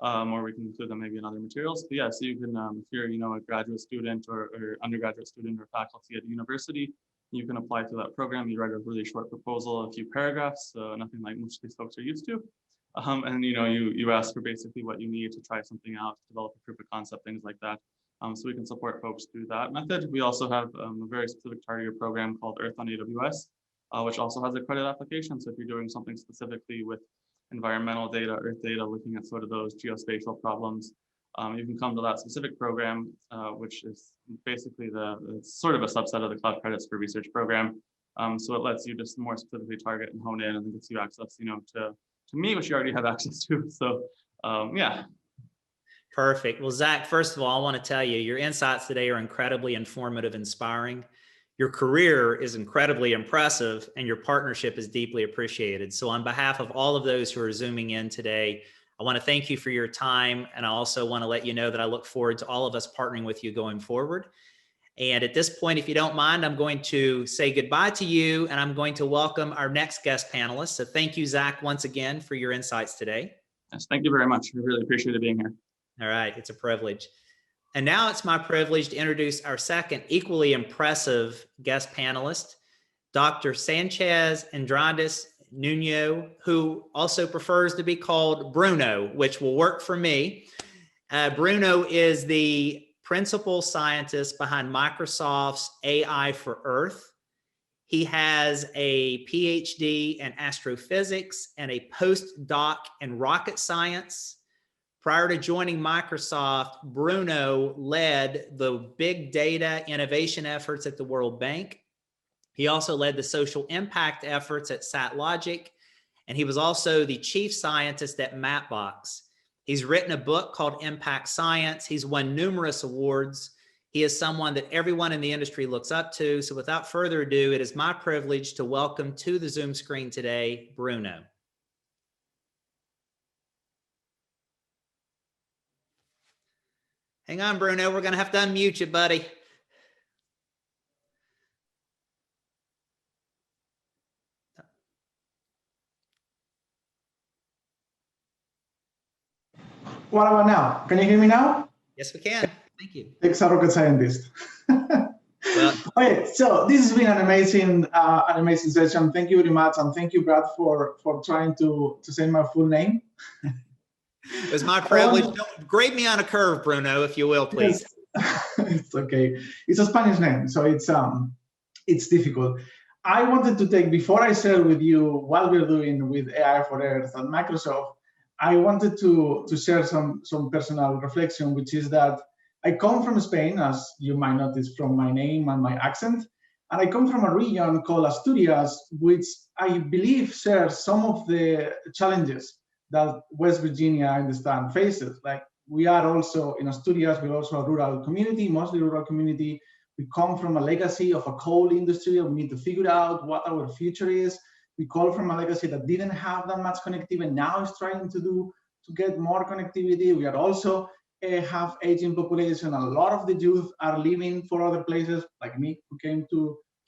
Or we can include them maybe in other materials. But yeah, so you can, if you're, a graduate student or undergraduate student or faculty at a university, You can apply to that program. You write a really short proposal, a few paragraphs, nothing like most of these folks are used to. And you ask for basically what you need to try something out, develop a proof of concept, things like that. So we can support folks through that method. We also have a very specific targeted program called Earth on AWS, which also has a credit application. So if you're doing something specifically with environmental data, Earth data, looking at sort of those geospatial problems, you can come to that specific program, which is basically it's sort of a subset of the Cloud Credits for Research program. So it lets you just more specifically target and hone in, and gets you access, to me, which you already have access to. So yeah. Perfect. Well, Zach, first of all, I want to tell you, your insights today are incredibly informative, inspiring. Your career is incredibly impressive, and your partnership is deeply appreciated. So on behalf of all of those who are Zooming in today, I want to thank you for your time. And I also want to let you know that I look forward to all of us partnering with you going forward. And at this point, if you don't mind, I'm going to say goodbye to you, and I'm going to welcome our next guest panelist. So thank you, Zach, once again for your insights today. Yes, thank you very much. I really appreciate being here. All right, it's a privilege. And now it's my privilege to introduce our second equally impressive guest panelist, Dr. Sanchez Andrades Nuno, who also prefers to be called Bruno, which will work for me. Bruno is the principal scientist behind Microsoft's AI for Earth. He has a PhD in astrophysics and a postdoc in rocket science. Prior to joining Microsoft, Bruno led the big data innovation efforts at the World Bank. He also led the social impact efforts at SatLogic, and he was also the chief scientist at Mapbox. He's written a book called Impact Science. He's won numerous awards. He is someone that everyone in the industry looks up to. So without further ado, it is my privilege to welcome to the Zoom screen today, Bruno. Hang on, Bruno, we're gonna have to unmute you, buddy. What about now? Can you hear me now? Yes, we can. Thank you. Thanks, a rocket scientist. Well, okay, so this has been an amazing session. Thank you very much, and thank you, Brad, for trying to say my full name. It was my privilege. Don't grade me on a curve, Bruno, if you will, please. Yes. It's okay. It's a Spanish name, so it's difficult. I wanted to take, before I share with you what we're doing with AI for Earth at Microsoft, I wanted to share some personal reflection, which is that I come from Spain, as you might notice from my name and my accent, and I come from a region called Asturias, which I believe shares some of the challenges that West Virginia, I understand, faces. Like, we are also in Asturias, we're also a rural community, mostly rural community. We come from a legacy of a coal industry, and we need to figure out what our future is. We come from a legacy that didn't have that much connectivity, and now is trying to get more connectivity. We are also have aging population. A lot of the youth are leaving for other places, like me, who came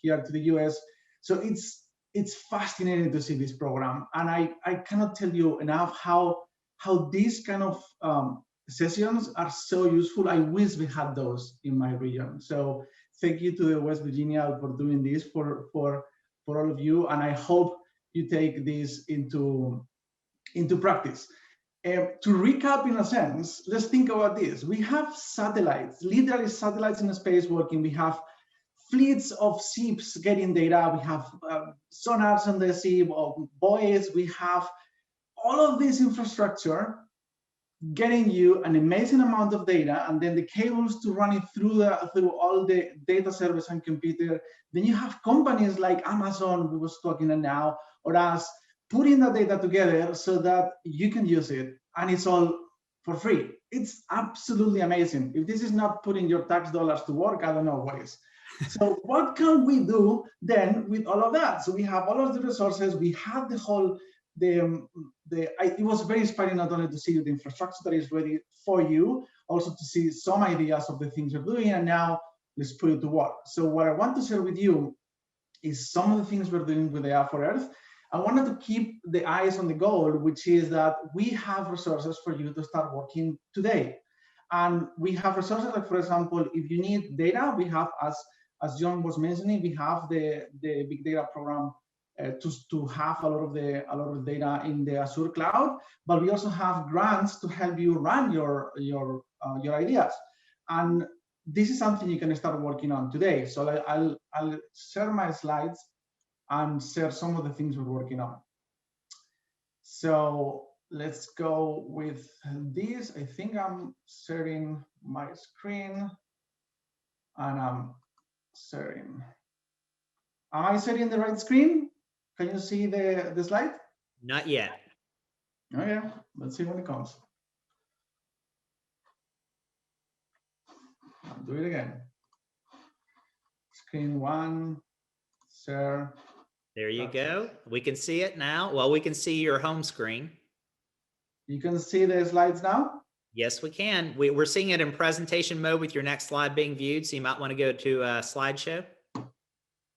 here to the US. So it's fascinating to see this program, and I cannot tell you enough how these kind of sessions are so useful. I wish we had those in my region. So thank you to the West Virginia for doing this for all of you, and I hope you take this into practice. To recap, in a sense, let's think about this. We have satellites, literally satellites in space working. We have fleets of ships getting data. We have sonars on the ship, buoys. We have all of this infrastructure getting you an amazing amount of data, and then the cables to run it through all the data servers and computer. Then you have companies like Amazon, we was talking about now, or us, putting the data together so that you can use it, and it's all for free. It's absolutely amazing. If this is not putting your tax dollars to work, I don't know what is. So what can we do then with all of that? So we have all of the resources. We have the whole, it was very inspiring not only to see the infrastructure that is ready for you, also to see some ideas of the things you're doing, and now let's put it to work. So what I want to share with you is some of the things we're doing with AI for Earth. I wanted to keep the eyes on the goal, which is that we have resources for you to start working today. And we have resources like, for example, if you need data, we have, as as John was mentioning, we have the big data program to have a lot of the data in the Azure cloud, but we also have grants to help you run your ideas. And this is something you can start working on today. So I'll share my slides and share some of the things we're working on. So let's go with this. I think I'm sharing my screen and I'm sharing. Am I sharing the right screen? Can you see the slide? Not yet. Oh yeah, let's see when it comes. I'll do it again. Screen one, share. There you go. We can see it now. Well, we can see your home screen. You can see the slides now? Yes, we can. We're seeing it in presentation mode with your next slide being viewed. So you might want to go to slideshow.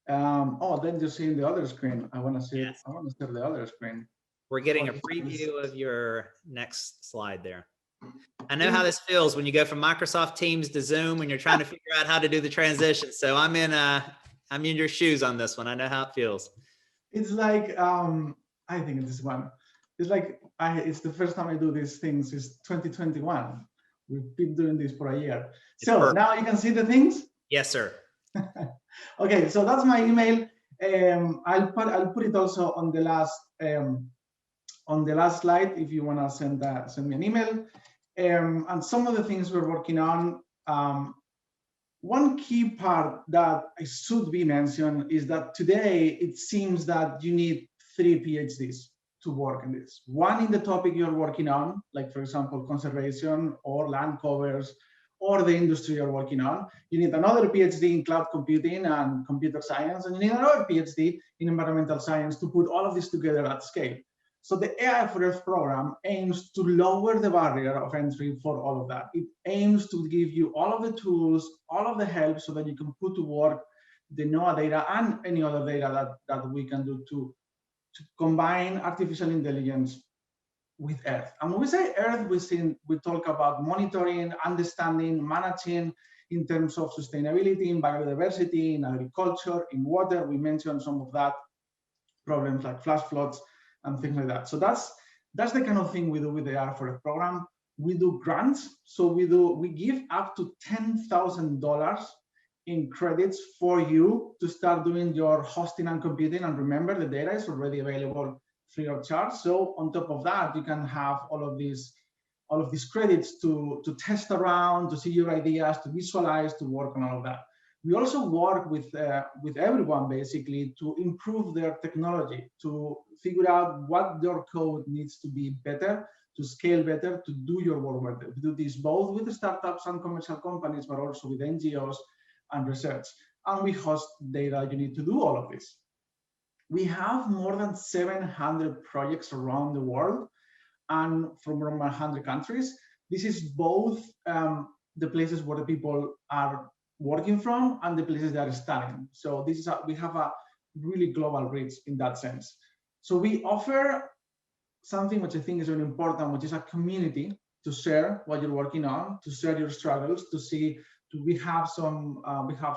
Oh, then you're seeing the other screen. I want to see. Yes. I want to see the other screen. We're getting a preview of your next slide there. I know how this feels when you go from Microsoft Teams to Zoom when you're trying to figure out how to do the transition. So I'm in your shoes on this one. I know how it feels. It's like I think this one. It's like it's the first time I do these things. It's 2021. We've been doing this for a year. So perfect. now you can see the things. Yes, sir. Okay, so that's my email. I'll put it also on the last slide if you want to send me an email. And some of the things we're working on. One key part that I should be mentioned is that today it seems that you need 3 PhDs to work in this. One in the topic you're working on, like for example, conservation or land covers, or the industry you're working on. You need another PhD in cloud computing and computer science, and you need another PhD in environmental science to put all of this together at scale. So the AI for Earth program aims to lower the barrier of entry for all of that. It aims to give you all of the tools, all of the help so that you can put to work the Noaa data and any other data that we can do to combine artificial intelligence with Earth. And when we say Earth, we talk about monitoring, understanding, managing in terms of sustainability, in biodiversity, in agriculture, in water. We mentioned some of that, problems like flash floods and things like that. So that's the kind of thing we do with the R4F program. We do grants. So we give up to $10,000 in credits for you to start doing your hosting and computing. And remember, the data is already available free of charge. So on top of that, you can have all of these credits to test around, to see your ideas, to visualize, to work on all of that. We also work with everyone basically to improve their technology, to figure out what your code needs to be better, to scale better, to do your work better. We do this both with the startups and commercial companies, but also with NGOs and research. And we host data. You need to do all of this. We have more than 700 projects around the world and from around 100 countries. This is both the places where the people are working from and the places they are studying. So this is we have a really global reach in that sense. So we offer something which I think is very important, which is a community to share what you're working on, to share your struggles, we have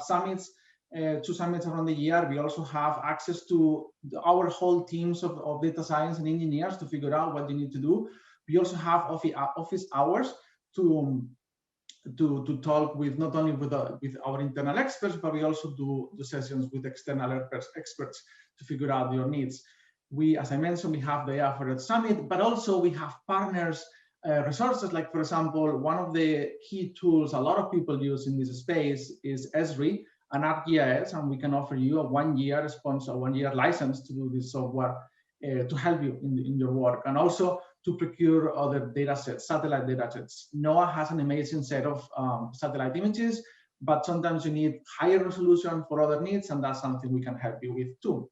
summits, 2 summits around the year. We also have access to our whole teams of data science and engineers to figure out what you need to do. We also have office hours to talk with not only with our internal experts, but we also do the sessions with external experts to figure out your needs. As I mentioned, we have the AI4Earth Summit, but also we have partners, resources, like for example, one of the key tools a lot of people use in this space is Esri and ArcGIS, and we can offer you a 1-year sponsor, 1-year license to do this software to help you in your work, and also to procure other data sets, satellite data sets. Noaa has an amazing set of satellite images, but sometimes you need higher resolution for other needs, and that's something we can help you with too.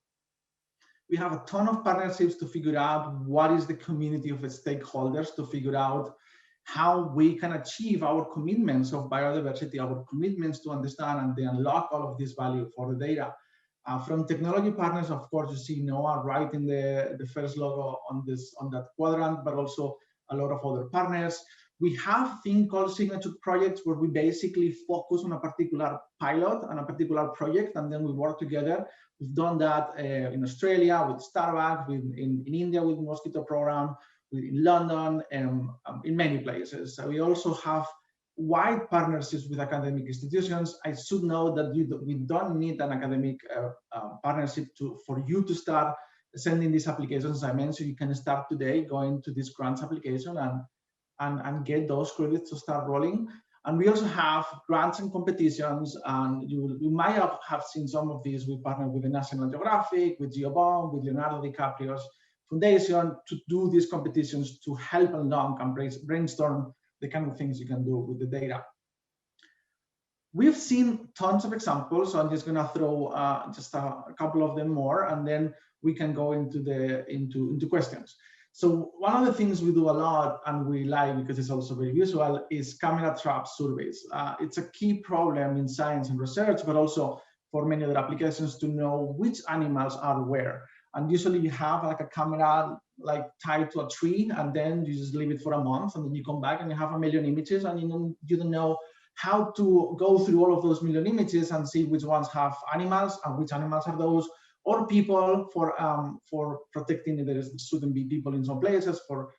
We have a ton of partnerships to figure out what is the community of stakeholders, to figure out how we can achieve our commitments of biodiversity, our commitments to understand and then unlock all of this value for the data. From technology partners, of course, you see Noaa right in the first logo on that quadrant, but also a lot of other partners. We have thing called signature projects where we basically focus on a particular pilot and a particular project, and then we work together. We've done that in Australia with Starbucks, in India with mosquito program, in London, and in many places. So we also have wide partnerships with academic institutions. I should know that we don't need an academic partnership for you to start sending these applications. As I mentioned, you can start today going to this grants application and get those credits to start rolling. And we also have grants and competitions, and you might have seen some of these. We partner with the National Geographic, with GeoBomb, with Leonardo DiCaprio's foundation to do these competitions to help along and brainstorm the kind of things you can do with the data. We've seen tons of examples, so I'm just gonna throw just a couple of them more, and then we can go into questions. So one of the things we do a lot and we like because it's also very visual is camera trap surveys. It's a key problem in science and research, but also for many other applications to know which animals are where. And usually you have like a camera like tied to a tree, and then you just leave it for a month, and then you come back and you have 1 million images, and you don't know how to go through all of those million images and see which ones have animals and which animals are those, or people for protecting. There shouldn't be people in some places for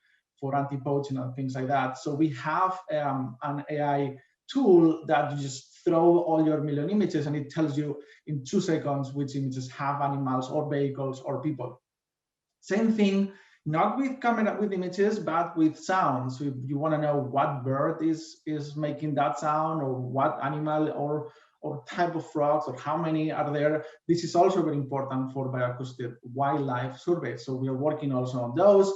anti-poaching and things like that. So we have an AI tool that you just throw all your million images, and it tells you in 2 seconds which images have animals or vehicles or people. Same thing, not with camera with images, but with sounds. If you want to know what bird is making that sound, or what animal or type of frogs, or how many are there, this is also very important for bioacoustic wildlife surveys. So we are working also on those.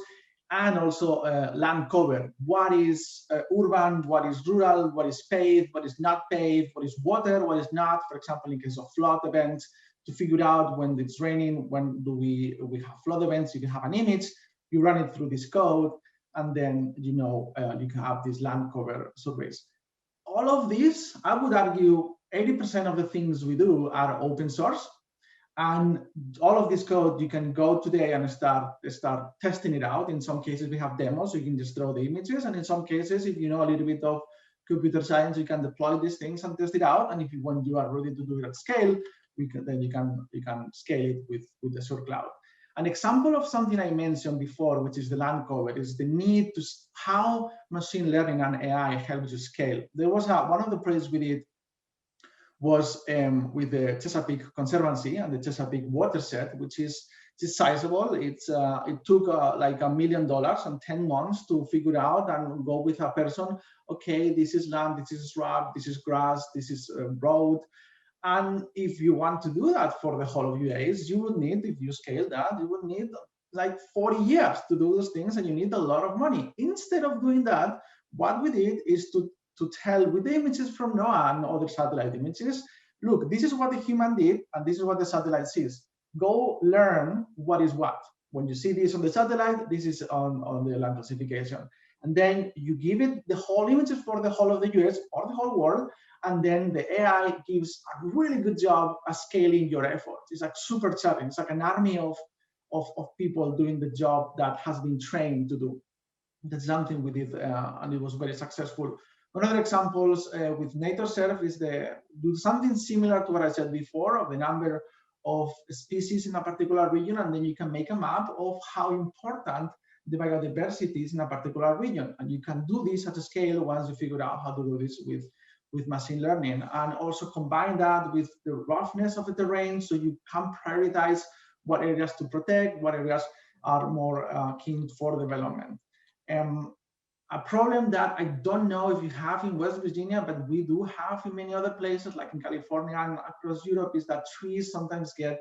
And also land cover. What is urban, what is rural, what is paved, what is not paved, what is water, what is not, for example, in case of flood events, to figure out when it's raining, when do we have flood events. You can have an image, you run it through this code, and then you can have these land cover surveys. All of this, I would argue 80% of the things we do are open source. And all of this code, you can go today and start testing it out. In some cases, we have demos, so you can just throw the images. And in some cases, if you know a little bit of computer science, you can deploy these things and test it out. And when you are ready to do it at scale, you can scale it with the Azure cloud. An example of something I mentioned before, which is the land cover, is the need to how machine learning and AI helps you scale. There was one of the projects we did was with the Chesapeake Conservancy and the Chesapeake watershed, which is sizable. It took like $1 million and 10 months to figure out and go with a person. Okay, this is land, this is rock, this is grass, this is road. And if you want to do that for the whole of US, you would need, if you scale that, you would need like 40 years to do those things, and you need a lot of money. Instead of doing that, what we did is to tell with the images from Noaa and other satellite images, look, this is what the human did, and this is what the satellite sees. Go learn what is what. When you see this on the satellite, this is on the land classification. And then you give it the whole images for the whole of the US or the whole world, and then the AI gives a really good job at scaling your efforts. It's like supercharging. It's like an army of people doing the job that has been trained to do. That's something we did, and it was very successful. One other examples with NatureServe is do something similar to what I said before of the number of species in a particular region, and then you can make a map of how important the biodiversity is in a particular region. And you can do this at a scale once you figure out how to do this with machine learning, and also combine that with the roughness of the terrain, so you can prioritize what areas to protect, what areas are more keen for development. A problem that I don't know if you have in West Virginia, but we do have in many other places, like in California and across Europe, is that trees sometimes get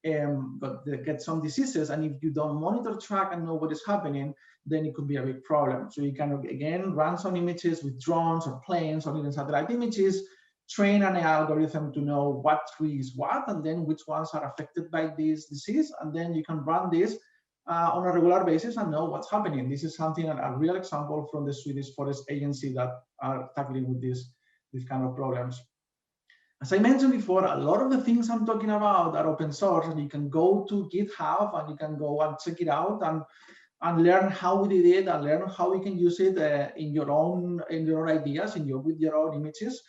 some diseases, and if you don't monitor, track, and know what is happening, then it could be a big problem. So you can, again, run some images with drones or planes or even satellite images, train an algorithm to know what tree is what, and then which ones are affected by this disease, and then you can run this on a regular basis and know what's happening. This is something, a real example from the Swedish Forest Agency that are tackling with these kind of problems. As I mentioned before, a lot of the things I'm talking about are open source, and you can go to GitHub and you can go and check it out and learn how we did it and learn how we can use it in your own ideas, with your own images.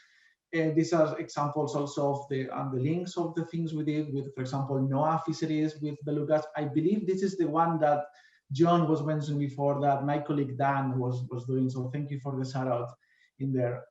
These are examples also of the links of the things we did with, for example, Noaa Fisheries with belugas. I believe this is the one that John was mentioning before that my colleague Dan was doing. So thank you for the shout out in there.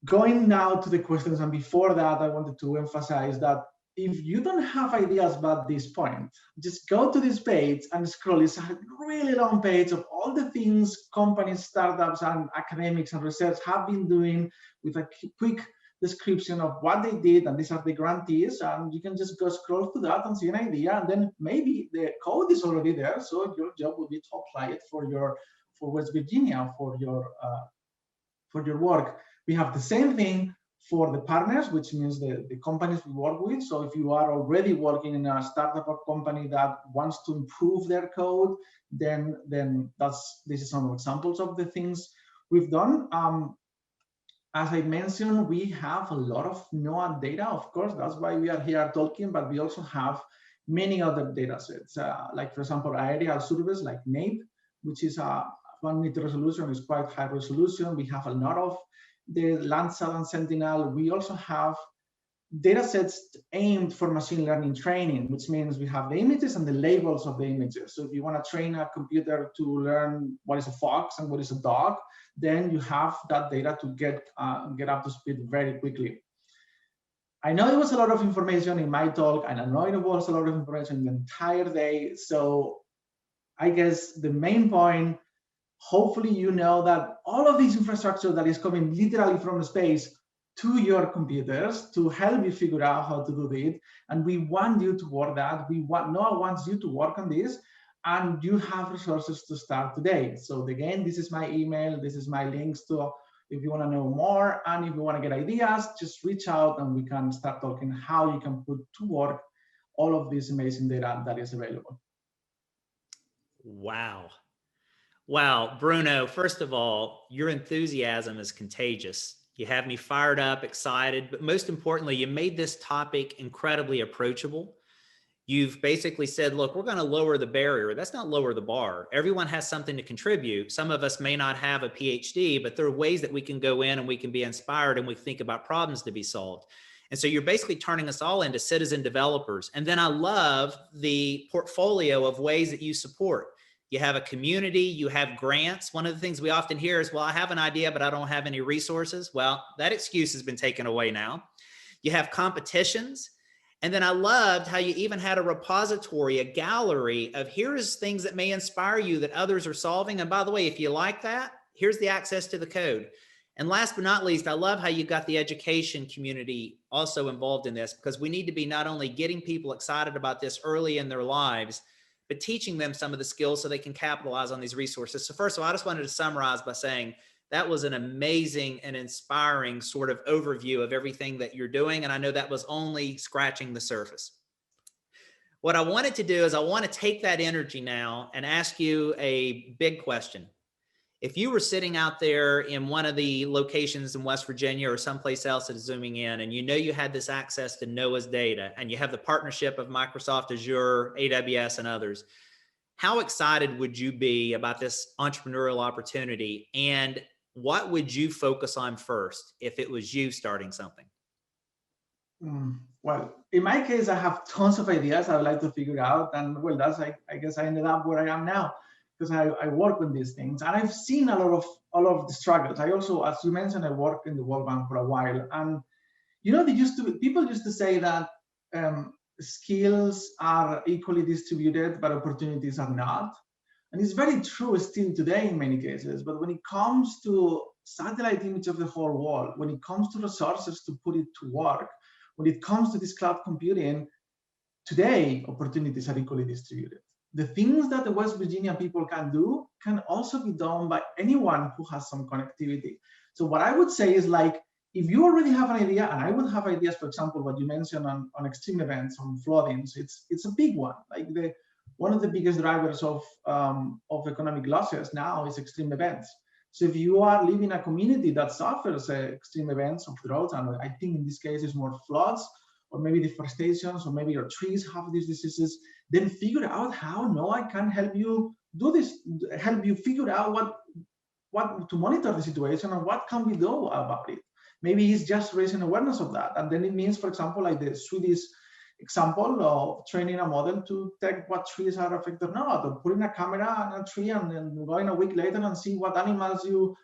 Going now to the questions, and before that, I wanted to emphasize that if you don't have ideas about this point, just go to this page and scroll. It's a really long page of all the things companies, startups, and academics and research have been doing, with a quick description of what they did, and these are the grantees, and you can just go scroll through that and see an idea, and then maybe the code is already there, so your job will be to apply it for West Virginia, for your work. We have the same thing for the partners, which means the companies we work with. So if you are already working in a startup or company that wants to improve their code, then this is some examples of the things we've done. As I mentioned, we have a lot of Noaa data, of course, that's why we are here talking, but we also have many other data sets, like, for example, aerial surveys like NAPE, which is a 1 meter resolution, is quite high resolution. We have a lot of the Landsat and Sentinel. We also have data sets aimed for machine learning training, which means we have the images and the labels of the images. So if you want to train a computer to learn what is a fox and what is a dog, then you have that data to get up to speed very quickly. I know it was a lot of information in my talk, and I know it was a lot of information the entire day. So I guess the main point, hopefully you know that all of this infrastructure that is coming literally from space to your computers to help you figure out how to do it. And we want you to work that. Noaa wants you to work on this, and you have resources to start today. So again, this is my email, this is my links to, if you want to know more, and if you want to get ideas, just reach out and we can start talking how you can put to work all of this amazing data that is available. Wow. Wow, Bruno, first of all, your enthusiasm is contagious. You have me fired up, excited, but most importantly, you made this topic incredibly approachable. You've basically said, look, we're going to lower the barrier. That's not lower the bar. Everyone has something to contribute. Some of us may not have a PhD, but there are ways that we can go in and we can be inspired and we think about problems to be solved. And so you're basically turning us all into citizen developers. And then I love the portfolio of ways that you support. You have a community, you have grants. One of the things we often hear is, well, I have an idea, but I don't have any resources. Well, that excuse has been taken away now. You have competitions. And then I loved how you even had a repository, a gallery of here's things that may inspire you that others are solving. And by the way, if you like that, here's the access to the code. And last but not least, I love how you got the education community also involved in this, because we need to be not only getting people excited about this early in their lives, but teaching them some of the skills so they can capitalize on these resources. So first of all, I just wanted to summarize by saying that was an amazing and inspiring sort of overview of everything that you're doing. And I know that was only scratching the surface. What I wanted to do is I want to take that energy now and ask you a big question. If you were sitting out there in one of the locations in West Virginia or someplace else that is zooming in, and you know you had this access to Noaa's data, and you have the partnership of Microsoft Azure, AWS, and others, how excited would you be about this entrepreneurial opportunity? And what would you focus on first if it was you starting something? Well, in my case, I have tons of ideas I would like to figure out. And well, that's, I guess I ended up where I am now, because I work with these things, and I've seen a lot of the struggles. I also, as you mentioned, I worked in the World Bank for a while, and you know, people used to say that skills are equally distributed, but opportunities are not. And it's very true still today in many cases. But when it comes to satellite image of the whole world, when it comes to resources to put it to work, when it comes to this cloud computing, today opportunities are equally distributed. The things that the West Virginia people can do can also be done by anyone who has some connectivity. So what I would say is, like, if you already have an idea, and I would have ideas, for example, what you mentioned on extreme events, on floodings, it's a big one. Like one of the biggest drivers of economic losses now is extreme events. So if you are living in a community that suffers extreme events of drought, and I think in this case it's more floods or maybe deforestation, or maybe your trees have these diseases, then figure out how Noaa can help you do this, help you figure out what to monitor the situation and what can we do about it. Maybe it's just raising awareness of that. And then it means, for example, like the Swedish example of training a model to detect what trees are affected or not, or putting a camera on a tree and then going a week later and see what animals you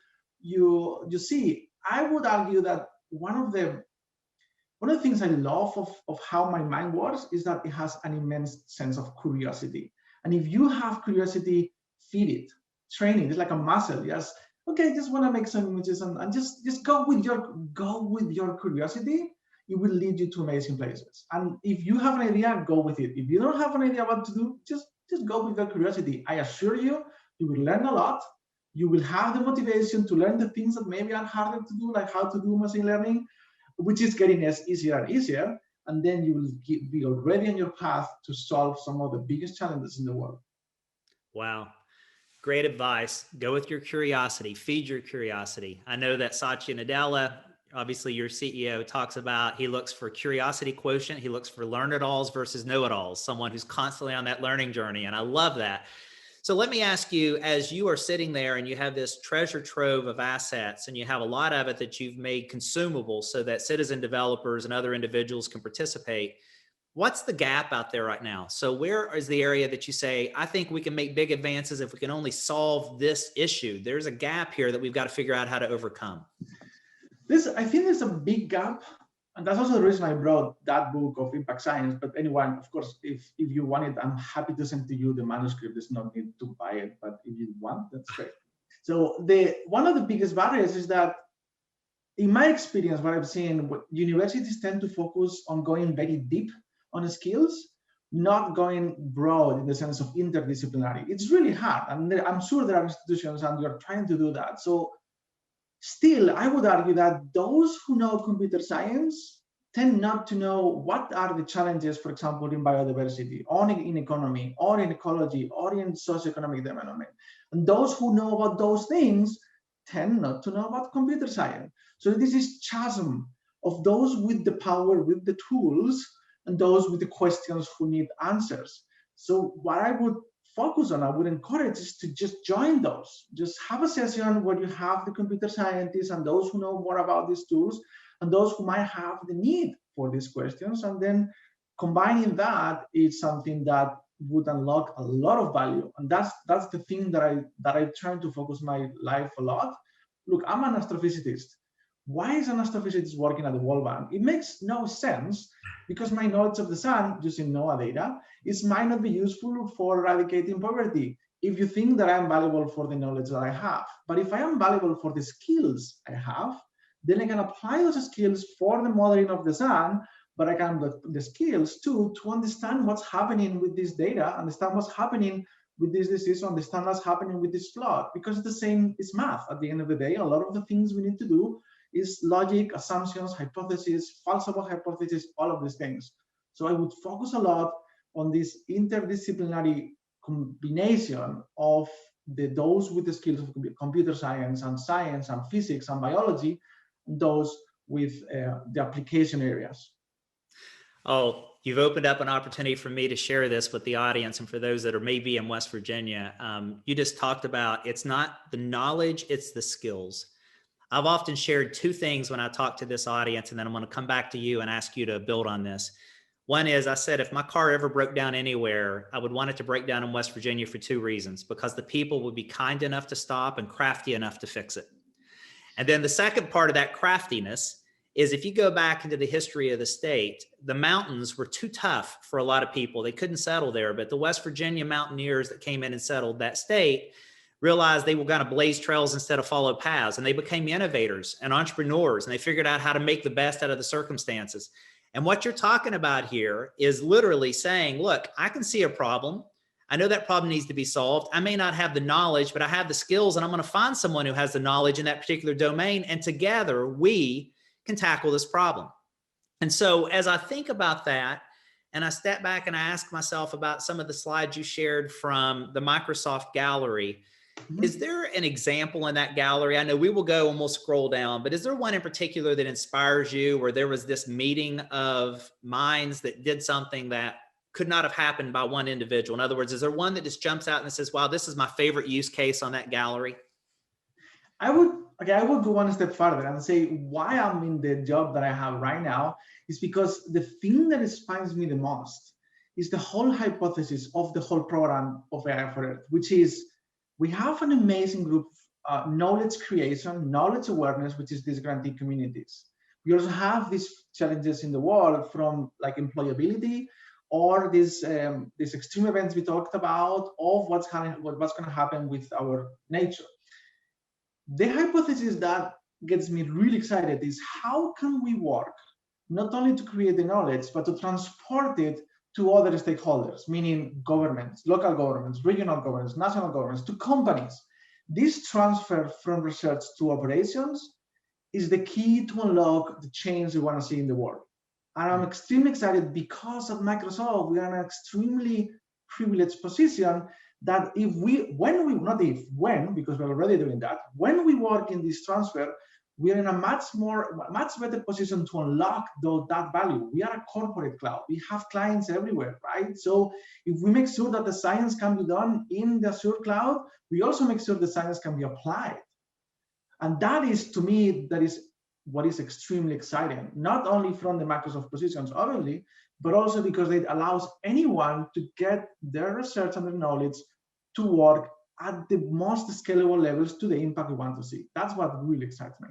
see. I would argue that one of the things I love of how my mind works is that it has an immense sense of curiosity. And if you have curiosity, feed it, train it. It's like a muscle. Yes, okay, just want to make some images and just go with your curiosity. It will lead you to amazing places. And if you have an idea, go with it. If you don't have an idea what to do, just go with your curiosity. I assure you, you will learn a lot. You will have the motivation to learn the things that maybe are harder to do, like how to do machine learning, which is getting easier and easier. And then you will be already on your path to solve some of the biggest challenges in the world. Wow. Great advice. Go with your curiosity, feed your curiosity. I know that Satya Nadella, obviously your CEO, talks about, he looks for curiosity quotient. He looks for learn-it-alls versus know-it-alls, someone who's constantly on that learning journey. And I love that. So let me ask you, as you are sitting there and you have this treasure trove of assets and you have a lot of it that you've made consumable so that citizen developers and other individuals can participate, what's the gap out there right now? So where is the area that you say, I think we can make big advances if we can only solve this issue? There's a gap here that we've got to figure out how to overcome. I think there's a big gap. And that's also the reason I brought that book of impact science. But anyone, of course, if you want it, I'm happy to send to you the manuscript. There's no need to buy it, but if you want, that's great. So one of the biggest barriers is that, in my experience, what I've seen, universities tend to focus on going very deep on skills, not going broad in the sense of interdisciplinary. It's really hard. And I'm sure there are institutions and you're trying to do that. So still, I would argue that those who know computer science tend not to know what are the challenges, for example, in biodiversity, or in economy, or in ecology, or in socioeconomic development. And those who know about those things tend not to know about computer science. So this is chasm of those with the power, with the tools, and those with the questions who need answers. So what I would focus on, I would encourage is to just join those. Just have a session where you have the computer scientists and those who know more about these tools and those who might have the need for these questions. And then combining that is something that would unlock a lot of value. And that's the thing that I try to focus my life a lot. Look, I'm an astrophysicist. Why is an astrophysicist working at the World Bank? It makes no sense because my knowledge of the sun using Noaa data might not be useful for eradicating poverty. If you think that I'm valuable for the knowledge that I have, but if I am valuable for the skills I have, then I can apply those skills for the modeling of the sun, but I can have the skills too to understand what's happening with this data, understand what's happening with this disease, understand what's happening with this flood, because it's the same, it's math. At the end of the day, a lot of the things we need to do is logic, assumptions, hypotheses, falsifiable hypotheses, all of these things. So I would focus a lot on this interdisciplinary combination of those with the skills of computer science and physics and biology, and those with the application areas. Oh, you've opened up an opportunity for me to share this with the audience and for those that are maybe in West Virginia. You just talked about, it's not the knowledge, it's the skills. I've often shared two things when I talk to this audience, and then I'm going to come back to you and ask you to build on this. One is, I said, if my car ever broke down anywhere, I would want it to break down in West Virginia for two reasons, because the people would be kind enough to stop and crafty enough to fix it. And then the second part of that craftiness is, if you go back into the history of the state, the mountains were too tough for a lot of people. They couldn't settle there, but the West Virginia mountaineers that came in and settled that state realized they were going to blaze trails instead of follow paths. And they became innovators and entrepreneurs, and they figured out how to make the best out of the circumstances. And what you're talking about here is literally saying, look, I can see a problem. I know that problem needs to be solved. I may not have the knowledge, but I have the skills, and I'm going to find someone who has the knowledge in that particular domain. And together we can tackle this problem. And so as I think about that, and I step back and I ask myself about some of the slides you shared from the Microsoft gallery, Is there an example in that gallery? I know we will go and we'll scroll down, but is there one in particular that inspires you where there was this meeting of minds that did something that could not have happened by one individual? In other words, is there one that just jumps out and says, wow, this is my favorite use case on that gallery? I would go one step further and say why I'm in the job that I have right now is because the thing that inspires me the most is the whole hypothesis of the whole program of AI for Earth, which is we have an amazing group, knowledge creation, knowledge awareness, which is these grantee communities. We also have these challenges in the world from like employability or these extreme events we talked about of what's going to happen with our nature. The hypothesis that gets me really excited is how can we work not only to create the knowledge, but to transport it to other stakeholders, meaning governments, local governments, regional governments, national governments, to companies. This transfer from research to operations is the key to unlock the change we want to see in the world. And I'm extremely excited because at Microsoft, we are in an extremely privileged position that because we're already doing that, when we work in this transfer, we are in a much better position to unlock that value. We are a corporate cloud. We have clients everywhere, right? So if we make sure that the science can be done in the Azure cloud, we also make sure the science can be applied. And that is, to me, that is what is extremely exciting, not only from the Microsoft positions, obviously, but also because it allows anyone to get their research and their knowledge to work at the most scalable levels to the impact we want to see. That's what really excites me.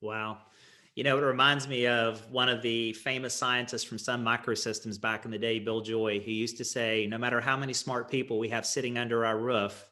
Wow. You know, it reminds me of one of the famous scientists from Sun Microsystems back in the day, Bill Joy, who used to say, no matter how many smart people we have sitting under our roof,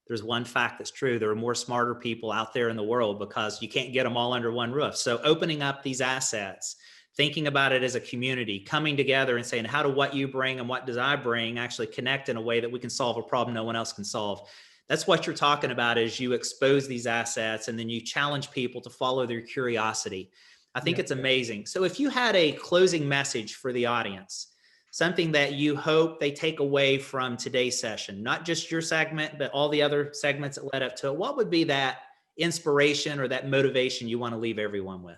there's one fact that's true. There are more smarter people out there in the world because you can't get them all under one roof. So opening up these assets, thinking about it as a community, coming together and saying, how do what you bring and what does I bring actually connect in a way that we can solve a problem no one else can solve? That's what you're talking about as you expose these assets and then you challenge people to follow their curiosity. I think it's amazing. So if you had a closing message for the audience, something that you hope they take away from today's session, not just your segment, but all the other segments that led up to it, what would be that inspiration or that motivation you want to leave everyone with?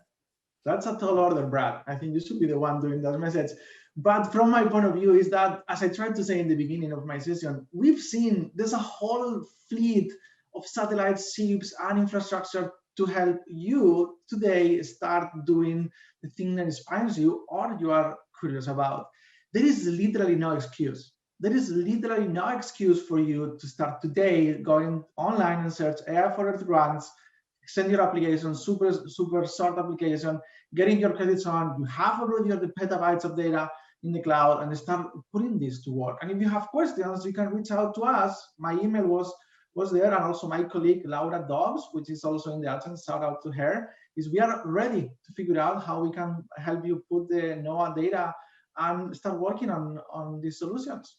That's a tall order, Brad. I think you should be the one doing that message. But from my point of view is that, as I tried to say in the beginning of my session, we've seen there's a whole fleet of satellite ships and infrastructure to help you today start doing the thing that inspires you or you are curious about. There is literally no excuse. There is literally no excuse for you to start today going online and search AI for Earth grants, send your application, super short application, getting your credits on. You have already the petabytes of data in the cloud and start putting this to work. And if you have questions, you can reach out to us. My email was there, and also my colleague Laura Dobbs, which is also in the audience, shout out to her, is we are ready to figure out how we can help you put the Noaa data and start working on these solutions.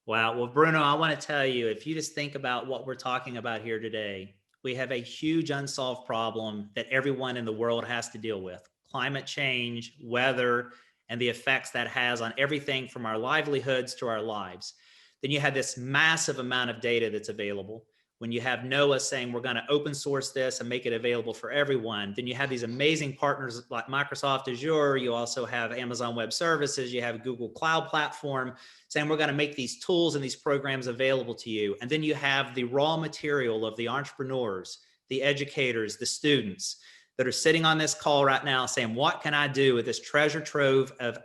Wow. Well, Bruno, I want to tell you, if you just think about what we're talking about here today, we have a huge unsolved problem that everyone in the world has to deal with. Climate change, weather, and the effects that has on everything from our livelihoods to our lives. Then you have this massive amount of data that's available. When you have Noaa saying we're going to open source this and make it available for everyone, then you have these amazing partners like Microsoft Azure. You also have Amazon Web Services. You have Google Cloud Platform saying we're going to make these tools and these programs available to you. And then you have the raw material of the entrepreneurs, the educators, the students that are sitting on this call right now saying, what can I do with this treasure trove of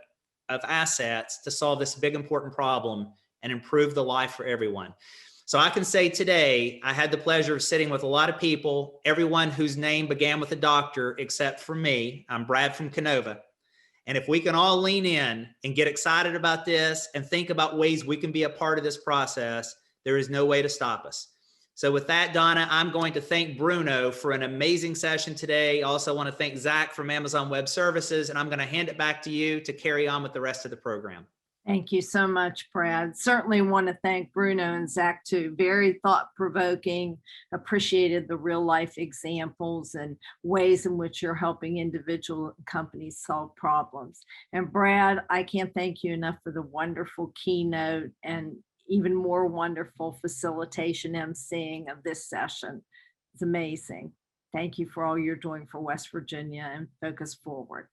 assets to solve this big, important problem and improve the life for everyone? So I can say today, I had the pleasure of sitting with a lot of people, everyone whose name began with a doctor, except for me. I'm Brad from Canova. And if we can all lean in and get excited about this and think about ways we can be a part of this process, there is no way to stop us. So with that, Donna, I'm going to thank Bruno for an amazing session today. I also want to thank Zach from Amazon Web Services, and I'm going to hand it back to you to carry on with the rest of the program. Thank you so much, Brad. Certainly want to thank Bruno and Zach too. Very thought-provoking, appreciated the real-life examples and ways in which you're helping individual companies solve problems. And Brad, I can't thank you enough for the wonderful keynote and even more wonderful facilitation emceeing of this session. It's amazing. Thank you for all you're doing for West Virginia and Focus Forward.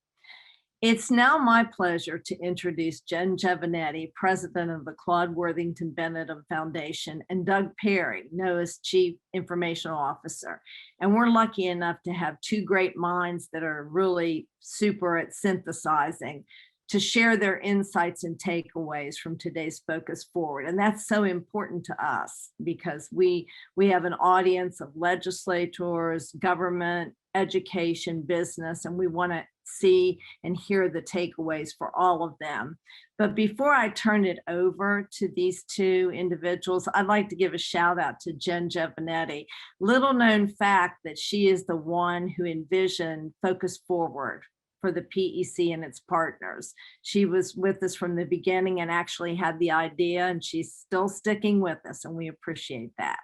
It's now my pleasure to introduce Jen Giovanetti, president of the Claude Worthington Benetham Foundation, and Doug Perry, Noaa's chief information officer. And we're lucky enough to have two great minds that are really super at synthesizing to share their insights and takeaways from today's Focus Forward. And that's so important to us because we have an audience of legislators, government, education, business, and we want to see and hear the takeaways for all of them. But before I turn it over to these two individuals, I'd like to give a shout out to Jen Giovanetti. Little known fact that she is the one who envisioned Focus Forward for the PEC and its partners. She was with us from the beginning and actually had the idea, and she's still sticking with us, and we appreciate that.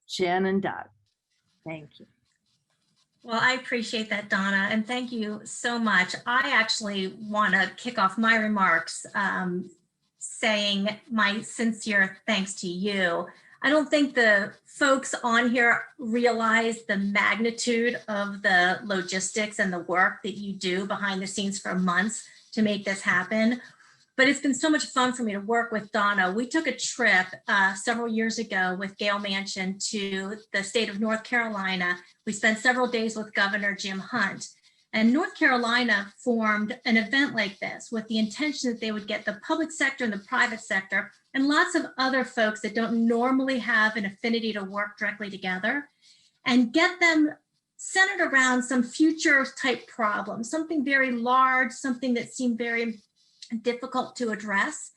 Jen and Doug, thank you. Well, I appreciate that, Donna, and thank you so much. I actually want to kick off my remarks saying my sincere thanks to you. I don't think the folks on here realize the magnitude of the logistics and the work that you do behind the scenes for months to make this happen. But it's been so much fun for me to work with Donna. We took a trip several years ago with Gail Manchin to the state of North Carolina. We spent several days with Governor Jim Hunt. And North Carolina formed an event like this with the intention that they would get the public sector and the private sector and lots of other folks that don't normally have an affinity to work directly together and get them centered around some future type problem, something very large, something that seemed very difficult to address,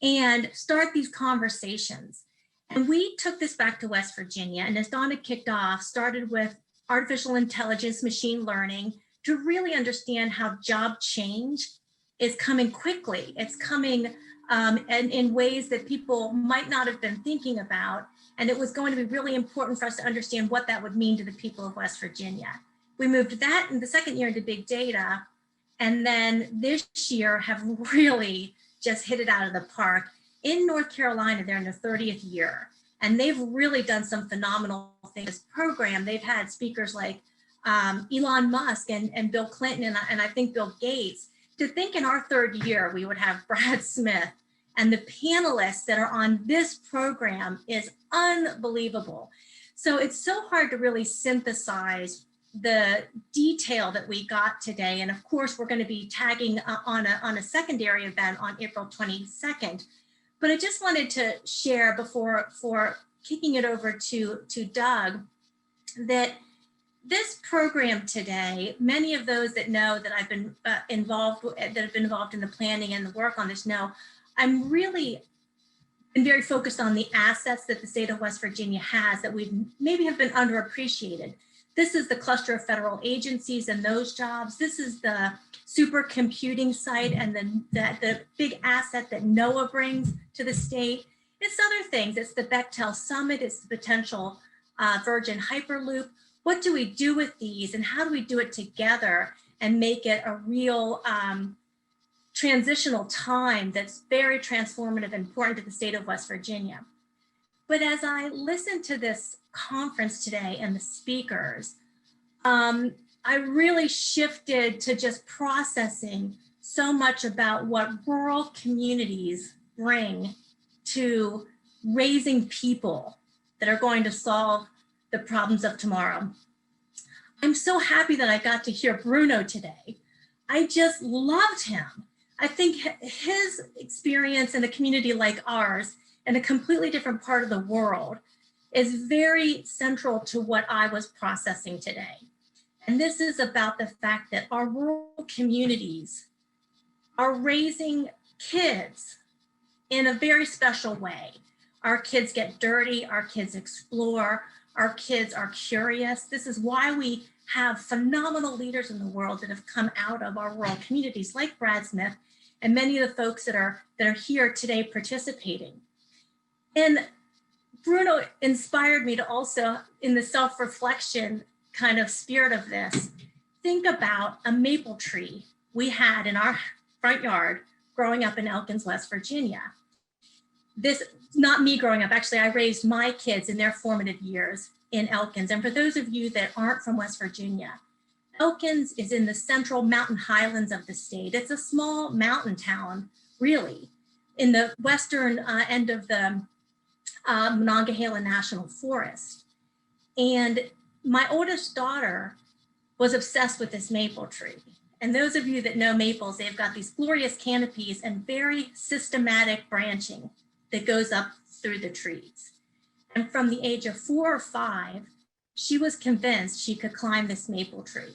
and start these conversations. And we took this back to West Virginia, and as Donna kicked off, started with artificial intelligence, machine learning, to really understand how job change is coming quickly. It's coming and in ways that people might not have been thinking about. And it was going to be really important for us to understand what that would mean to the people of West Virginia. We moved that in the second year into big data. And then this year have really just hit it out of the park. In North Carolina, they're in their 30th year. And they've really done some phenomenal things. This program, they've had speakers like Elon Musk and Bill Clinton and I think Bill Gates. To think in our third year, we would have Brad Smith, and the panelists that are on this program is unbelievable. So it's so hard to really synthesize the detail that we got today. And of course, we're going to be tagging on a secondary event on April 22nd. But I just wanted to share before kicking it over to Doug that this program today, many of those that know that I've been involved in the planning and the work on this know, I'm really been very focused on the assets that the state of West Virginia has that we maybe have been underappreciated. This is the cluster of federal agencies and those jobs. This is the supercomputing site and the big asset that Noaa brings to the state. It's other things. It's the Bechtel Summit. It's the potential Virgin Hyperloop. What do we do with these and how do we do it together and make it a real transitional time that's very transformative and important to the state of West Virginia? But as I listened to this conference today and the speakers, I really shifted to just processing so much about what rural communities bring to raising people that are going to solve the problems of tomorrow. I'm so happy that I got to hear Bruno today. I just loved him. I think his experience in a community like ours in a completely different part of the world is very central to what I was processing today. And this is about the fact that our rural communities are raising kids in a very special way. Our kids get dirty, our kids explore, our kids are curious. This is why we have phenomenal leaders in the world that have come out of our rural communities like Brad Smith and many of the folks that are here today participating. And Bruno inspired me to also, in the self-reflection kind of spirit of this, think about a maple tree we had in our front yard growing up in Elkins, West Virginia. this, not me growing up, actually, I raised my kids in their formative years in Elkins. And for those of you that aren't from West Virginia, Elkins is in the central mountain highlands of the state. It's a small mountain town, really, in the western end of the Monongahela National Forest. And my oldest daughter was obsessed with this maple tree. And those of you that know maples, they've got these glorious canopies and very systematic branching that goes up through the trees. And from the age of 4 or 5, she was convinced she could climb this maple tree.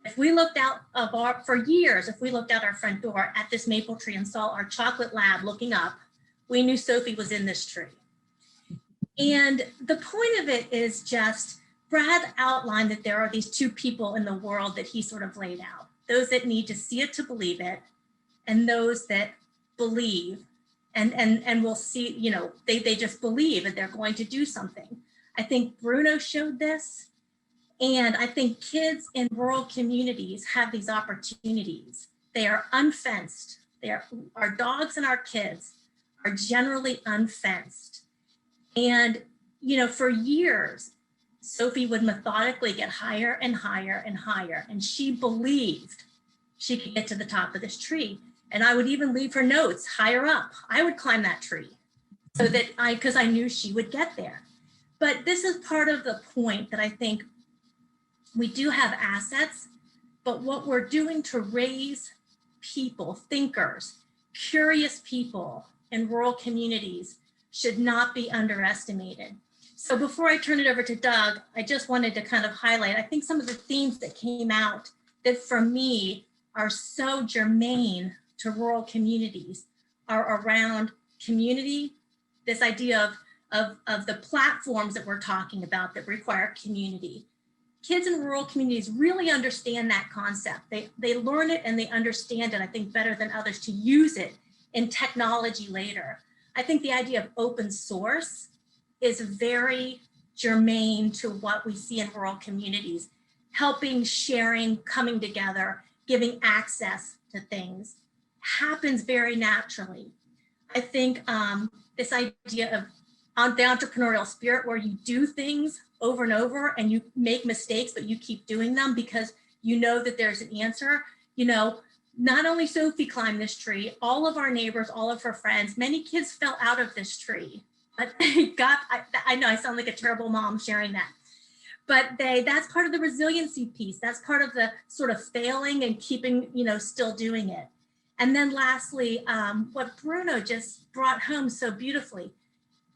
If we looked out of for years, if we looked out our front door at this maple tree and saw our chocolate lab looking up, we knew Sophie was in this tree. And the point of it is just, Brad outlined that there are these two people in the world that he sort of laid out. Those that need to see it to believe it, and those that believe and will see, you know, they just believe and they're going to do something. I think Bruno showed this. And I think kids in rural communities have these opportunities. They are unfenced. Our dogs and our kids are generally unfenced. And, you know, for years, Sophie would methodically get higher and higher and higher. And she believed she could get to the top of this tree. And I would even leave her notes higher up. I would climb that tree so that because I knew she would get there. But this is part of the point that I think we do have assets, but what we're doing to raise people, thinkers, curious people in rural communities should not be underestimated. So before I turn it over to Doug, I just wanted to kind of highlight, I think some of the themes that came out that for me are so germane to rural communities are around community, this idea of the platforms that we're talking about that require community. Kids in rural communities really understand that concept. They learn it and they understand it, I think, better than others to use it in technology later. I think the idea of open source is very germane to what we see in rural communities, helping, sharing, coming together, giving access to things happens very naturally. I think this idea of the entrepreneurial spirit where you do things over and over and you make mistakes, but you keep doing them because you know that there's an answer. You know, not only Sophie climbed this tree, all of our neighbors, all of her friends, many kids fell out of this tree, but they got, I know I sound like a terrible mom sharing that, but that's part of the resiliency piece. That's part of the sort of failing and keeping, you know, still doing it. And then lastly, what Bruno just brought home so beautifully,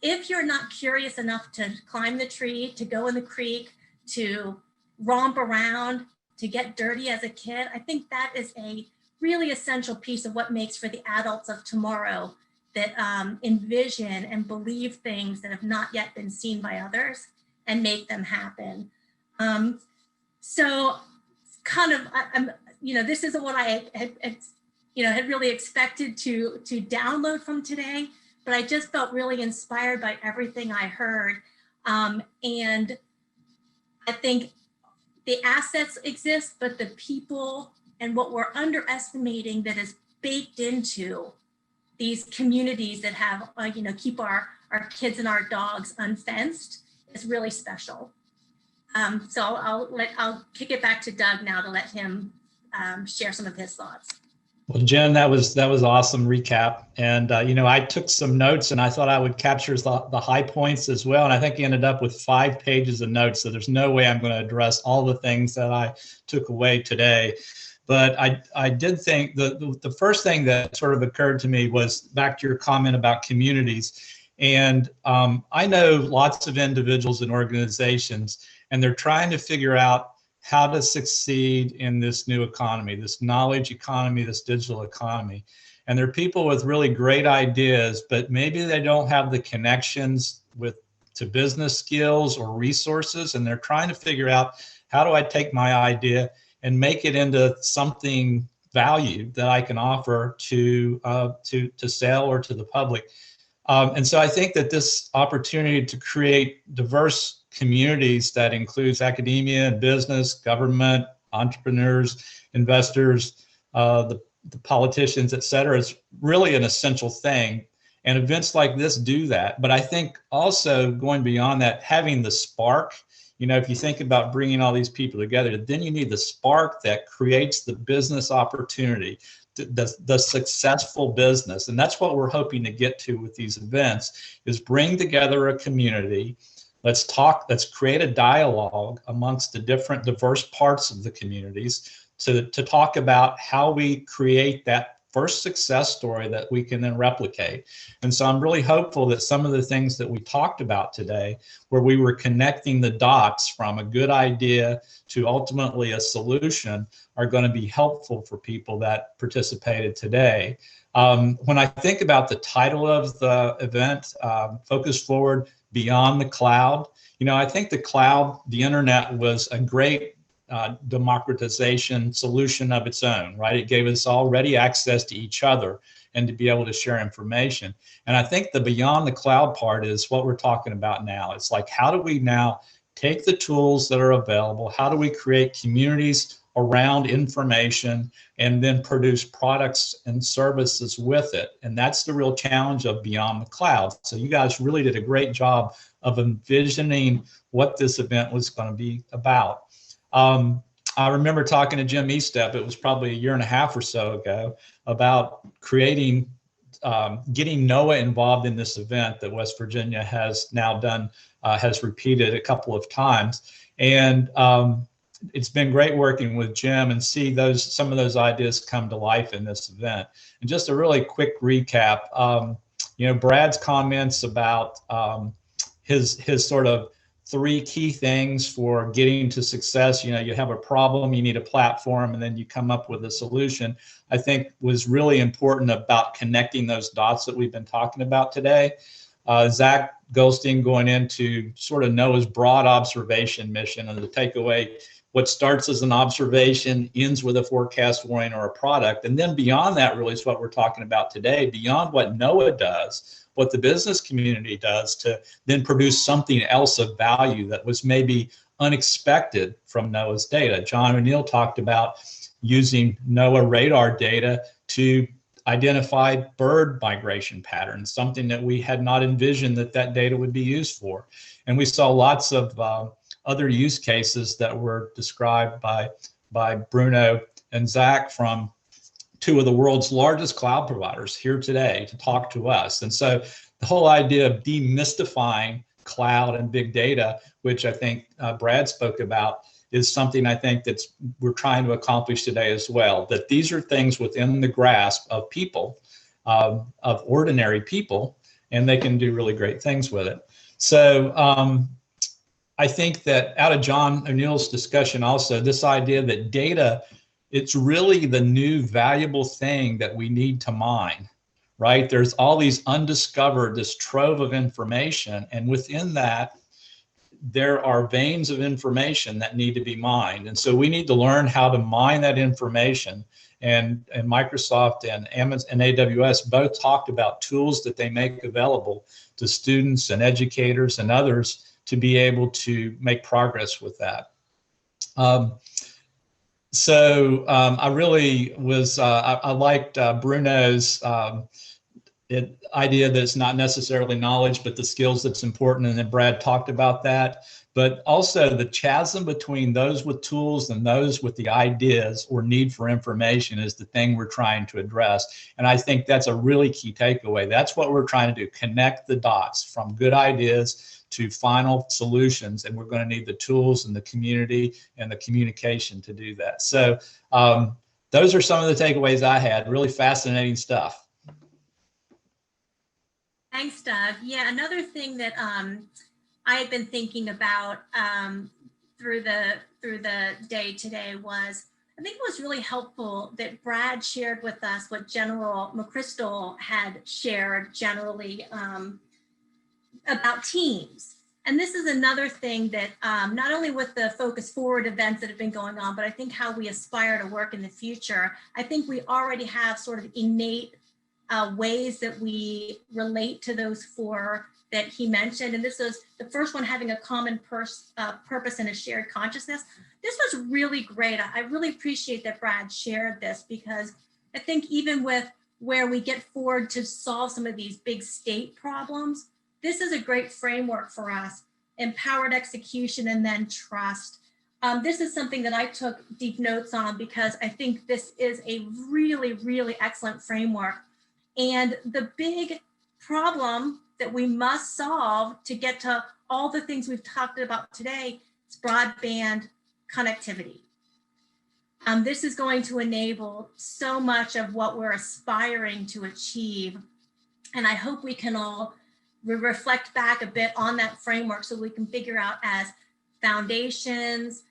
if you're not curious enough to climb the tree, to go in the creek, to romp around, to get dirty as a kid, I think that is a really essential piece of what makes for the adults of tomorrow that envision and believe things that have not yet been seen by others and make them happen. So kind of, you know, this isn't what I had really expected to download from today, but I just felt really inspired by everything I heard. And I think the assets exist, but the people and what we're underestimating that is baked into these communities that have, you know, keep our kids and our dogs unfenced is really special. So I'll kick it back to Doug now to let him share some of his thoughts. Well, Jen, that was awesome recap. And, you know, I took some notes and I thought I would capture the high points as well. And I think you ended up with 5 pages of notes. So there's no way I'm going to address all the things that I took away today. But I did think the first thing that sort of occurred to me was back to your comment about communities. And I know lots of individuals and organizations, and they're trying to figure out how to succeed in this new economy, this knowledge economy, this digital economy. And there are people with really great ideas, but maybe they don't have the connections to business skills or resources. And they're trying to figure out, how do I take my idea and make it into something valued that I can offer to sell or to the public. And so I think that this opportunity to create diverse communities that includes academia and business, government, entrepreneurs, investors, the politicians, et cetera, is really an essential thing. And events like this do that. But I think also going beyond that, having the spark, you know, if you think about bringing all these people together, then you need the spark that creates the business opportunity, the successful business. And that's what we're hoping to get to with these events, is bring together a community. Let's talk, let's create a dialogue amongst the different diverse parts of the communities to talk about how we create that first success story that we can then replicate. And so I'm really hopeful that some of the things that we talked about today, where we were connecting the dots from a good idea to ultimately a solution, are going to be helpful for people that participated today. When I think about the title of the event, Focus Forward Beyond the Cloud, you know, I think the cloud, the internet, was a great democratization solution of its own, right? It gave us all ready access to each other and to be able to share information. And I think the beyond the cloud part is what we're talking about now. It's like, how do we now take the tools that are available? How do we create communities around information and then produce products and services with it? And that's the real challenge of beyond the cloud. So you guys really did a great job of envisioning what this event was going to be about. I remember talking to Jim Estep, it was probably 1.5 years or so ago, about creating, getting Noaa involved in this event that West Virginia has now done, has repeated a couple of times. And it's been great working with Jim and see some of those ideas come to life in this event. And just a really quick recap, you know, Brad's comments about his sort of 3 key things for getting to success. You know, you have a problem, you need a platform, and then you come up with a solution, I think was really important about connecting those dots that we've been talking about today. Zach Goldstein going into sort of Noaa's broad observation mission, and the takeaway, what starts as an observation ends with a forecast warning or a product. And then beyond that really is what we're talking about today, beyond what Noaa does, what the business community does to then produce something else of value that was maybe unexpected from Noaa's data. John O'Neill talked about using Noaa radar data to identify bird migration patterns, something that we had not envisioned that data would be used for. And we saw lots of other use cases that were described by Bruno and Zach from 2 of the world's largest cloud providers here today to talk to us. And so the whole idea of demystifying cloud and big data, which I think Brad spoke about, is something I think we're trying to accomplish today as well, that these are things within the grasp of people, of ordinary people, and they can do really great things with it. So I think that out of John O'Neill's discussion also, this idea that data, it's really the new valuable thing that we need to mine, right? There's all these undiscovered, this trove of information, and within that, there are veins of information that need to be mined. And so we need to learn how to mine that information. And Microsoft and Amazon and AWS both talked about tools that they make available to students and educators and others to be able to make progress with that. I really was, I liked Bruno's idea that it's not necessarily knowledge, but the skills that's important. And then Brad talked about that, but also the chasm between those with tools and those with the ideas or need for information is the thing we're trying to address. And I think that's a really key takeaway. That's what we're trying to do, connect the dots from good ideas to final solutions, and we're going to need the tools and the community and the communication to do that. So those are some of the takeaways I had. Really fascinating stuff. Thanks, Doug. Yeah, another thing that I had been thinking about through the day today was, I think it was really helpful that Brad shared with us what General McChrystal had shared generally about teams. And this is another thing that not only with the Focus Forward events that have been going on, but I think how we aspire to work in the future, I think we already have sort of innate ways that we relate to those 4 that he mentioned. And this was the first one, having a common purpose and a shared consciousness. This was really great. I really appreciate that Brad shared this, because I think even with where we get forward to solve some of these big state problems, this is a great framework for us. Empowered execution and then trust. This is something that I took deep notes on because I think this is a really, really excellent framework. And the big problem that we must solve to get to all the things we've talked about today is broadband connectivity. This is going to enable so much of what we're aspiring to achieve. And I hope we can all reflect back a bit on that framework so we can figure out as foundations,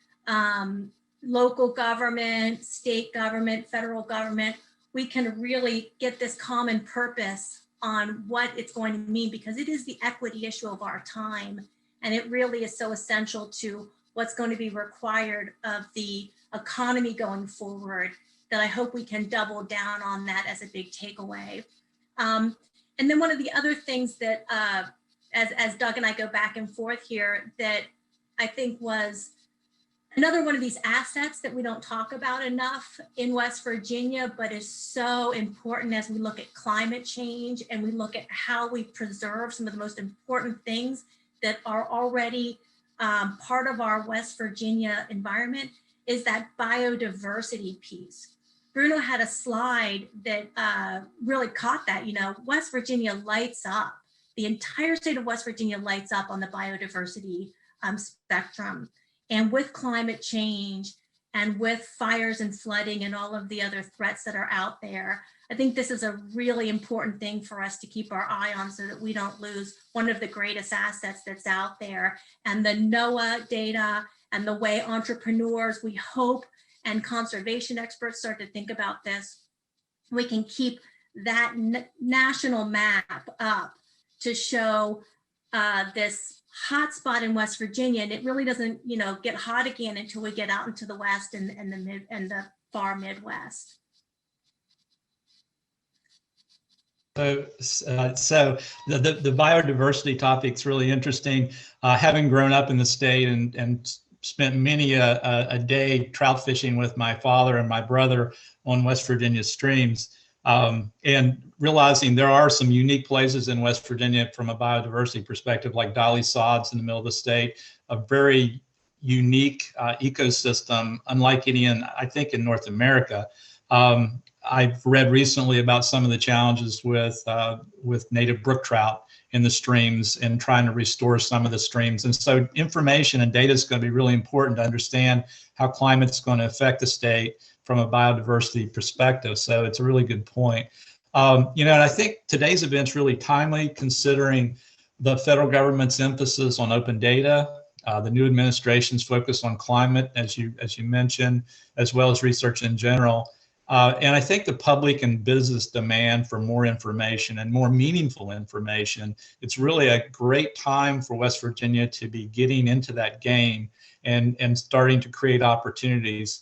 local government, state government, federal government, we can really get this common purpose on what it's going to mean, because it is the equity issue of our time. And it really is so essential to what's going to be required of the economy going forward, that I hope we can double down on that as a big takeaway. And then one of the other things that, as Doug and I go back and forth here, that I think was another one of these assets that we don't talk about enough in West Virginia, but is so important as we look at climate change and we look at how we preserve some of the most important things that are already part of our West Virginia environment, is that biodiversity piece. Bruno had a slide that really caught that. You know, West Virginia lights up. The entire state of West Virginia lights up on the biodiversity spectrum. And with climate change and with fires and flooding and all of the other threats that are out there, I think this is a really important thing for us to keep our eye on so that we don't lose one of the greatest assets that's out there. And the Noaa data and the way entrepreneurs, we hope, and conservation experts start to think about this, we can keep that national map up to show this hot spot in West Virginia. And it really doesn't, you know, get hot again until we get out into the West and the far Midwest. So the biodiversity topic is really interesting. Having grown up in the state and spent many a day trout fishing with my father and my brother on West Virginia streams, and realizing there are some unique places in West Virginia from a biodiversity perspective, like Dolly Sods in the middle of the state, a very unique ecosystem, unlike any I think in North America. I've read recently about some of the challenges with native brook trout in the streams and trying to restore some of the streams. And so information and data is going to be really important to understand how climate's going to affect the state from a biodiversity perspective. So it's a really good point. You know, and I think today's event's really timely considering the federal government's emphasis on open data, the new administration's focus on climate, as you mentioned, as well as research in general. And I think the public and business demand for more information and more meaningful information, it's really a great time for West Virginia to be getting into that game and starting to create opportunities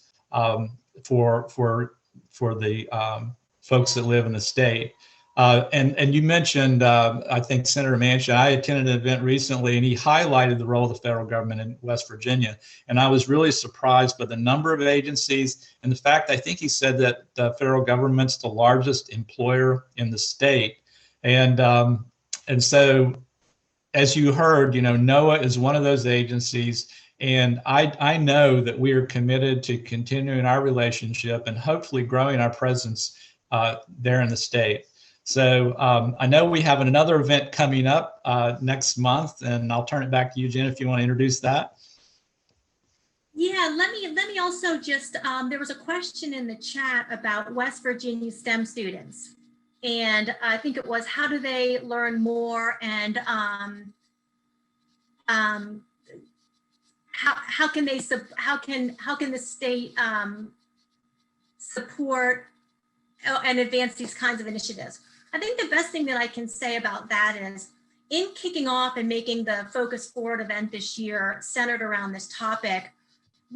for the folks that live in the state. And you mentioned, I think Senator Manchin, I attended an event recently and he highlighted the role of the federal government in West Virginia. And I was really surprised by the number of agencies and the fact, I think he said that the federal government's the largest employer in the state. And so as you heard, you know, Noaa is one of those agencies. And I know that we are committed to continuing our relationship and hopefully growing our presence there in the state. So I know we have another event coming up next month, and I'll turn it back to you, Jen, if you want to introduce that. Yeah, let me also just, there was a question in the chat about West Virginia STEM students. And I think it was, how do they learn more, and how can the state support and advance these kinds of initiatives? I think the best thing that I can say about that is, in kicking off and making the Focus Forward event this year centered around this topic,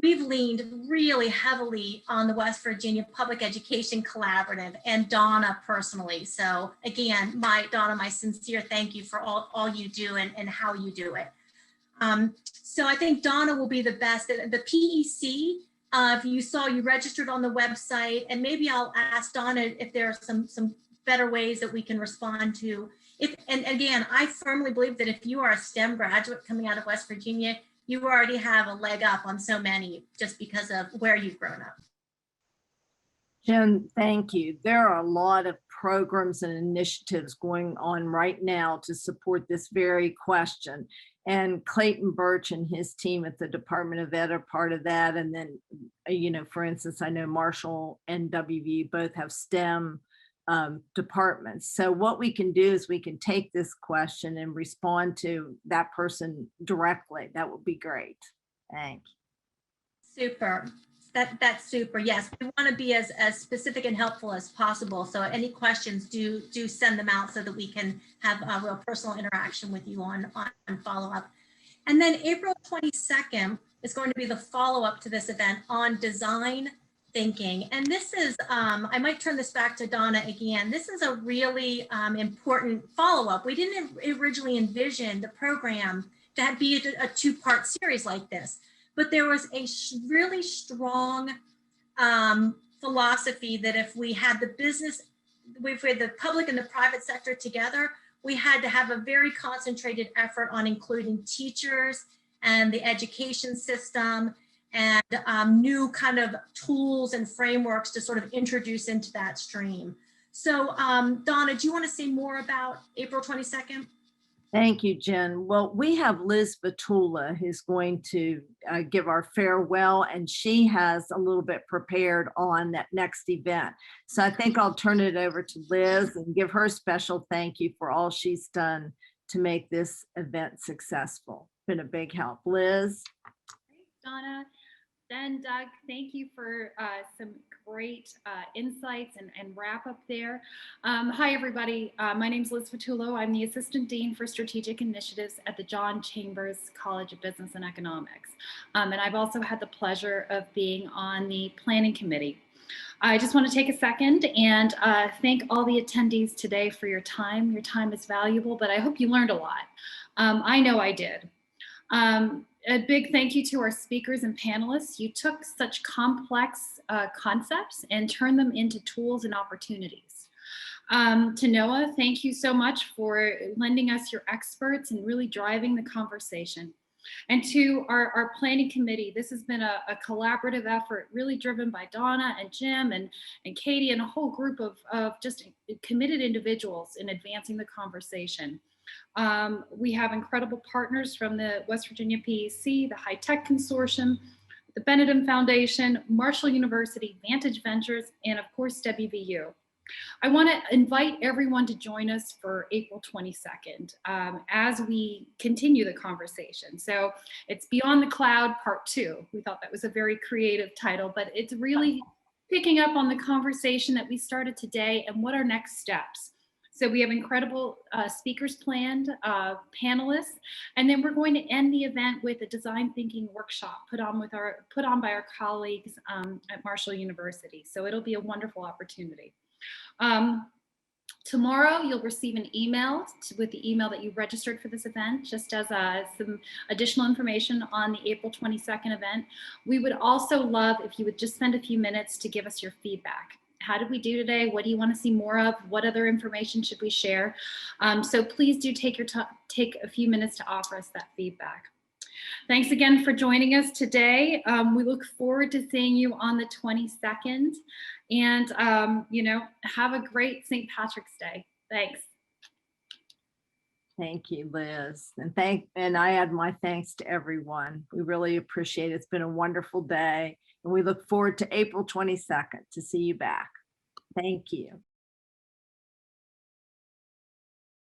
we've leaned really heavily on the West Virginia Public Education Collaborative and Donna personally. So again, Donna, my sincere thank you for all you do and how you do it. So I think Donna will be the best. The PEC, if you saw, you registered on the website, and maybe I'll ask Donna if there are some better ways that we can respond to. And again, I firmly believe that if you are a STEM graduate coming out of West Virginia, you already have a leg up on so many just because of where you've grown up. Jen, thank you. There are a lot of programs and initiatives going on right now to support this very question. And Clayton Birch and his team at the Department of Ed are part of that. And then, you know, for instance, I know Marshall and WVU both have STEM departments. So what we can do is we can take this question and respond to that person directly. That would be great. Thanks. Super. That's super. Yes, we want to be as specific and helpful as possible. So any questions, do send them out so that we can have a real personal interaction with you on follow up. And then April 22nd is going to be the follow up to this event on design thinking. And this is, I might turn this back to Donna again. This is a really important follow up. We didn't originally envision the program to be a two-part series like this. But there was a really strong philosophy that if we had the public and the private sector together, we had to have a very concentrated effort on including teachers and the education system and new kind of tools and frameworks to sort of introduce into that stream. So Donna, do you want to say more about April 22nd? Thank you, Jen. Well, we have Liz Batula who's going to give our farewell, and she has a little bit prepared on that next event. So I think I'll turn it over to Liz and give her special thank you for all she's done to make this event successful. Been a big help. Liz. Thanks, Donna. Ben, Doug, thank you for some great insights and wrap up there. Hi, everybody. My name is Liz Fatullo. I'm the Assistant Dean for Strategic Initiatives at the John Chambers College of Business and Economics. And I've also had the pleasure of being on the Planning Committee. I just want to take a second and thank all the attendees today for your time. Your time is valuable, but I hope you learned a lot. I know I did. A big thank you to our speakers and panelists. You took such complex concepts and turned them into tools and opportunities. To Noah, thank you so much for lending us your experts and really driving the conversation. And to our planning committee, this has been a collaborative effort really driven by Donna and Jim and Katie and a whole group of just committed individuals in advancing the conversation. We have incredible partners from the West Virginia PEC, the High Tech Consortium, the Benedum Foundation, Marshall University, Vantage Ventures, and of course, WVU. I want to invite everyone to join us for April 22nd as we continue the conversation. So it's Beyond the Cloud Part 2. We thought that was a very creative title, but it's really picking up on the conversation that we started today and what are next steps. So we have incredible speakers planned, panelists, and then we're going to end the event with a design thinking workshop put on by our colleagues at Marshall University. So it'll be a wonderful opportunity. Tomorrow you'll receive an email with the email that you registered for this event, just as some additional information on the April 22nd event. We would also love if you would just spend a few minutes to give us your feedback. How did we do today? What do you want to see more of? What other information should we share? So please do take a few minutes to offer us that feedback. Thanks again for joining us today. We look forward to seeing you on the 22nd. And, you know, have a great St. Patrick's Day. Thanks. Thank you, Liz. And I add my thanks to everyone. We really appreciate it. It's been a wonderful day. And we look forward to April 22nd to see you back. Thank you.